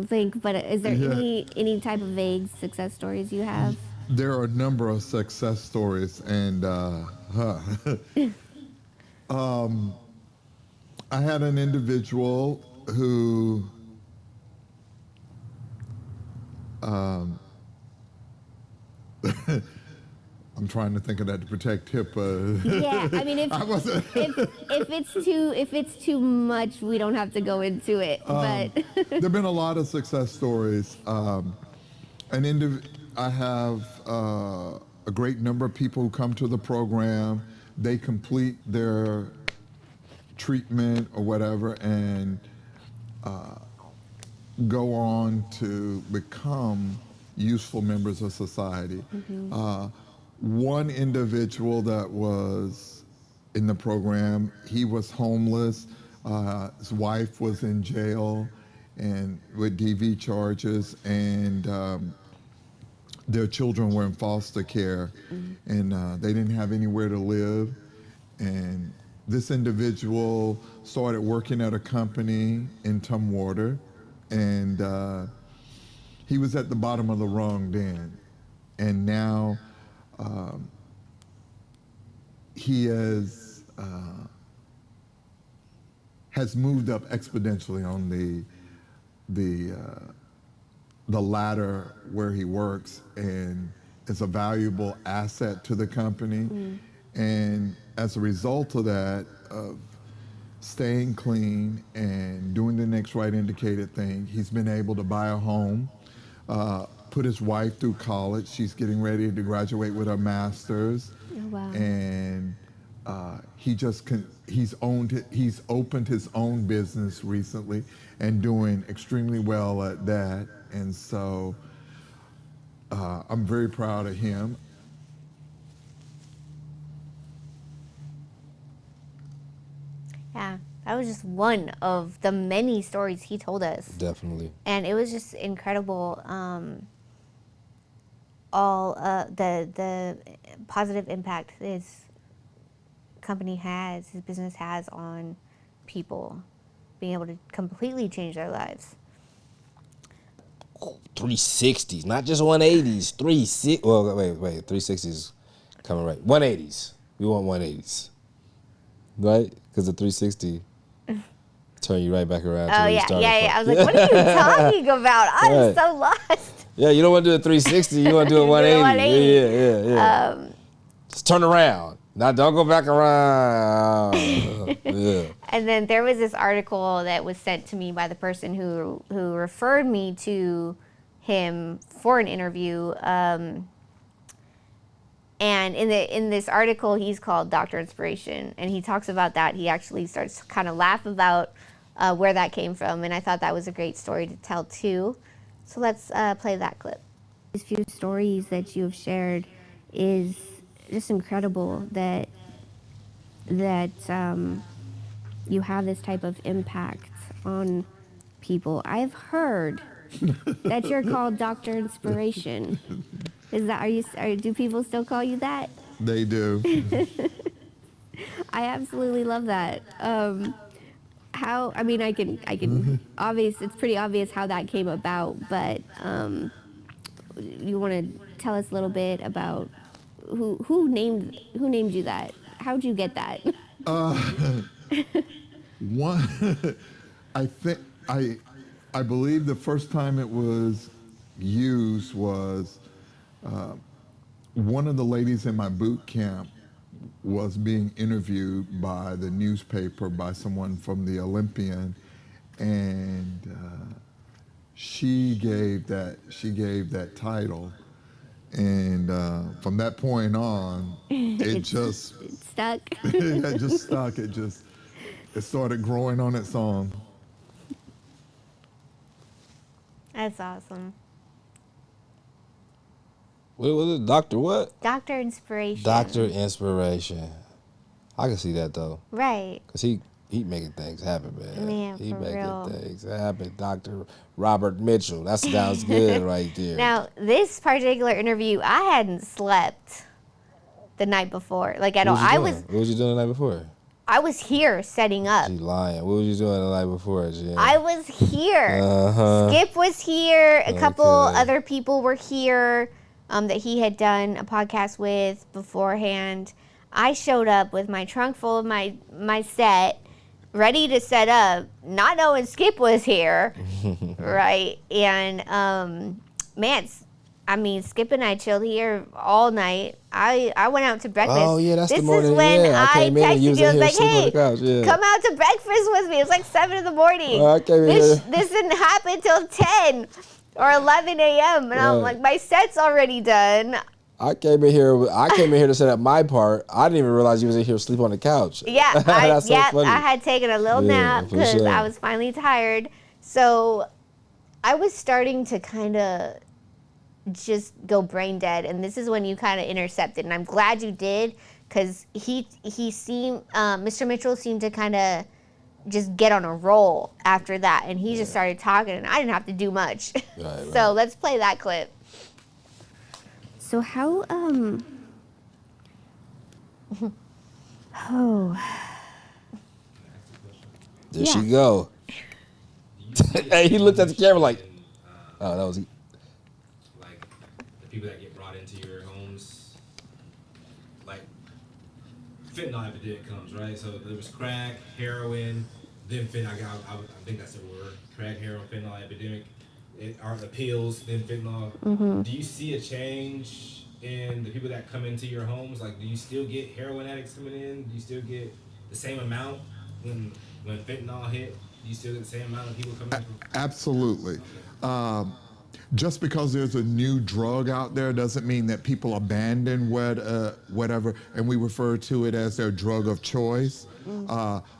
think, but is there any type of vague success stories you have? There are a number of success stories, and I had an individual who I'm trying to think of that to protect HIPAA. Yeah, I mean, if it's too much, we don't have to go into it. But there've been a lot of success stories. I have a great number of people who come to the program. They complete their treatment or whatever, and go on to become useful members of society. Mm-hmm. One individual that was in the program, he was homeless. His wife was in jail and with DV charges, and their children were in foster care, and they didn't have anywhere to live. And this individual started working at a company in Tumwater, and he was at the bottom of the wrong den. And now he has moved up exponentially on the ladder where he works, and is a valuable asset to the company. And as a result of that, of staying clean and doing the next right indicated thing, he's been able to buy a home, put his wife through college. She's getting ready to graduate with her master's. Oh, wow. And he's opened his own business recently and doing extremely well at that. And so I'm very proud of him. Yeah, that was just one of the many stories he told us. Definitely. And it was just incredible. All the positive impact his company has, his business has on people, being able to completely change their lives. 360s, not just 180s. 360. Well, wait. 360s coming right. 180s. We want 180s, right? Because the 360 turn you right back around. Oh yeah. I was like, what are you talking about? I'm so lost. Yeah, you don't want to do a 360. You want to do a 180. Yeah. Just turn around. Now don't go back around. Yeah. And then there was this article that was sent to me by the person who referred me to him for an interview. And in this article, he's called Dr. Inspiration, and he talks about that. He actually starts to kind of laugh about where that came from, and I thought that was a great story to tell too. So let's play that clip. These few stories that you have shared is just incredible that you have this type of impact on people. I've heard that you're called Dr. Inspiration. Is that do people still call you that? They do. I absolutely love that. how, I mean, I can obvious, it's pretty obvious how that came about, but you want to tell us a little bit about who named you that? How'd you get that? One, I think I believe the first time it was used was one of the ladies in my boot camp was being interviewed by the newspaper by someone from the Olympian, and she gave that title, and from that point on, it just stuck. it just stuck. It started growing on its own. That's awesome. What was it? Dr. what? Dr. Inspiration. Dr. Inspiration. I can see that though. Right. Cause he making things happen, man. Man, he for making real. things happen. Dr. Robert Mitchell. That sounds good right there. Now, this particular interview, I hadn't slept the night before, like at all. What was you doing the night before? I was here setting up. She lying. What was you doing the night before, Jen? I was here. Uh-huh. Skip was here. A couple Okay. other people were here that he had done a podcast with beforehand. I showed up with my trunk full of my set, ready to set up, not knowing Skip was here, right? And Skip and I chilled here all night. I went out to breakfast. Oh yeah, that's this the morning. is when I I came in and you texted was you. I in was here like, sleeping on "Hey, the couch. Yeah. come out to breakfast with me." It was like 7 in the morning. I came in This here. didn't happen till 10 or 11 a.m. And I'm Right. like, my set's already done. I came in here to set up my part. I didn't even realize you was in here asleep on the couch. Yeah, That's so funny. I had taken a little Yeah, nap for because sure. I was finally tired. So I was starting to kind of just go brain dead, and this is when you kind of intercepted, and I'm glad you did, because he seemed, Mr. Mitchell seemed to kind of just get on a roll after that, and he just started talking, and I didn't have to do much. Right, So let's play that clip. So how There she go. Hey, he looked at the camera like, oh, that was he. Like the people that get brought into your homes, like fentanyl epidemic comes, right? So there was crack, heroin, then fentanyl. I think that's the word. Crack, heroin, fentanyl epidemic. It are the pills, then fentanyl. Mm-hmm. Do you see a change in the people that come into your homes? Like, do you still get heroin addicts coming in? Do you still get the same amount when fentanyl hit? Do you still get the same amount of people coming in? Absolutely. Just because there's a new drug out there doesn't mean that people abandon whatever, and we refer to it as their drug of choice.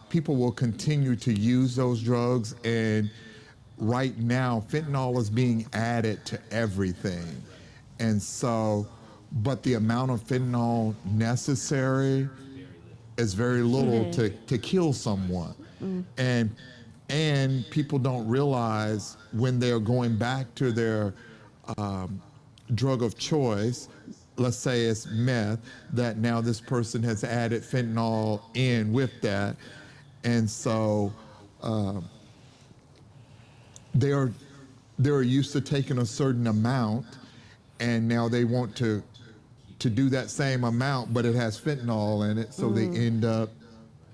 People will continue to use those drugs, and right now, fentanyl is being added to everything. And so, but the amount of fentanyl necessary is very little to kill someone. And people don't realize when they're going back to their drug of choice, let's say it's meth, that now this person has added fentanyl in with that. And so they're used to taking a certain amount, and now they want to do that same amount, but it has fentanyl in it, so they end up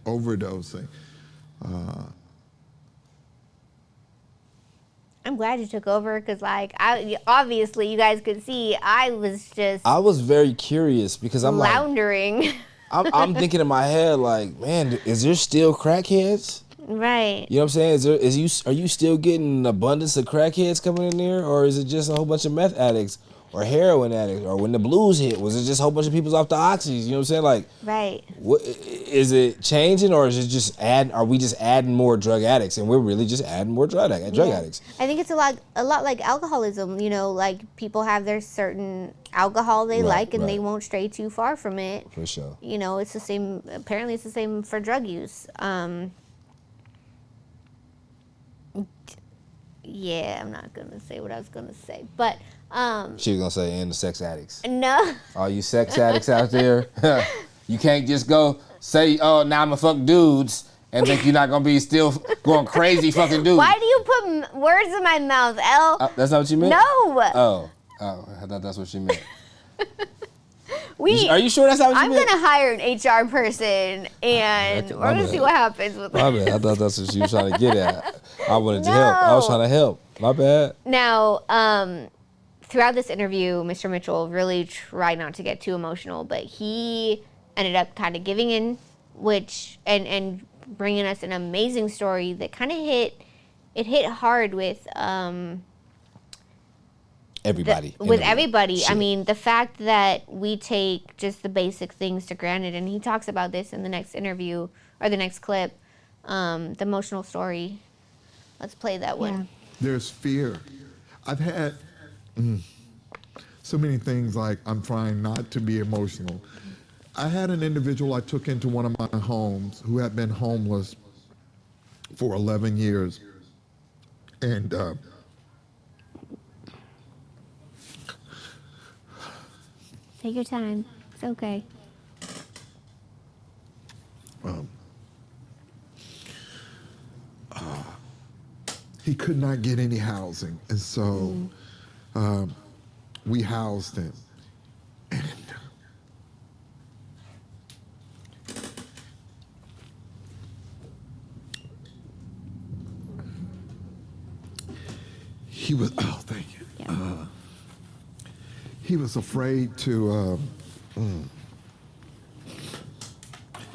overdosing. I'm glad you took over, because obviously you guys could see I was very curious because I'm like, floundering. I'm thinking in my head like, man, is there still crackheads? Right. You know what I'm saying? Are you still getting an abundance of crackheads coming in there, or is it just a whole bunch of meth addicts or heroin addicts, or when the blues hit, was it just a whole bunch of people off the oxys? You know what I'm saying? Like, right. what is it changing, or is it just are we just adding more drug addicts, and we're really just adding more drug addicts? I think it's a lot like alcoholism. You know, like people have their certain alcohol they like, and they won't stray too far from it. For sure. You know, it's the same. Apparently, it's the same for drug use. Yeah, I'm not gonna say what I was gonna say, but She was gonna say, and the sex addicts. no. All you sex addicts out there, you can't just go say, oh, now I'ma fuck dudes and think you're not gonna be still going crazy fucking dude. Why do you put words in my mouth, L? That's not what you meant? No. Oh, I thought that's what she meant. We. Are you sure that's not what you meant? I'm gonna hire an HR person, and we're gonna see what happens with My that. bad. I thought that's what you was trying to get at. I wanted to help. I was trying to help. My bad. Now, throughout this interview, Mr. Mitchell really tried not to get too emotional, but he ended up kind of giving in, and bringing us an amazing story that kind of hit hard with everybody. Everybody. Shit. I mean, the fact that we take just the basic things for granted, and he talks about this in the next interview or the next clip, the emotional story. Let's play that one. There's fear. I've had so many things like I'm trying not to be emotional. I had an individual I took into one of my homes who had been homeless for 11 years. And Take your time. It's okay. He could not get any housing. And so we housed him. And he was, thank you. Yeah. He was afraid to, You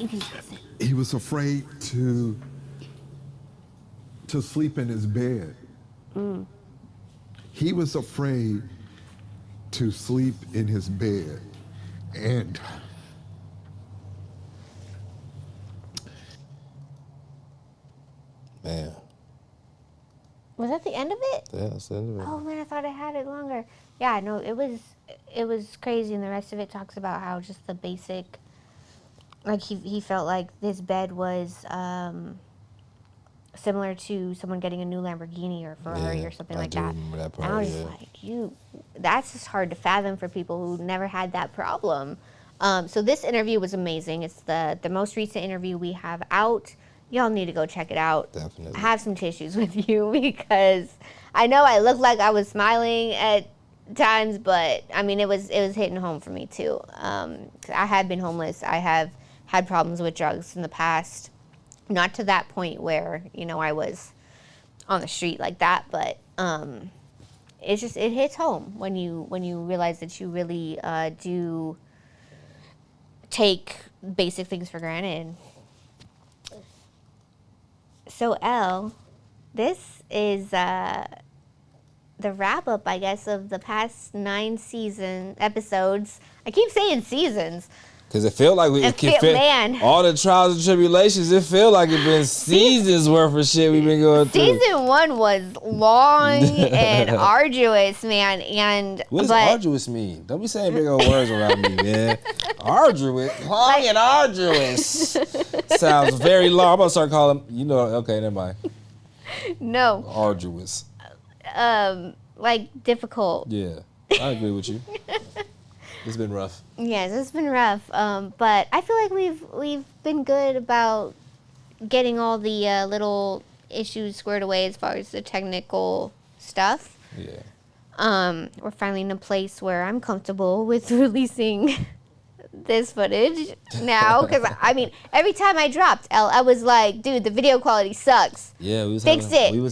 can toss it. he was afraid to sleep in his bed. He was afraid to sleep in his bed. And Man. Was that the end of it? Yeah, that's the end of it. Oh man, I thought I had it longer. Yeah, no, it was crazy, and the rest of it talks about how just the basic, like he felt like this bed was similar to someone getting a new Lamborghini or Ferrari or something like that. Remember that part, And I was just like, that's just hard to fathom for people who never had that problem. So this interview was amazing. It's the most recent interview we have out. Y'all need to go check it out. Definitely. I have some tissues with you because I know I looked like I was smiling at times, but I mean it was hitting home for me too. 'Cause I have been homeless. I have had problems with drugs in the past. Not to that point where, I was on the street like that, but it hits home when you realize that you really do take basic things for granted. So Elle, this is the wrap up, I guess, of the past 9 episodes. I keep saying seasons. Because it felt like man. all the trials and tribulations, it felt like it been seasons worth of shit we've been going through. Season 1 was long and arduous, man. And What does arduous mean? Don't be saying big old words around me, man. Arduous, long and arduous. Sounds very long. I'm about to start calling, okay, never mind. No. Arduous. Like difficult. Yeah, I agree with you. It's been rough. Yes, it's been rough. But I feel like we've been good about getting all the little issues squared away as far as the technical stuff. Yeah. We're finally in a place where I'm comfortable with releasing this footage now, because I mean, every time I dropped, I was like, dude, the video quality sucks. Yeah, we was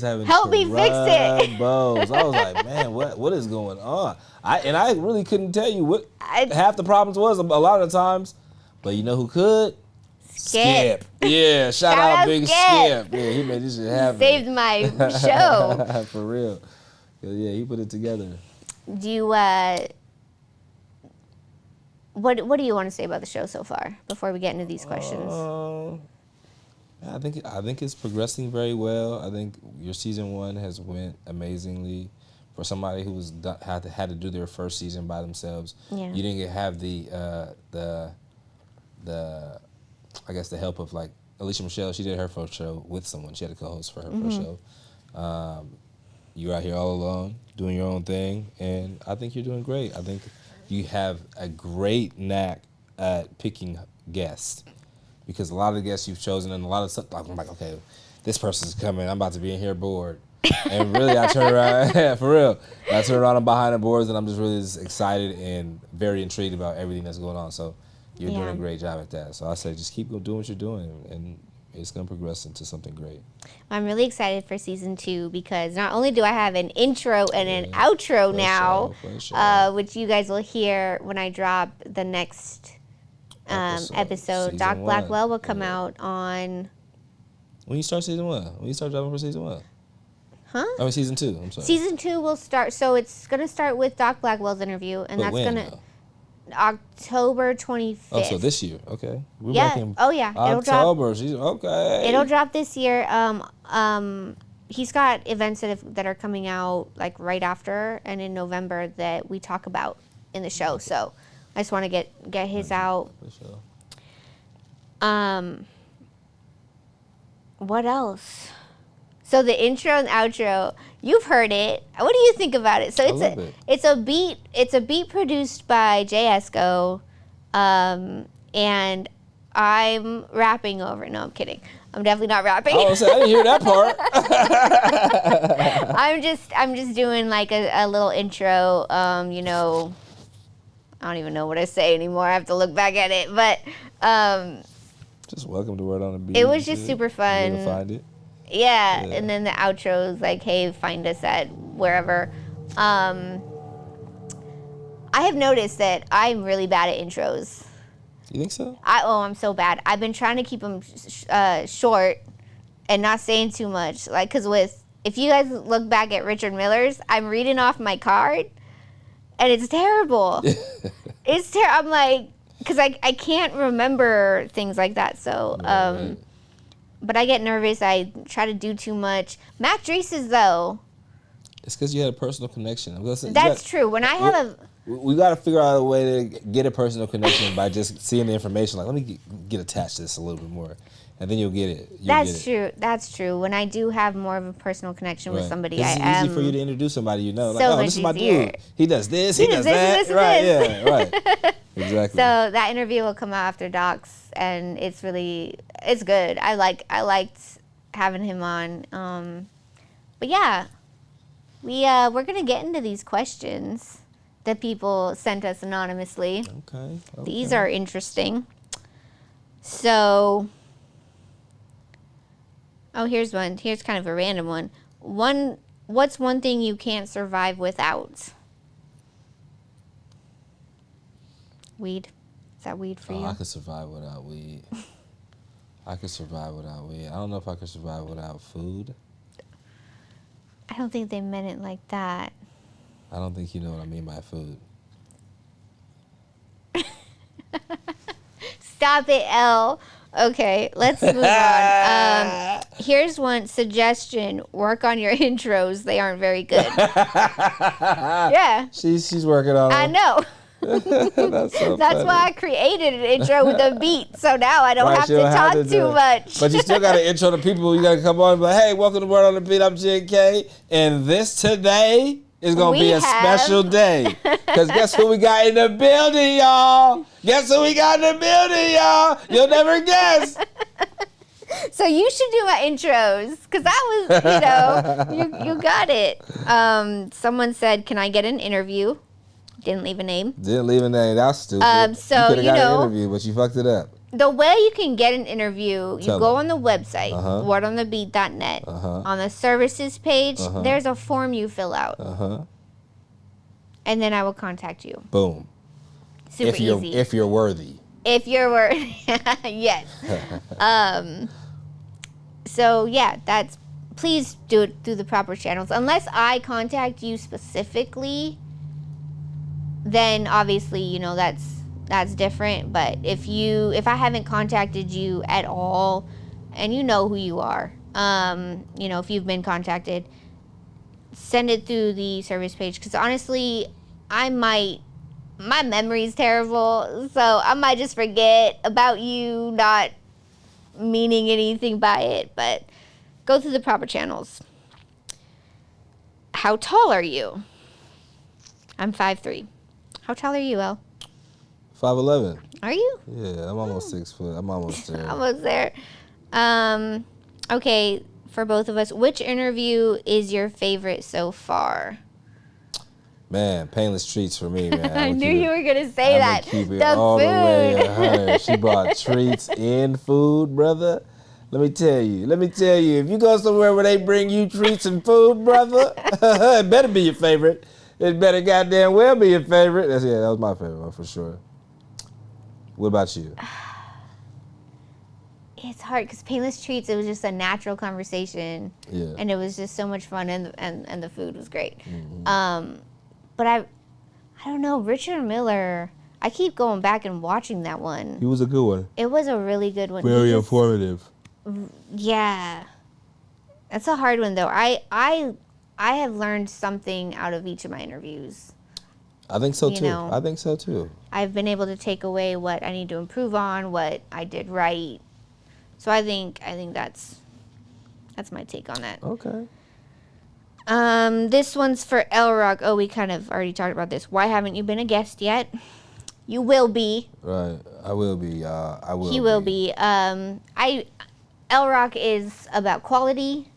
having Help me fix it. troubles. I was like, man, what is going on? I really couldn't tell you what half the problems was a lot of the times, but you know who could? Skip. Yeah, shout out Big Skip. Yeah, he made this shit happen. Saved my show. For real. Yeah, he put it together. Do you what do you want to say about the show so far before we get into these questions? I think it's progressing very well. I think your season 1 has went amazingly. For somebody who had to do their first season by themselves, you didn't have the I guess the help of like Alicia Michelle. She did her first show with someone. She had a co-host for her first show. You're out here all alone doing your own thing, and I think you're doing great. I think you have a great knack at picking guests. because a lot of the guests you've chosen and a lot of stuff, I'm like, okay, this person's coming. I'm about to be in here bored. And really, I turn around, yeah, for real. I turn around, I'm behind the boards, and I'm just really just excited and very intrigued about everything that's going on. So you're doing a great job at that. So I say just keep doing what you're doing, and it's going to progress into something great. I'm really excited for season 2 because not only do I have an intro and an outro now, which you guys will hear when I drop the next episode. Doc Blackwell will come out on... When you start season 1? When you start dropping for season 1? Huh? I mean, season 2. I'm sorry. Season 2 will start. So it's going to start with Doc Blackwell's interview, and that's going to October 25th. Oh, so this year. Okay. Oh, yeah. October. Okay. It'll drop this year. He's got events that are coming out like right after and in November that we talk about in the show. So I just want to get his out. For sure. What else? So the intro and outro, you've heard it. What do you think about it? So it's a beat produced by JSCO, and I'm rapping over. No, I'm kidding. I'm definitely not rapping. I didn't hear that part. I'm just doing like a little intro. You know, I don't even know what I say anymore. I have to look back at it, but just welcome to Word on the Beat. It was just super fun. You're gonna find it. Yeah, and then the outro is like, hey, find us at wherever. I have noticed that I'm really bad at intros. You think so? I'm so bad. I've been trying to keep them short and not saying too much. Like, because if you guys look back at Richard Miller's, I'm reading off my card, and it's terrible. I'm like, because I can't remember things like that, so... Right. But I get nervous. I try to do too much. Mac Dreese's, though. It's because you had a personal connection. That's true. When I have we got to figure out a way to get a personal connection by just seeing the information. Like, let me get attached to this a little bit more. And then you'll get it. True. That's true. When I do have more of a personal connection with somebody, it's easy for you to introduce somebody you know. So like, oh, much this is my easier. dude. He does this. He does that. Right. Yeah. Right. Exactly. So that interview will come out after Doc's, and it's good. I liked having him on. But yeah, we're gonna get into these questions that people sent us anonymously. Okay. These are interesting. So, here's one. Here's kind of a random one. What's one thing you can't survive without? Weed. Is that weed for you? I could survive without weed. I don't know if I could survive without food. I don't think they meant it like that. I don't think you know what I mean by food. Stop it, L. Okay, let's move on. Here's one suggestion. Work on your intros. They aren't very good. Yeah. She's working on them. I know. That's why I created an intro with a beat. So now I don't have to talk too much. But you still got to intro to people. You got to come on and be like, hey, welcome to Word on the Beat. I'm JK. And this today is going to be a special day. Because guess who we got in the building, y'all? You'll never guess. So you should do my intros. Because that was, you got it. Someone said, can I get an interview? Didn't leave a name. That's stupid. So, you could have got an interview, but you fucked it up. The way you can get an interview, you go on the website, Uh-huh. wordonthebeat.net. On the services page, there's a form you fill out. And then I will contact you. Boom. Super easy. If you're worthy. If you're worthy. Yes. So, yeah, please do it through the proper channels. Unless I contact you specifically, then obviously, that's different. But if I haven't contacted you at all, and you know who you are, if you've been contacted, send it through the service page. Because honestly, my memory's terrible, so I might just forget about you not meaning anything by it. But go through the proper channels. How tall are you? I'm 5'3". How tall are you, El? 5'11". Are you? Yeah, I'm almost 6 foot. I'm almost there. Almost there. Okay, for both of us, which interview is your favorite so far? Man, painless treats for me, man. I knew you were gonna say that. Keep it The all food. the way 100. She brought treats and food, brother. Let me tell you, if you go somewhere where they bring you treats and food, brother, it better be your favorite. It better goddamn well be your favorite. That was my favorite one for sure. What about you? It's hard because painless treats, it was just a natural conversation. Yeah. And it was just so much fun, and the food was great. Mm-hmm. But I don't know, Richard Miller, I keep going back and watching that one. He was a good one. It was a really good one. Very informative. Yeah. That's a hard one though. I have learned something out of each of my interviews. I think so You too. know. I think so too. I've been able to take away what I need to improve on, what I did right. So I think that's my take on that. Okay. This one's for LROC. Oh, we kind of already talked about this. Why haven't you been a guest yet? You will be. Right. I will be. I will. He will be. LROC is about quality.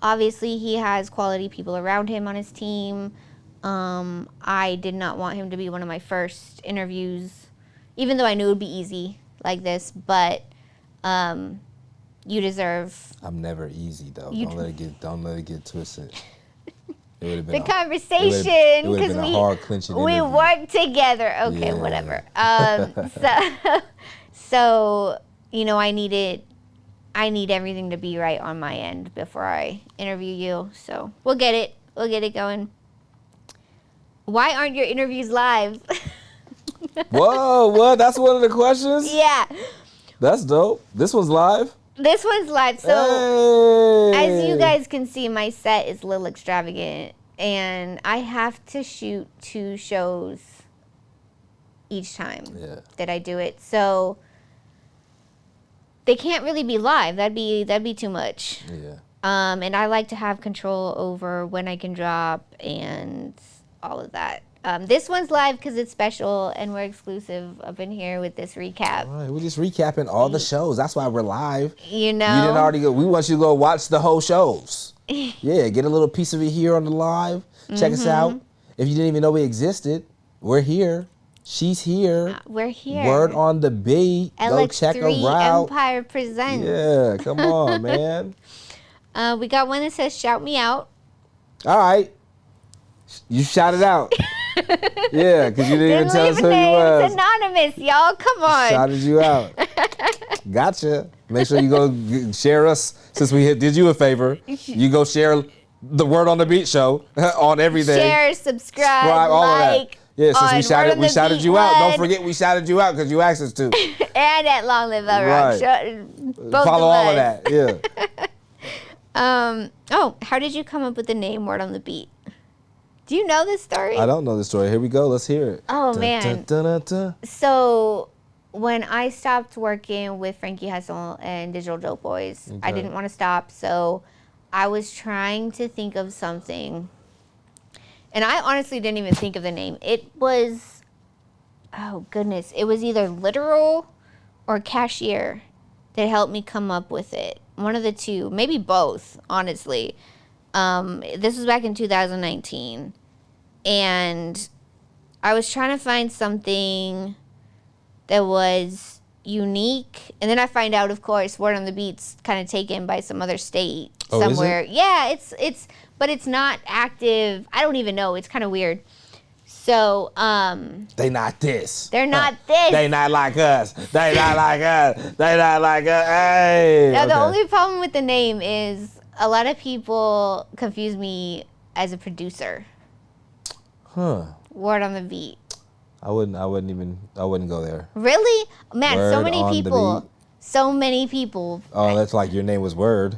Obviously, he has quality people around him on his team. I did not want him to be one of my first interviews, even though I knew it would be easy like this. But you deserve. I'm never easy though. Don't let it get twisted. It would have been The conversation, because we hard clinching we interview. work together. Okay, Yeah. whatever. So you know, I need everything to be right on my end before I interview you. So we'll get it going. Why aren't your interviews live? Whoa, what? That's one of the questions? Yeah. That's dope. This one's live? This one's live. So Hey. as you guys can see, my set is a little extravagant, and I have to shoot 2 shows each time that I do it. So they can't really be live. That'd be too much. Yeah. And I like to have control over when I can drop and all of that. This one's live because it's special and we're exclusive up in here with this recap. All right, we're just recapping all the shows. That's why we're live. You know? You didn't already go. We want you to go watch the whole shows. Yeah, get a little piece of it here on the live. Check us out. If you didn't even know we existed, we're here. She's here. We're here. Word on the beat. Go check her LX3 out. Empire presents. Yeah, come on, man. We got one that says "Shout me out." All right. You shout it out. Yeah, because you didn't even tell us who you It's was. anonymous, y'all. Come on. Shouted you out. Gotcha. Make sure you go share us. Since we did you a favor, you go share the Word on the Beat show on everything. Share, subscribe, all of that. like. Yeah, since we shouted you out. Don't one. forget we shouted you out because you asked us to. And at Long Live LROC. Right. Both Follow of all of us. that. Yeah. Oh, how did you come up with the name Word on the Beat? Do you know this story? I don't know the story. Here we go. Let's hear it. Oh, Dun, man. dun, dun, dun, dun. So when I stopped working with Frankie Hessel and Digital Dope Boys, I Okay. didn't want to stop. So I was trying to think of something. And I honestly didn't even think of the name. It was, oh goodness, it was either Literal or Cashier that helped me come up with it. One of the two, maybe both, honestly. This was back in 2019. And I was trying to find something that was unique. And then I find out, of course, Word on the Beat's kind of taken by some other state Oh, is it? somewhere. Yeah, but it's not active. I don't even know. It's kind of weird. So, They not this. they're not this. They not like us. They not like us. They not like us. Hey. Now, the Okay. only problem with the name is a lot of people confuse me as a producer. Huh. Word on the Beat. I wouldn't go there. Really? Man, so Word many on the people. Beat. So many people. Oh, that's like your name was Word.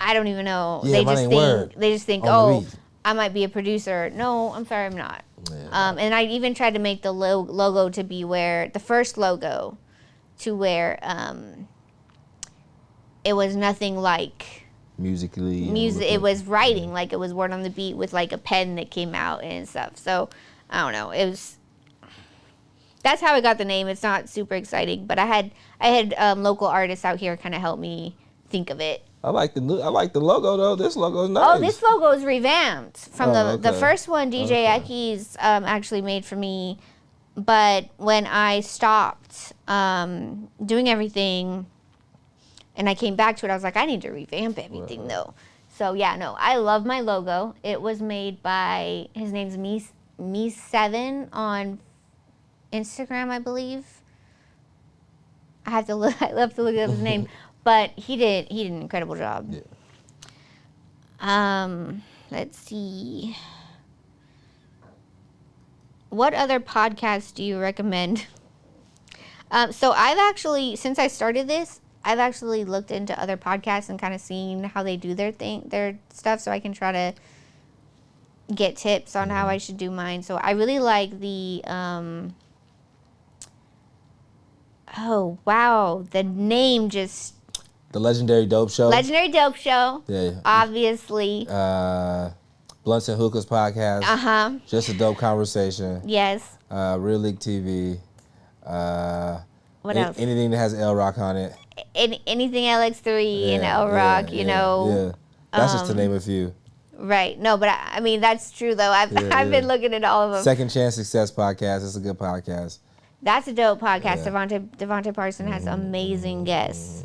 I don't even know. Yeah, my name Word. They just think, On the oh, beat. I might be a producer. No, I'm sorry, I'm not. And I even tried to make the logo to be where the first logo to where it was nothing like Musically. music. It was writing, like it was Word on the Beat with like a pen that came out and stuff. So I don't know. that's how I got the name. It's not super exciting, but I had local artists out here kind of help me think of it. I like the logo though. This logo is nice. Oh, this logo is revamped from the okay. first one DJ Eki's actually made for me. But when I stopped doing everything and I came back to it, I was like, I need to revamp everything though. So yeah, no, I love my logo. It was made by, his name's Me7 on Instagram, I believe. I have to look up his name, but he did an incredible job. Yeah. Let's see. What other podcasts do you recommend? So I've actually, since I started this, I've actually looked into other podcasts and kind of seen how they do their stuff, so I can try to get tips on how I should do mine. So I really like the, oh wow, the name just. The Legendary Dope Show. Legendary Dope Show. Yeah. Obviously. Blunts and Hookahs podcast. Just a Dope Conversation. Yes. Real League TV. What else? Anything that has LROC on it. Anything LX3 and LROC, you know. Yeah. That's just to name a few. Right. No, but I mean, that's true, though. I've been looking at all of them. Second Chance Success podcast. It's a good podcast. That's a dope podcast. Yeah. Devontae Parson has amazing guests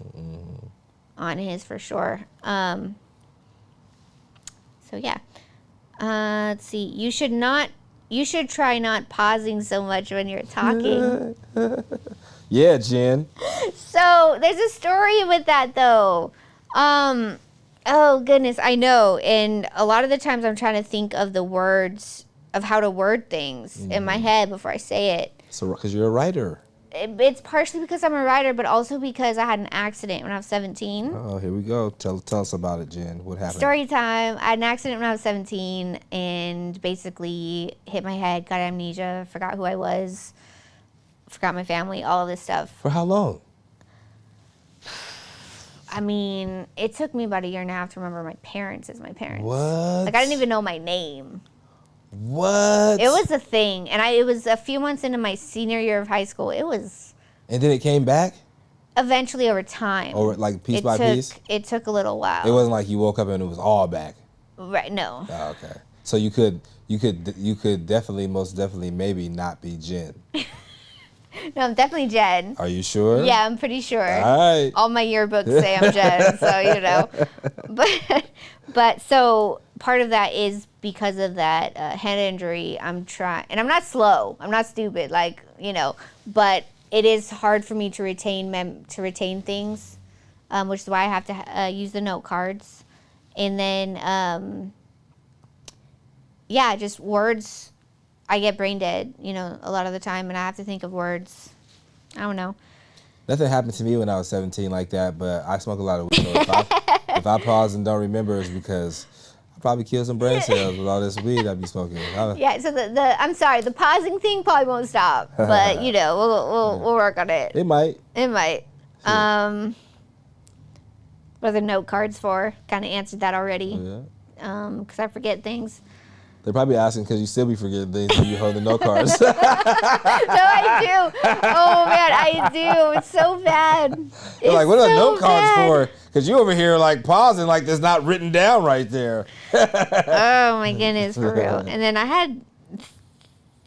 on his for sure. So, yeah. Let's see. You should try not pausing so much when you're talking. Yeah, Jen. So there's a story with that though. Oh goodness, I know. And a lot of the times I'm trying to think of the words of how to word things in my head before I say it. So, because you're a writer. It's partially because I'm a writer, but also because I had an accident when I was 17. Oh, here we go. Tell us about it, Jen. What happened? Story time. I had an accident when I was 17 and basically hit my head, got amnesia, forgot who I was, forgot my family, all of this stuff. For how long? I mean, it took me about a year and a half to remember my parents as my parents. What? Like, I didn't even know my name. What? It was a thing. And it was a few months into my senior year of high school. It was... And then it came back? Eventually over time. Or like piece by piece? It took a little while. It wasn't like you woke up and it was all back? Right, no. Oh, okay. So you could definitely, most definitely, maybe not be Jen. No, I'm definitely Jen. Are you sure? Yeah, I'm pretty sure. All right. All my yearbooks say I'm Jen, so you know. But so part of that is because of that head injury. I'm trying, and I'm not slow. I'm not stupid, like, you know. But it is hard for me to retain things, which is why I have to use the note cards, and then yeah, just words. I get brain dead, you know, a lot of the time, and I have to think of words. I don't know. Nothing happened to me when I was 17 like that, but I smoke a lot of weed. So if I pause and don't remember, it's because I probably killed some brain cells with all this weed I be smoking. Yeah, so I'm sorry, the pausing thing probably won't stop, but you know, we'll work on it. It might. It might. Sure. What are the note cards for? Kind of answered that already. Yeah. Because I forget things. They're probably asking because you still be forgetting things when you hold the note cards. No, I do. Oh, man, I do. It's so bad. They're like, what are the note cards for? Because you over here, like, pausing like there's not written down right there. Oh, my goodness, for real. And then I had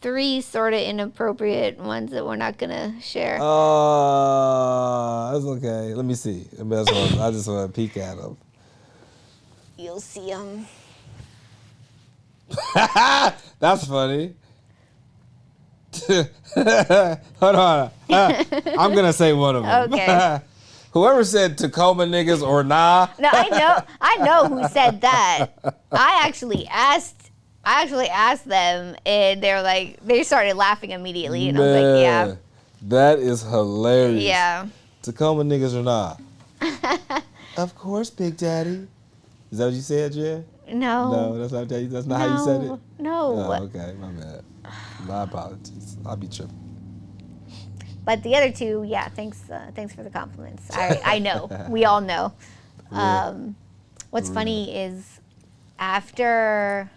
3 sort of inappropriate ones that we're not going to share. Oh, that's okay. Let me see. I just want to peek at them. You'll see them. That's funny. Hold on. I'm going to say one of them. Okay. Whoever said Tacoma niggas or nah. No, I know who said that. I actually asked them, and they started laughing immediately, and I was like, yeah. That is hilarious. Yeah. Tacoma niggas or nah. Of course, Big Daddy. Is that what you said, Jen? No. No, that's not how you said it? No. Oh, okay, my bad. My apologies. I'll be tripping. But the other 2, yeah, thanks for the compliments. I know. We all know. What's funny is after,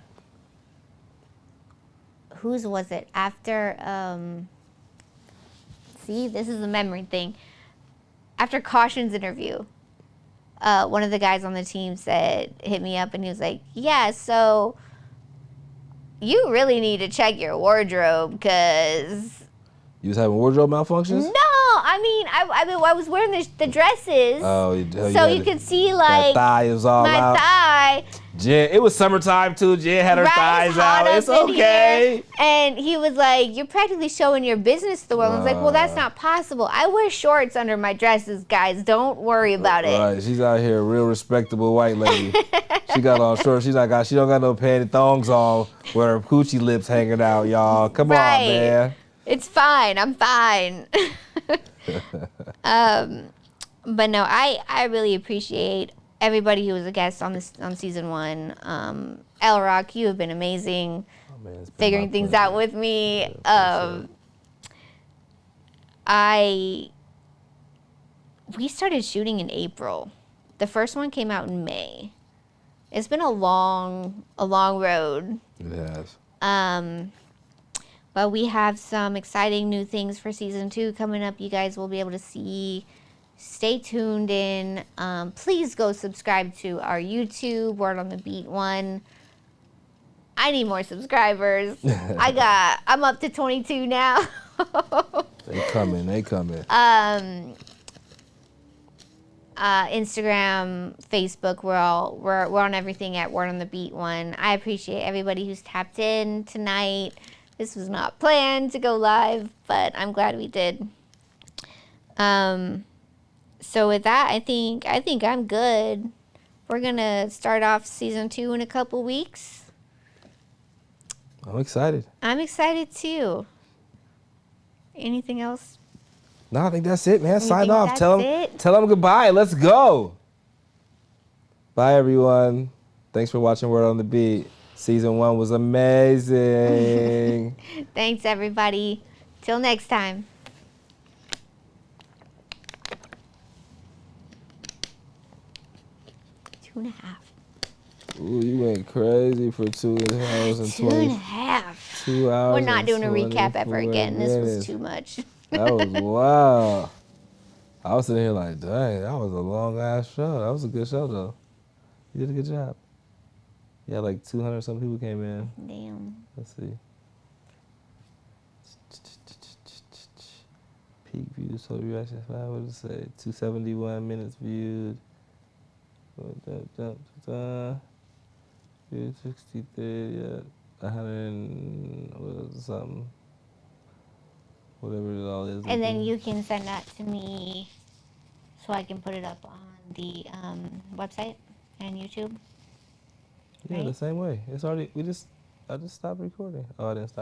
whose was it? After see, this is a memory thing. After Caution's interview, one of the guys on the team hit me up and he was like, yeah, so you really need to check your wardrobe because... You was having wardrobe malfunctions? No, I was wearing the dresses, so you could see like thigh was all my out. thigh. Jen, it was summertime too. Jen had her thighs out. It's in okay. here. And he was like, "You're practically showing your business to the world." I was like, "Well, that's not possible. I wear shorts under my dresses, guys. Don't worry about it." Right, she's out here, a real respectable white lady. She got on shorts. She don't got no panty thongs on with her coochie lips hanging out, y'all. Come on, man. It's fine. I'm fine. But no, I really appreciate everybody who was a guest on season 1. LROC, you have been amazing, figuring things out with me. We started shooting in April. The first one came out in May. It's been a long road. It has. But we have some exciting new things for season 2 coming up. You guys will be able to see. Stay tuned in. Please go subscribe to our YouTube, Word on the Beat 1. I need more subscribers. I'm up to 22 now. They coming. Instagram, Facebook, we're on everything at Word on the Beat 1. I appreciate everybody who's tapped in tonight. This was not planned to go live, but I'm glad we did. So with that, I think I'm good. We're gonna start off season 2 in a couple weeks. I'm excited. I'm excited too. Anything else? No, I think that's it, man. Sign think off. that's Tell them goodbye. Let's go. Bye, everyone. Thanks for watching Word on the Beat. Season 1 was amazing. Thanks, everybody. Till next time. 2.5. Ooh, you went crazy for 2 hours and 20. 2.5. 2 hours. We're not doing a recap ever again. Minutes. This was too much. That was wild. I was sitting here like, dang, that was a long ass show. That was a good show though. You did a good job. Yeah, like 200 some people came in. Damn. Let's see. Peak views, total reactions, what would it say? 271 minutes viewed. 63, yeah. 100 something. Whatever it all is. And then you can send that to me so I can put it up on the website and YouTube. Yeah, right? the same way. It's already, I just stopped recording. Oh, I didn't stop.